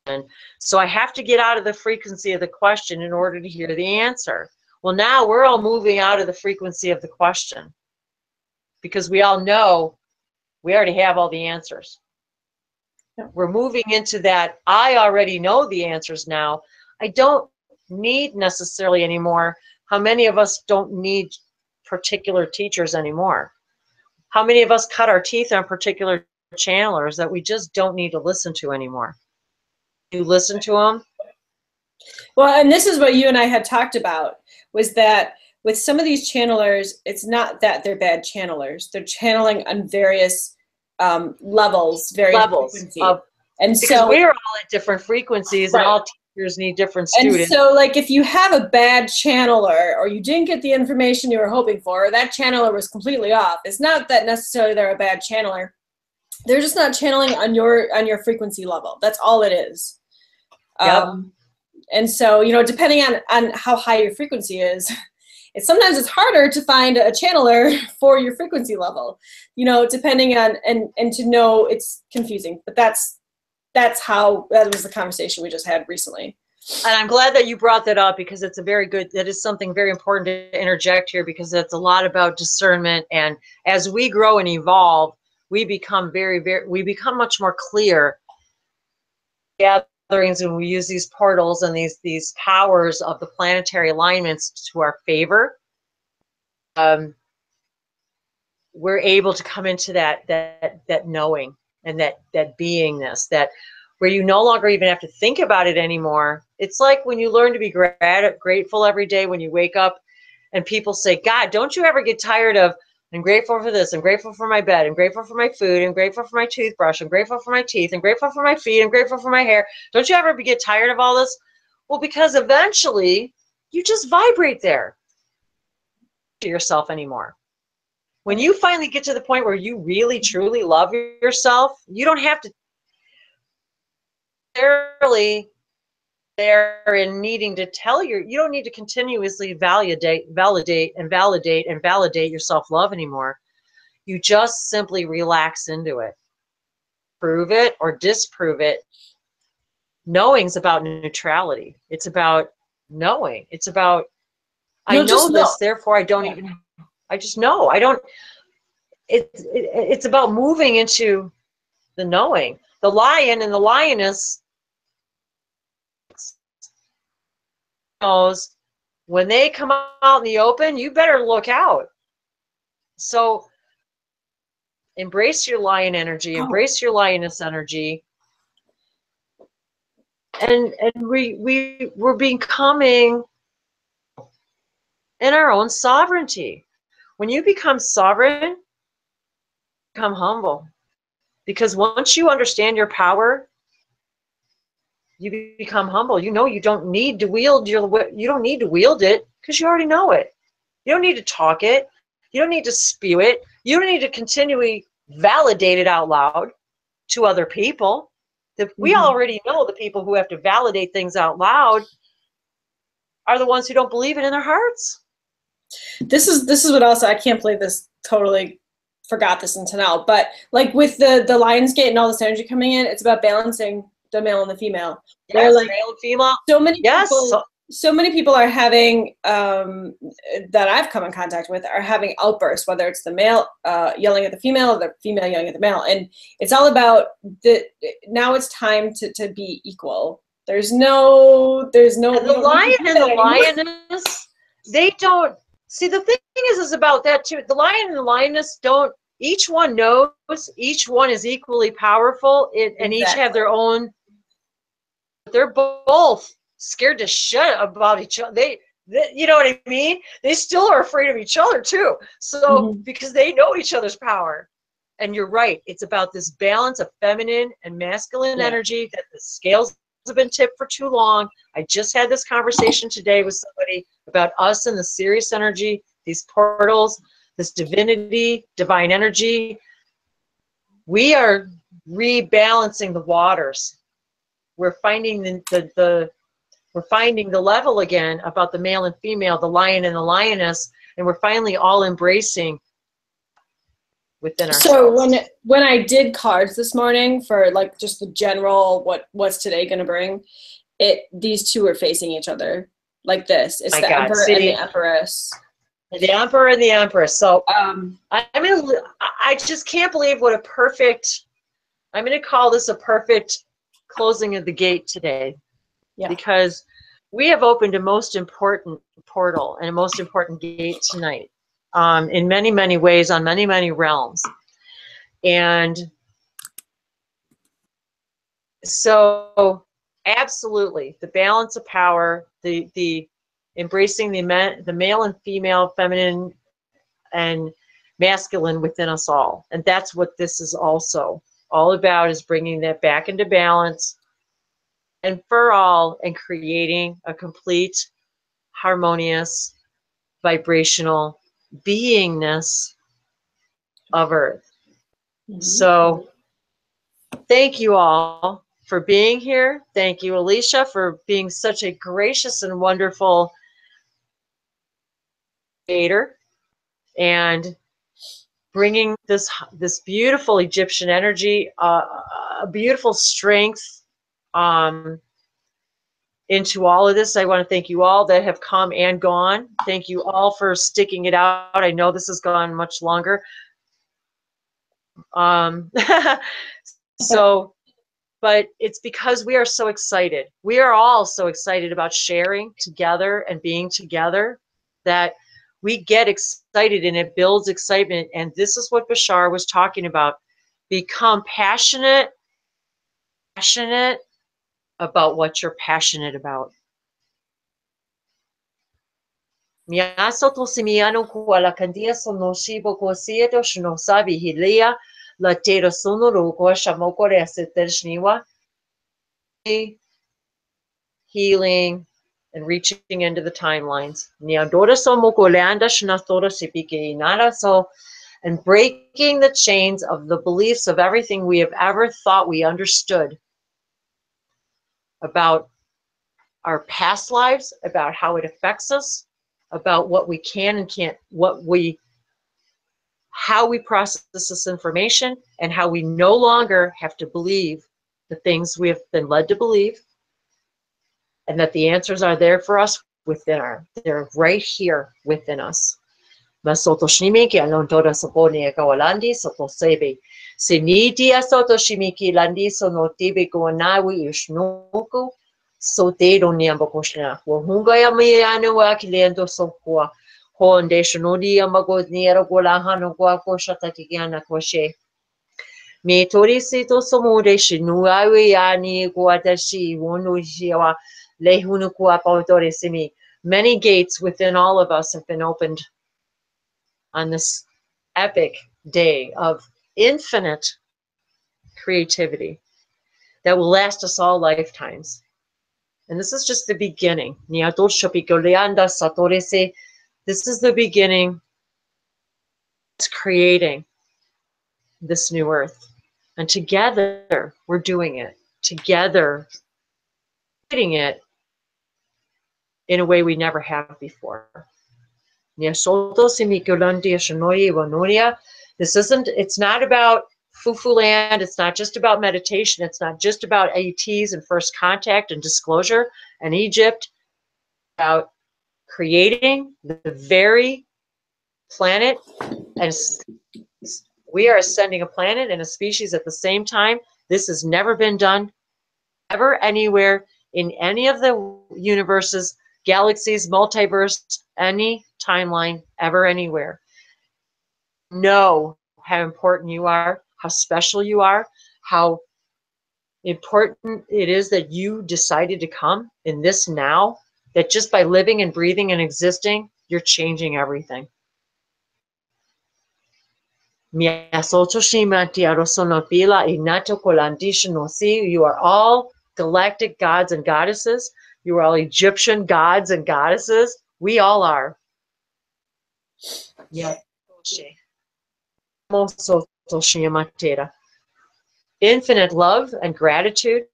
And so I have to get out of the frequency of the question in order to hear the answer. Well, now we're all moving out of the frequency of the question, because we all know we already have all the answers. We're moving into that, I already know the answers now. I don't need necessarily anymore. How many of us don't need particular teachers anymore? How many of us cut our teeth on particular channelers that we just don't need to listen to anymore? You listen to them? Well, and this is what you and I had talked about, was that with some of these channelers, it's not that they're bad channelers. They're channeling on various levels, and because so we're all at different frequencies, right. And all teachers need different students. And so, like, if you have a bad channeler, or you didn't get the information you were hoping for, or that channeler was completely off, it's not that necessarily they're a bad channeler. They're just not channeling on your frequency level. That's all it is. Yep. And so, you know, depending on how high your frequency is, sometimes it's harder to find a channeler for your frequency level, you know, depending on, and to know, it's confusing, but that was the conversation we just had recently. And I'm glad that you brought that up, because it's that is something very important to interject here, because it's a lot about discernment. And as we grow and evolve, we become we become much more clear. Gatherings, when we use these portals and these powers of the planetary alignments to our favor, we're able to come into that knowing and that beingness, that where you no longer even have to think about it anymore. It's like when you learn to be grateful every day when you wake up, And people say, God, don't you ever get tired of, I'm grateful for this, I'm grateful for my bed, I'm grateful for my food, I'm grateful for my toothbrush, I'm grateful for my teeth, I'm grateful for my feet, I'm grateful for my hair. Don't you ever get tired of all this? Well, because eventually you just vibrate there to yourself anymore. When you finally get to the point where you really truly love yourself, you don't have to necessarily there in needing to tell you don't need to continuously validate your self-love anymore. You just simply relax into it. Prove it or disprove it. Knowing's about neutrality. It's about knowing. It's about, I know this, therefore I don't even, I just know. I don't, it's about moving into the knowing. The lion and the lioness knows when they come out in the open, you better look out. So embrace your lion energy, embrace your lioness energy, and we're becoming in our own sovereignty. When you become sovereign, become humble, because once you understand your power, you become humble. You know you don't need to wield it because you already know it. You don't need to talk it. You don't need to spew it. You don't need to continually validate it out loud to other people. We already know the people who have to validate things out loud are the ones who don't believe it in their hearts. This is what also, I can't believe this, totally forgot this until now, but like with the lionsgate and all this energy coming in, it's about balancing the male and the female. Yes, like, male and female. So many people are having, that I've come in contact with, are having outbursts, whether it's the male yelling at the female or the female yelling at the male. And it's all about now it's time to be equal. There's no. And the lion and the lioness, they don't, see, the thing is about that too. The lion and the lioness don't, each one knows, each one is equally powerful, and each have their own, they're both scared to shit about each other. They you know what I mean? They still are afraid of each other too. So because they know each other's power. And you're right. It's about this balance of feminine and masculine energy, that the scales have been tipped for too long. I just had this conversation today with somebody about us and the Sirius energy, these portals, this divinity, divine energy. We are rebalancing the waters. We're finding we're finding the level again about the male and female, the lion and the lioness, and we're finally all embracing within ourselves. So when I did cards this morning for like just the general what's today going to bring, these two are facing each other like this. It's the Emperor and the Empress. The Emperor and the Empress. So I just can't believe what a perfect, I'm going to call this a perfect closing of the gate today. Yeah. Because we have opened a most important portal and a most important gate tonight, in many, many ways, on many, many realms. And so absolutely, the balance of power, the embracing the male and female, feminine and masculine within us all. And that's what this is also all about, is bringing that back into balance and for all, and creating a complete, harmonious, vibrational beingness of Earth. So thank you all for being here. Thank you, Alicia, for being such a gracious and wonderful creator and bringing this beautiful Egyptian energy, a beautiful strength into all of this. I want to thank you all that have come and gone. Thank you all for sticking it out. I know this has gone much longer. But it's because we are so excited. We are all so excited about sharing together and being together that we get excited, and it builds excitement. And this is what Bashar was talking about. Become passionate about what you're passionate about. Miasoto simiano kuala kandia sono shibo kosieto shino sabi hilia la tera sono rogo shamoko resetershniwa. Healing and reaching into the timelines. Niadora somoko leanda shnatora sipike inara so, and breaking the chains of the beliefs of everything we have ever thought we understood about our past lives, about how it affects us, about what we can and can't, how we process this information, and how we no longer have to believe the things we have been led to believe, and that the answers are there for us they're right here within us. Masoto shimiki alontora sopone kawalandi soto sebe. Sinitia soto shimiki landi sono tibe gonawi ishnoku. So te don't niamba koshna. Wahunga yamiano wakilendo sokwa. Honde shnodi yamago niera golahano gwa koshata kiana koshe. Me torisito somude shinuawi yani guatashi wonu shiwa lehunu kuapautore simi. Many gates within all of us have been opened on this epic day of infinite creativity that will last us all lifetimes. And this is just the beginning. This is the beginning. It's creating this new earth. And together, we're doing it. Together, creating it in a way we never have before. This isn't, it's not about Fufu land. It's not just about meditation. It's not just about ATs and first contact and disclosure and Egypt. It's about creating the very planet, and we are ascending a planet and a species at the same time. This has never been done ever anywhere in any of the universes, galaxies, multiverse, any timeline, ever anywhere. Know how important you are, how special you are, how important it is that you decided to come in this now, that just by living and breathing and existing, you're changing everything. You are all galactic gods and goddesses. You are all Egyptian gods and goddesses. We all are. Yeah. Infinite love and gratitude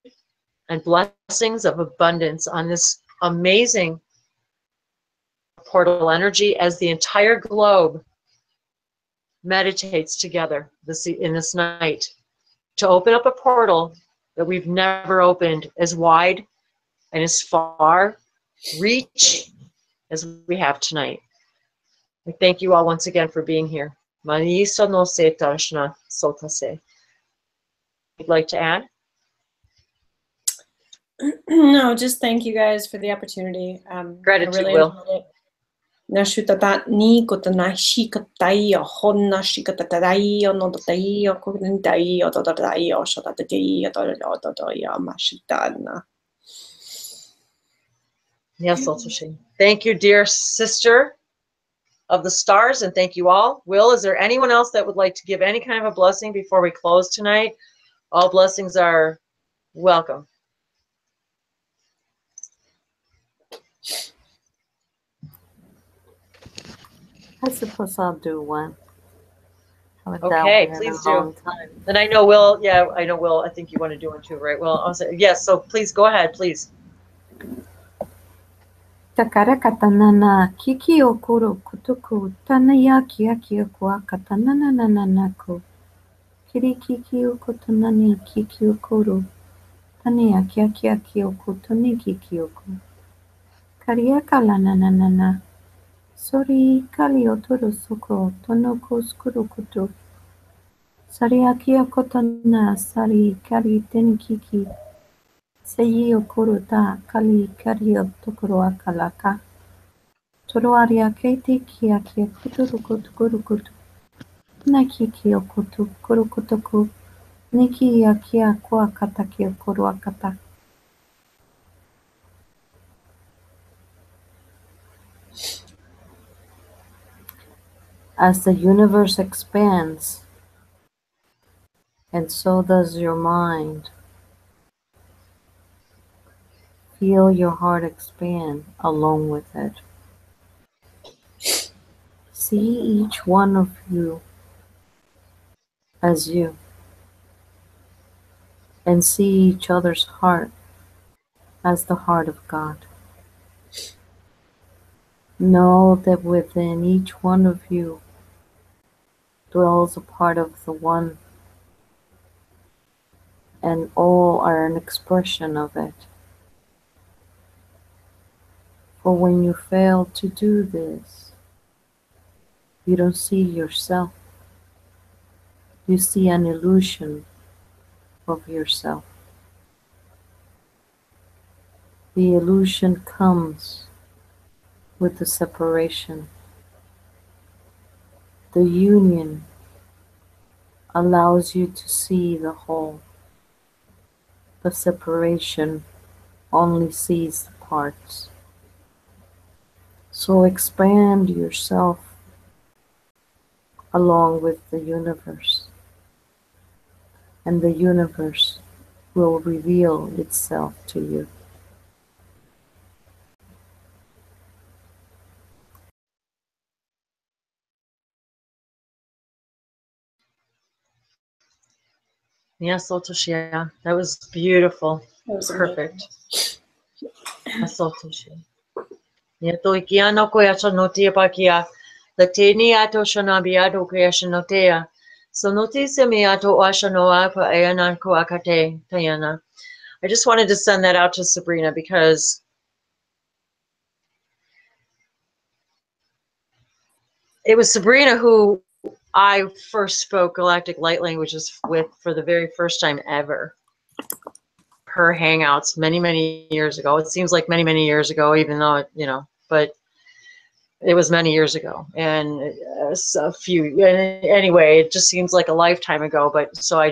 and blessings of abundance on this amazing portal energy as the entire globe meditates together in this night to open up a portal that we've never opened as wide and as far reach as we have tonight. I thank you all once again for being here. Maniso no se tarshna sotase. You'd like to add? No, just thank you guys for the opportunity. Gratitude, I really Will. enjoyed it. Nashutata ni kotanashi katayo honashi katatayo no tatayo kokuntayo totatayo shotatayo totatayo mashitana. Yes, thank you, dear sister of the stars, and thank you all. Will, is there anyone else that would like to give any kind of a blessing before we close tonight? All blessings are welcome. I suppose I'll do one. Okay, please do. Then I know Will, I think you want to do one too, right? Well, I'll say, yes, so please go ahead, please. Takara katanana kiki okoro kutuku tanaya kiaki okwa katanana nanako. Kiri kiki okotanani kiki okoro. Tanaya kiaki okotoni kiki oko. Kariaka lananana. Sori kali otoro soko tonoko skuru kutu. Sariaki okotana sari kari teni kiki. Seyi okoro ta kali kari otokoro akalaka. Toroaria keiti kia kuturukutu. Naki kia kutu kurukutuku. Niki ya kia kwa kata kia kuruakata. As the universe expands, and so does your mind, feel your heart expand along with it. See each one of you as you, and see each other's heart as the heart of God. Know that within each one of you dwells a part of the One, and all are an expression of it. For when you fail to do this, you don't see yourself. You see an illusion of yourself. The illusion comes with the separation. The union allows you to see the whole. The separation only sees the parts. So expand yourself along with the universe, and the universe will reveal itself to you. Yes, Otoshia. That was beautiful. That was Perfect. Yes, Otoshia. Yato ikiano koyacha notia pakia. Latini ato shanabiato koyasha notea. So notisa miato ashanoa pa ayanan koakate tayana. I just wanted to send that out to Sabrina because it was Sabrina who I first spoke Galactic Light Languages with for the very first time ever. Her hangouts many, many years ago. It seems like many, many years ago, even though, but it was many years ago. And a few, anyway, it just seems like a lifetime ago. But so I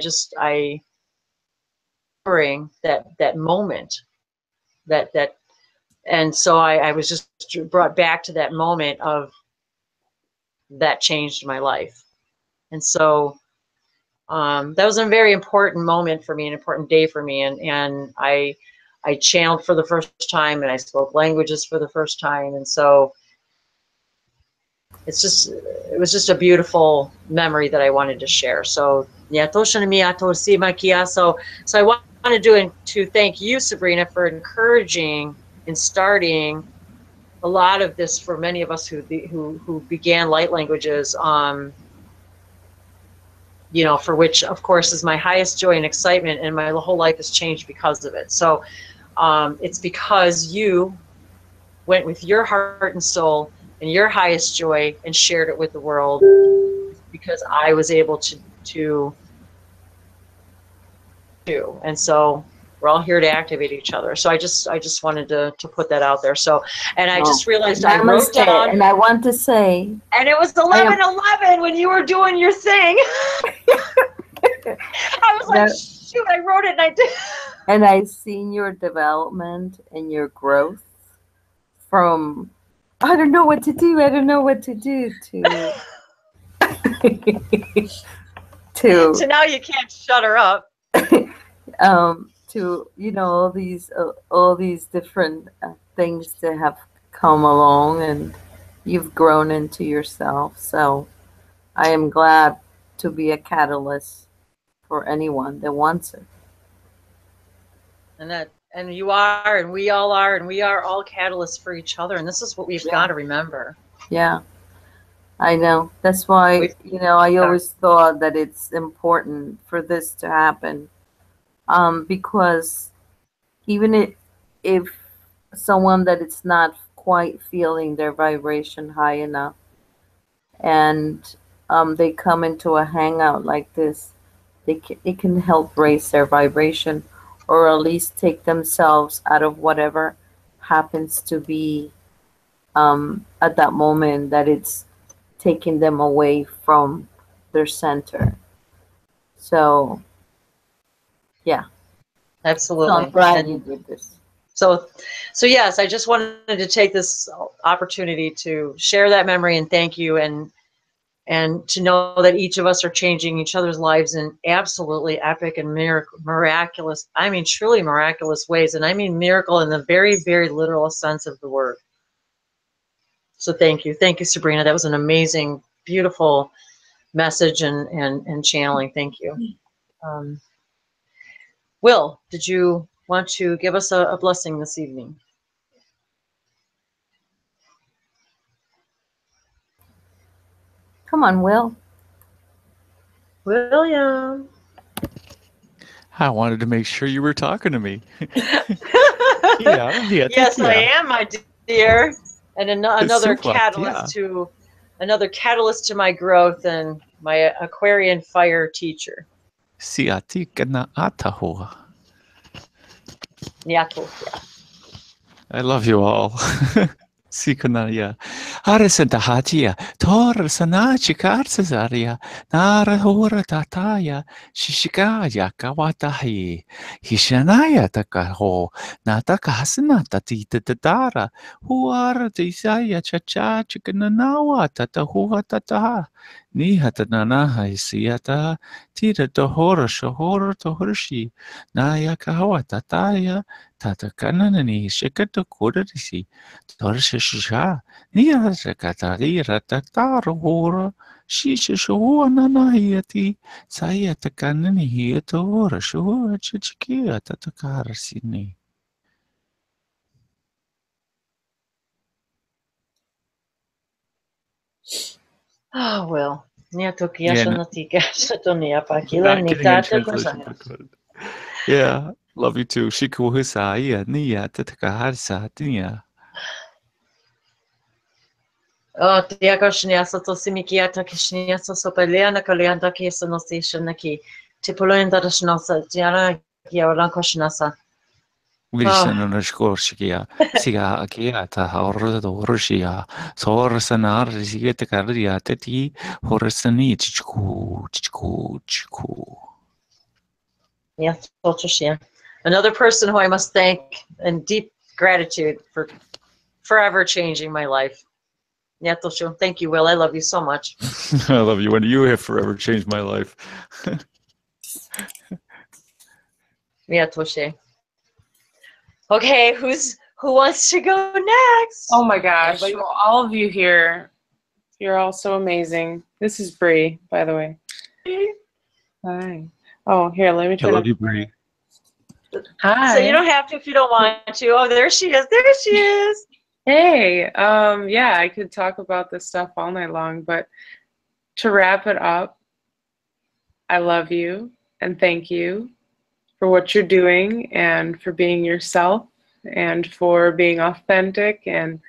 remembering that moment, and so I was just brought back to that moment of that changed my life. And so that was a very important moment for me, an important day for me. And I channeled for the first time, and I spoke languages for the first time. And so it was just a beautiful memory that I wanted to share. So yeah, so I wanted to thank you, Sabrina, for encouraging and starting a lot of this for many of us who began light languages. For which, of course, is my highest joy and excitement, and my whole life has changed because of it. So it's because you went with your heart and soul and your highest joy and shared it with the world, because I was able to do. And so we're all here to activate each other. So I just wanted to put that out there. So, and I just realized I wrote down, and I want to say, and it was 11:11 when you were doing your thing. I was like, shoot, I wrote it and I did. And I've seen your development and your growth from I don't know what to do to So now you can't shut her up. To all these different things that have come along, and you've grown into yourself. So I am glad to be a catalyst for anyone that wants it. And you are, and we all are, and we are all catalysts for each other. And this is what we've got to remember. Yeah, I know. That's why, I always thought that it's important for this to happen. Because even if someone that it's not quite feeling their vibration high enough, and they come into a hangout like this, it can help raise their vibration, or at least take themselves out of whatever happens to be at that moment that it's taking them away from their center. So, yeah. Absolutely. So I'm glad you did this. So yes, I just wanted to take this opportunity to share that memory and thank you. And And to know that each of us are changing each other's lives in absolutely epic and miraculous, I mean, truly miraculous ways. And I mean miracle in the very, very literal sense of the word. So thank you. Thank you, Sabrina. That was an amazing, beautiful message and channeling. Thank you. Will, did you want to give us a blessing this evening? Come on, Will. William. I wanted to make sure you were talking to me. Yes, I am, my dear. And another Super, catalyst to my growth and my Aquarian fire teacher. Siatika na atahoa. Nyatokia. I love you all. Sikanaya. Arasantahatia. Torasana chikarsazaria. Nara hora tataya. Shishikaya kawatahi. Hishanaya takaho. Natakasana tatita tatara. Huara tisaya chacha chikananawa tatahua tataha. Nihatananaha isiata. Tita tohora shohora tohorshi. Naya kawa tataya. Tatakanani shikata kodasi. Torshisha, Niarakatari Ratatara, Shisha Nanahiati, Sayatakanani Hiatora, Shua Chichikia Tatakarsini. Oh, well. Yeah, love you too. Shikuhisaya, Nia Tatakaharsa, Nia. Oh, Tiakoshniasa to Simikiata Kishniasa Sopeliana Kalianta Kisanosishanaki, Tipulenda Shnosa, Diana Yarankoshnaza. Wilsonashkorskia, Siga Akiata, Horshia, Sorsanar, Sigeta Cardia, Teti, Horsani, Chiku. Yes, Toshia. Another person who I must thank and deep gratitude for forever changing my life. Thank you, Will. I love you so much. I love you, Wendy. You have forever changed my life. Okay, who wants to go next? Oh my gosh! Well, all of you here, you're all so amazing. This is Bree, by the way. Hi. Oh, here, let me turn. I love you, Bree. Hi. So you don't have to if you don't want to. Oh, there she is. There she is. Hey, yeah, I could talk about this stuff all night long, but to wrap it up, I love you and thank you for what you're doing and for being yourself and for being authentic and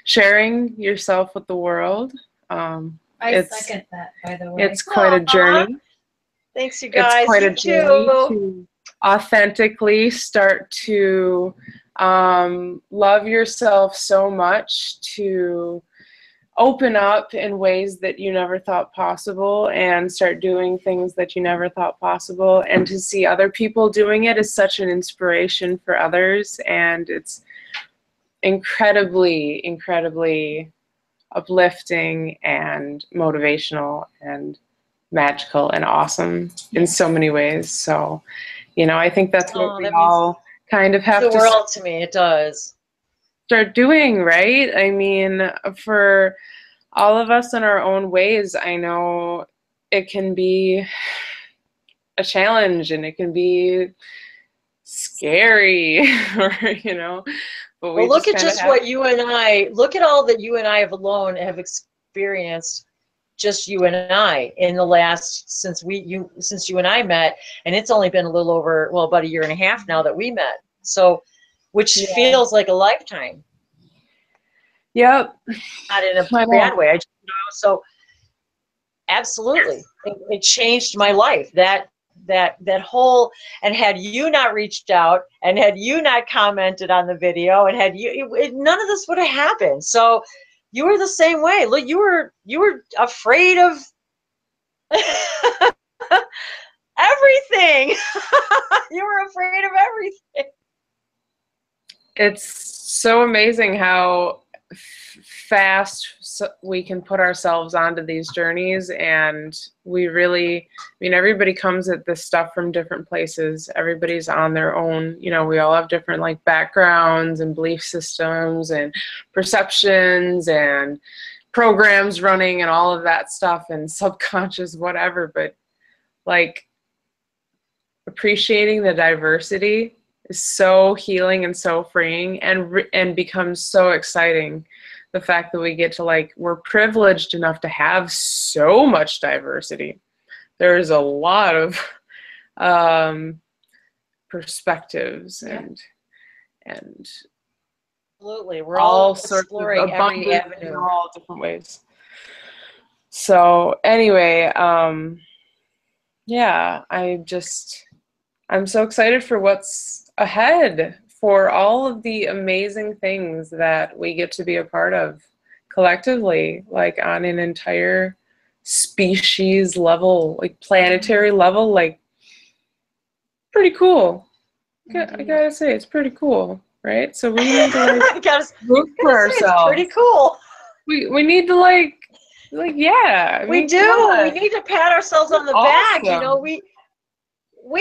sharing yourself with the world. I second that, by the way. It's quite a journey. Thanks, you guys. It's quite a journey to authentically start to love yourself so much, to open up in ways that you never thought possible and start doing things that you never thought possible, and to see other people doing it is such an inspiration for others, and it's incredibly uplifting and motivational and magical and awesome in so many ways. So, you know, I think that's what we all kind of have to. The world to me, it does. Start doing, right? I mean, for all of us in our own ways, I know it can be a challenge and it can be scary, or, you know. But well, look at just what you and I, look at all that you and I have alone have experienced, just you and I, in the last, since you and I met, and it's only been a little over, well, about a year and a half now that we met. So, which feels like a lifetime. Yep. Not in a bad way. So absolutely, it changed my life. That whole, and had you not reached out, and had you not commented on the video, and had you, none of this would have happened. So you were the same way. Look, you were afraid of everything. You were afraid of everything. It's so amazing how fast we can put ourselves onto these journeys. And we really, I mean, everybody comes at this stuff from different places. Everybody's on their own, you know, we all have different like backgrounds and belief systems and perceptions and programs running and all of that stuff and subconscious whatever. But like appreciating the diversity is so healing and so freeing, and becomes so exciting. The fact that we get to, like, we're privileged enough to have so much diversity. There's a lot of perspectives and absolutely, we're all exploring every avenue in all different ways. So anyway, yeah, I'm so excited for what's ahead, for all of the amazing things that we get to be a part of collectively, like on an entire species level, like planetary level, like pretty cool. I gotta say, it's pretty cool, right? So we need to like root for ourselves. It's pretty cool. We need to like yeah. I mean, we do. We need to pat ourselves on the back. You know, we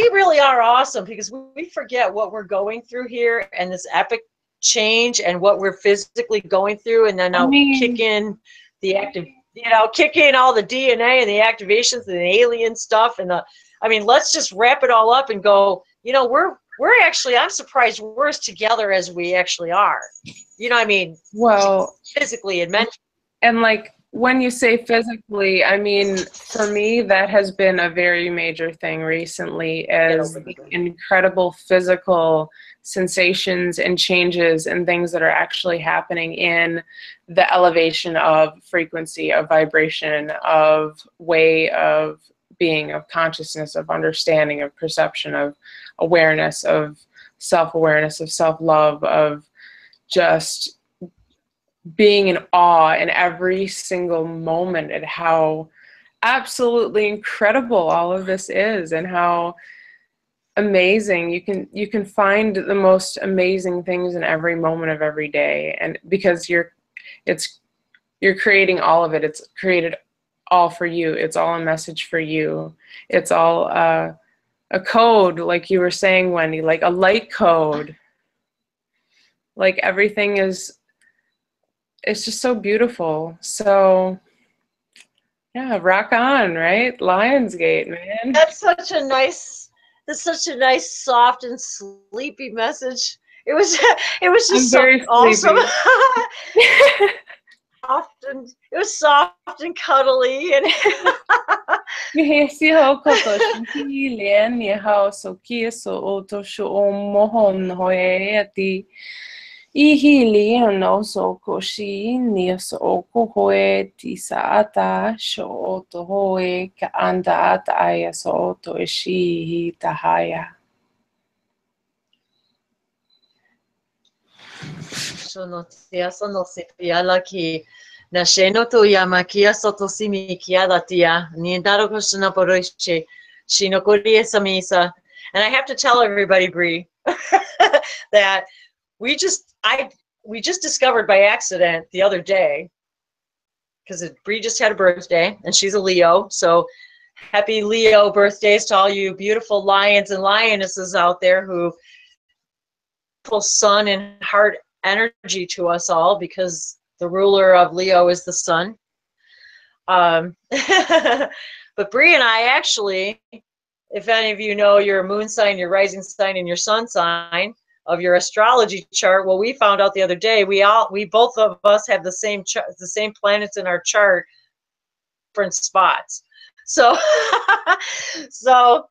really are awesome, because we forget what we're going through here and this epic change and what we're physically going through, and then kick in the active, you know, kick in all the DNA and the activations and the alien stuff and I mean, let's just wrap it all up and go, you know, we're actually, I'm surprised we're as together as we actually are. You know what I mean? Well, physically and mentally. And like, when you say physically, I mean, for me, that has been a very major thing recently, as the incredible physical sensations and changes and things that are actually happening in the elevation of frequency, of vibration, of way of being, of consciousness, of understanding, of perception, of awareness, of self-awareness, of self-love, of just being in awe in every single moment at how absolutely incredible all of this is, and how amazing you can find the most amazing things in every moment of every day. And because you're creating all of it, it's created all for you, it's all a message for you, it's all a code, like you were saying, Wendy, like a light code. Like everything is, it's just so beautiful. So yeah, rock on, right? Lionsgate, man. That's such a nice, soft and sleepy message. It was just so awesome. It was soft and cuddly and Ihiliano so koshi ni so kohoe tisaata sho to hoe ka anda ata aya so to ishi tahaya. Sono tia sono sipiala ki na sheno to yamakia soto simi kiada tia ni daro koshna poroiche shinokori samisa. And I have to tell everybody, Bree, that we just discovered by accident the other day, because Bree just had a birthday and she's a Leo, so happy Leo birthdays to all you beautiful lions and lionesses out there who full sun and heart energy to us all, because the ruler of Leo is the sun. But Bree and I actually, if any of you know your moon sign, your rising sign, and your sun sign of your astrology chart, well, we found out the other day we both of us have the same planets in our chart, different spots. So so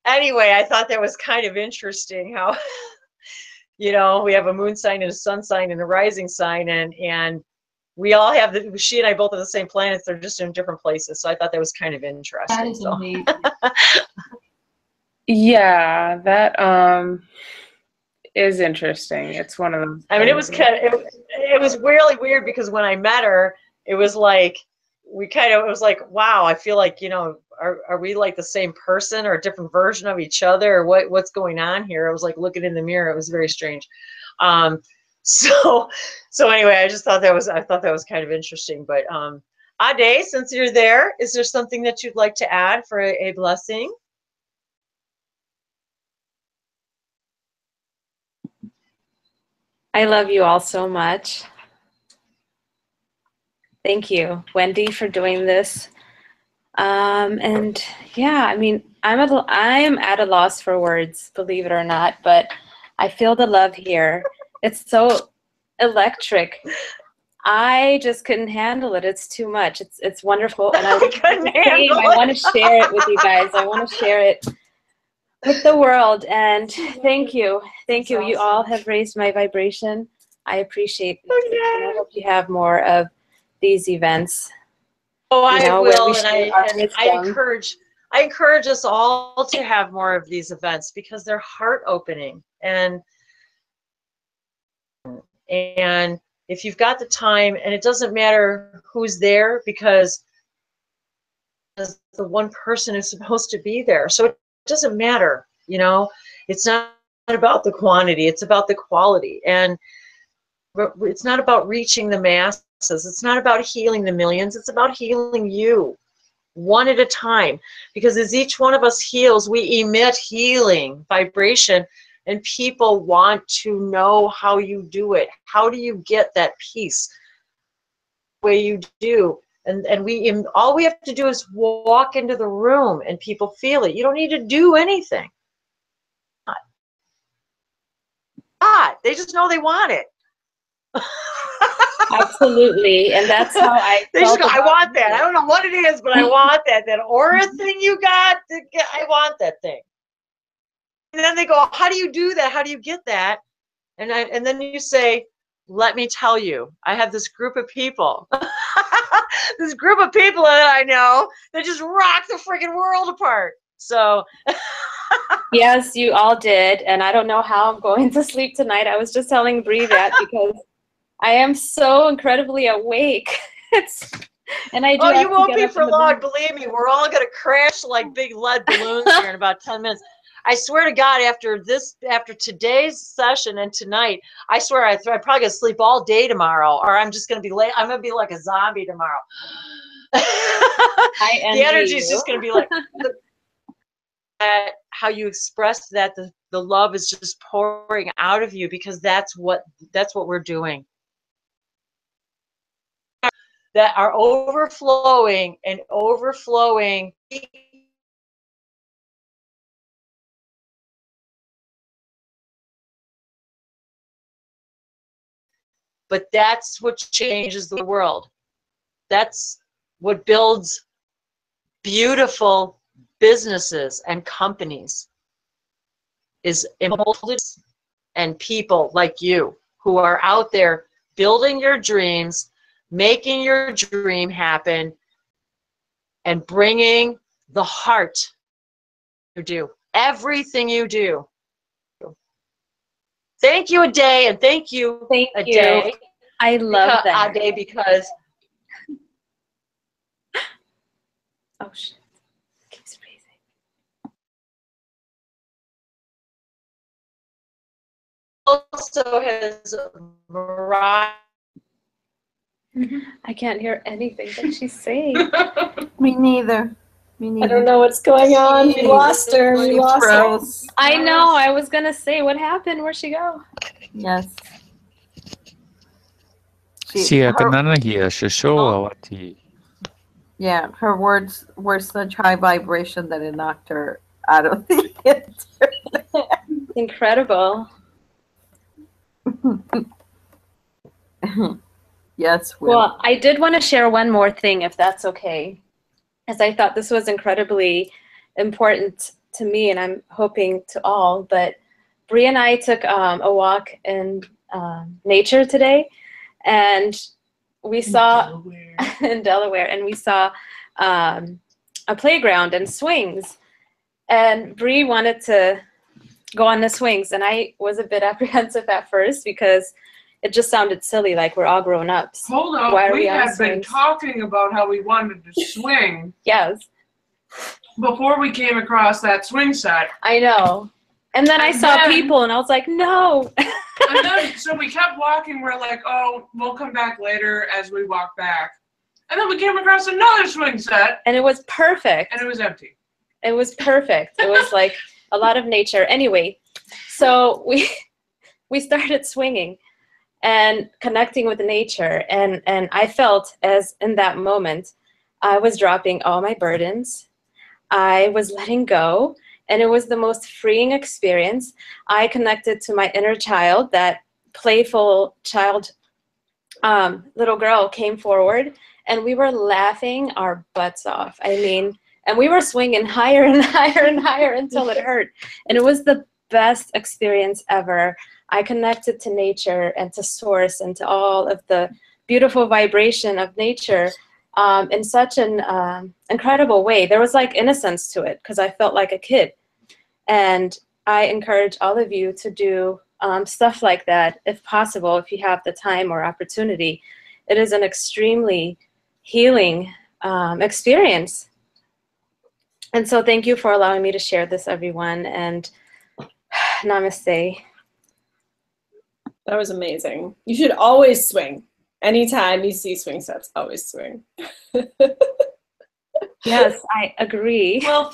anyway, I thought that was kind of interesting how you know, we have a moon sign and a sun sign and a rising sign, and we all have she and I both have the same planets, they're just in different places. So I thought that was kind of interesting. That is amazing. Yeah, that is interesting. It's one of them. I mean, it was it was really weird, because when I met her, it was like it was like, wow, I feel like, you know, are we like the same person or a different version of each other, or what's going on here? I was like looking in the mirror. It was very strange. So anyway, I thought that was kind of interesting. But Ade, since you're there, is there something that you'd like to add for a blessing? I love you all so much. Thank you, Wendy, for doing this. And yeah, I mean, I am at a loss for words, believe it or not, but I feel the love here. It's so electric. I just couldn't handle it. It's too much. It's wonderful, and I want to share it with you guys. I want to share it with the world. And thank you. Awesome. You all have raised my vibration. I appreciate it. And I hope you have more of these events. Oh, I will, and I encourage us all to have more of these events because they're heart opening, and if you've got the time, and it doesn't matter who's there because the one person is supposed to be there, so it doesn't matter, you know. It's not about the quantity, it's about the quality, and it's not about reaching the masses. It's not about healing the millions. It's about healing you one at a time. Because as each one of us heals, we emit healing vibration, and people want to know how you do it. How do you get that peace the way you do? And all we have to do is walk into the room and people feel it. You don't need to do anything. They just know they want it. Absolutely, and that's how I felt. I want that. I don't know what it is, but I want that. That aura thing you got, I want that thing. And then they go, how do you do that? How do you get that? And then you say, let me tell you, I have this group of people. This group of people that I know that just rock the freaking world apart. So yes, you all did, and I don't know how I'm going to sleep tonight. I was just telling Bree that because I am so incredibly awake. And I do. Oh, you won't be for long. Believe me, we're all gonna crash like big lead balloons here in about 10 minutes. I swear to God, after today's session and tonight, I swear I'm probably gonna sleep all day tomorrow, or I'm just gonna be late. I'm gonna be like a zombie tomorrow. The energy is just gonna be like how you express that the love is just pouring out of you, because that's what we're doing. That are overflowing and overflowing. But that's what changes the world. That's what builds beautiful businesses and companies, is impulses and people like you who are out there building your dreams, making your dream happen, and bringing the heart you do. Everything you do. Thank you, Ade, and thank you, Ade. I love that. Ade, because oh shit, it keeps freezing. Also has Mariah. I can't hear anything that she's saying. Me neither. I don't know what's going on. We lost her. We lost her. I know. I was gonna say, what happened? Where'd she go? Yes. Yeah, her words were such high vibration that it knocked her out of the internet. Incredible. Yes. Well, I did want to share one more thing, if that's okay, as I thought this was incredibly important to me, and I'm hoping to all. But Bree and I took a walk in nature today, and we saw in Delaware, and we saw a playground and swings. And Bree wanted to go on the swings, and I was a bit apprehensive at first because it just sounded silly, like we're all grown ups. Hold on, we had been talking about how we wanted to swing. Yes. Before we came across that swing set. I know. And then I And saw then- people, and I was like, no. And then, so we kept walking. We're like, oh, we'll come back later as we walk back. And then we came across another swing set, And it was perfect. and it was empty. It was perfect. It was like a lot of nature. Anyway, so we started swinging and connecting with nature. And I felt as in that moment, I was dropping all my burdens. I was letting go. And it was the most freeing experience. I connected to my inner child. That playful child, little girl came forward, and we were laughing our butts off. I mean, and we were swinging higher and higher and higher until it hurt. And it was the best experience ever. I connected to nature and to source and to all of the beautiful vibration of nature in such an incredible way. There was like innocence to it because I felt like a kid. And I encourage all of you to do stuff like that if possible, if you have the time or opportunity. It is an extremely healing experience. And so thank you for allowing me to share this, everyone, and namaste. That was amazing. You should always swing. Anytime you see swing sets, always swing. Yes, I agree. Well,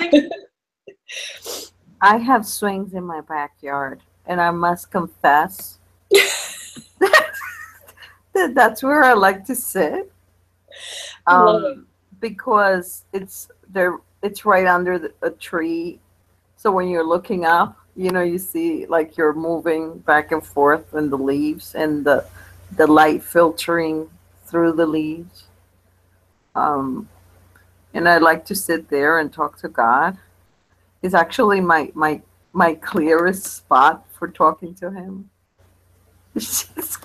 I have swings in my backyard, and I must confess that that's where I like to sit. Love it. Because it's right under a tree. So when you're looking up, you know, you see like you're moving back and forth in the leaves and the light filtering through the leaves. And I like to sit there and talk to God. It's actually my clearest spot for talking to him. It's just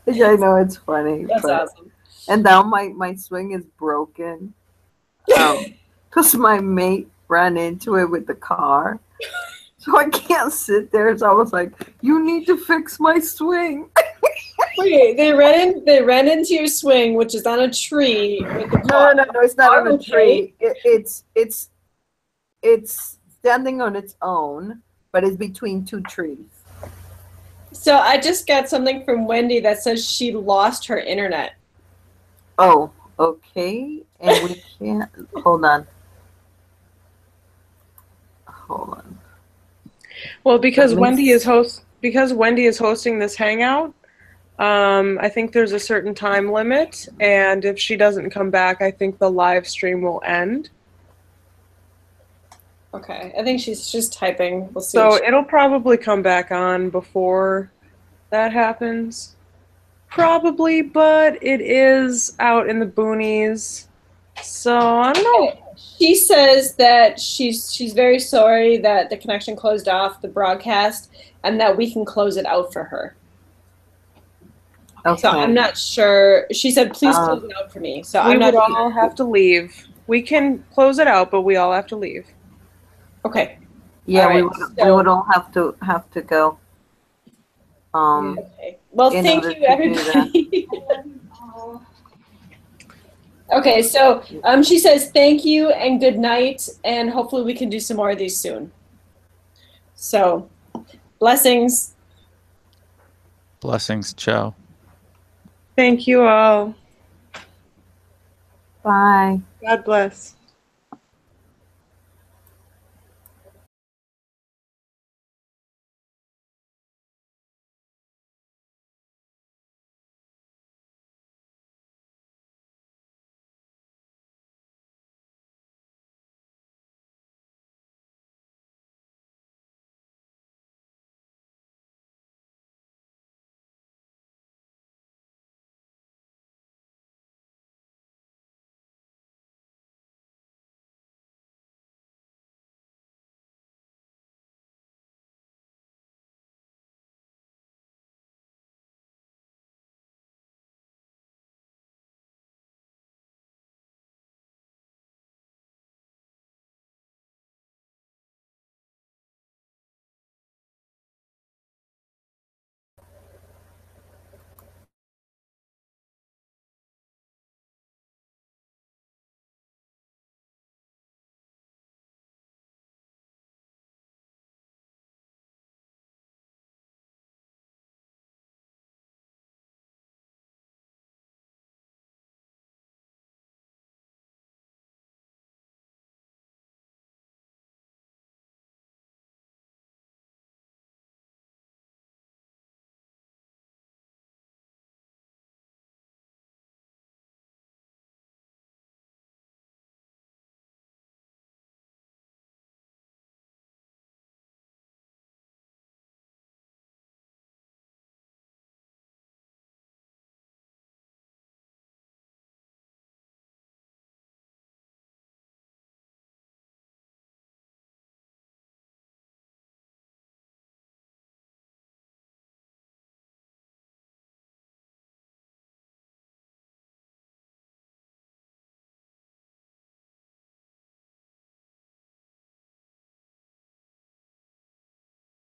I know it's funny. That's awesome. And now my swing is broken because my mate ran into it with the car. So I can't sit there. So I was like, you need to fix my swing. Wait, they ran into your swing, which is on a tree. With the car. No, it's not on a Okay. tree. It's standing on its own, but it's between two trees. So I just got something from Wendy that says she lost her internet. Oh, okay. And we can't. Hold on. well, because That Wendy makes- is hosting this hangout, I think there's a certain time limit, and if she doesn't come back, I think the live stream will end. Okay, I think she's just typing. We'll see. So what she- it'll probably come back on before that happens. Probably, but it is out in the boonies. So I don't know. She says that she's very sorry that the connection closed off the broadcast and that we can close it out for her. Okay. So I'm not sure. She said, please close it out for me. So We I'm would not all have to leave. We can close it out, but we all have to leave. Okay. Yeah, All we right, would so- all have to go. Okay. Well, In thank order you, to do everybody. Okay, so she says thank you and good night, and hopefully we can do some more of these soon. So, blessings. Blessings. Ciao. Thank you all. Bye. God bless.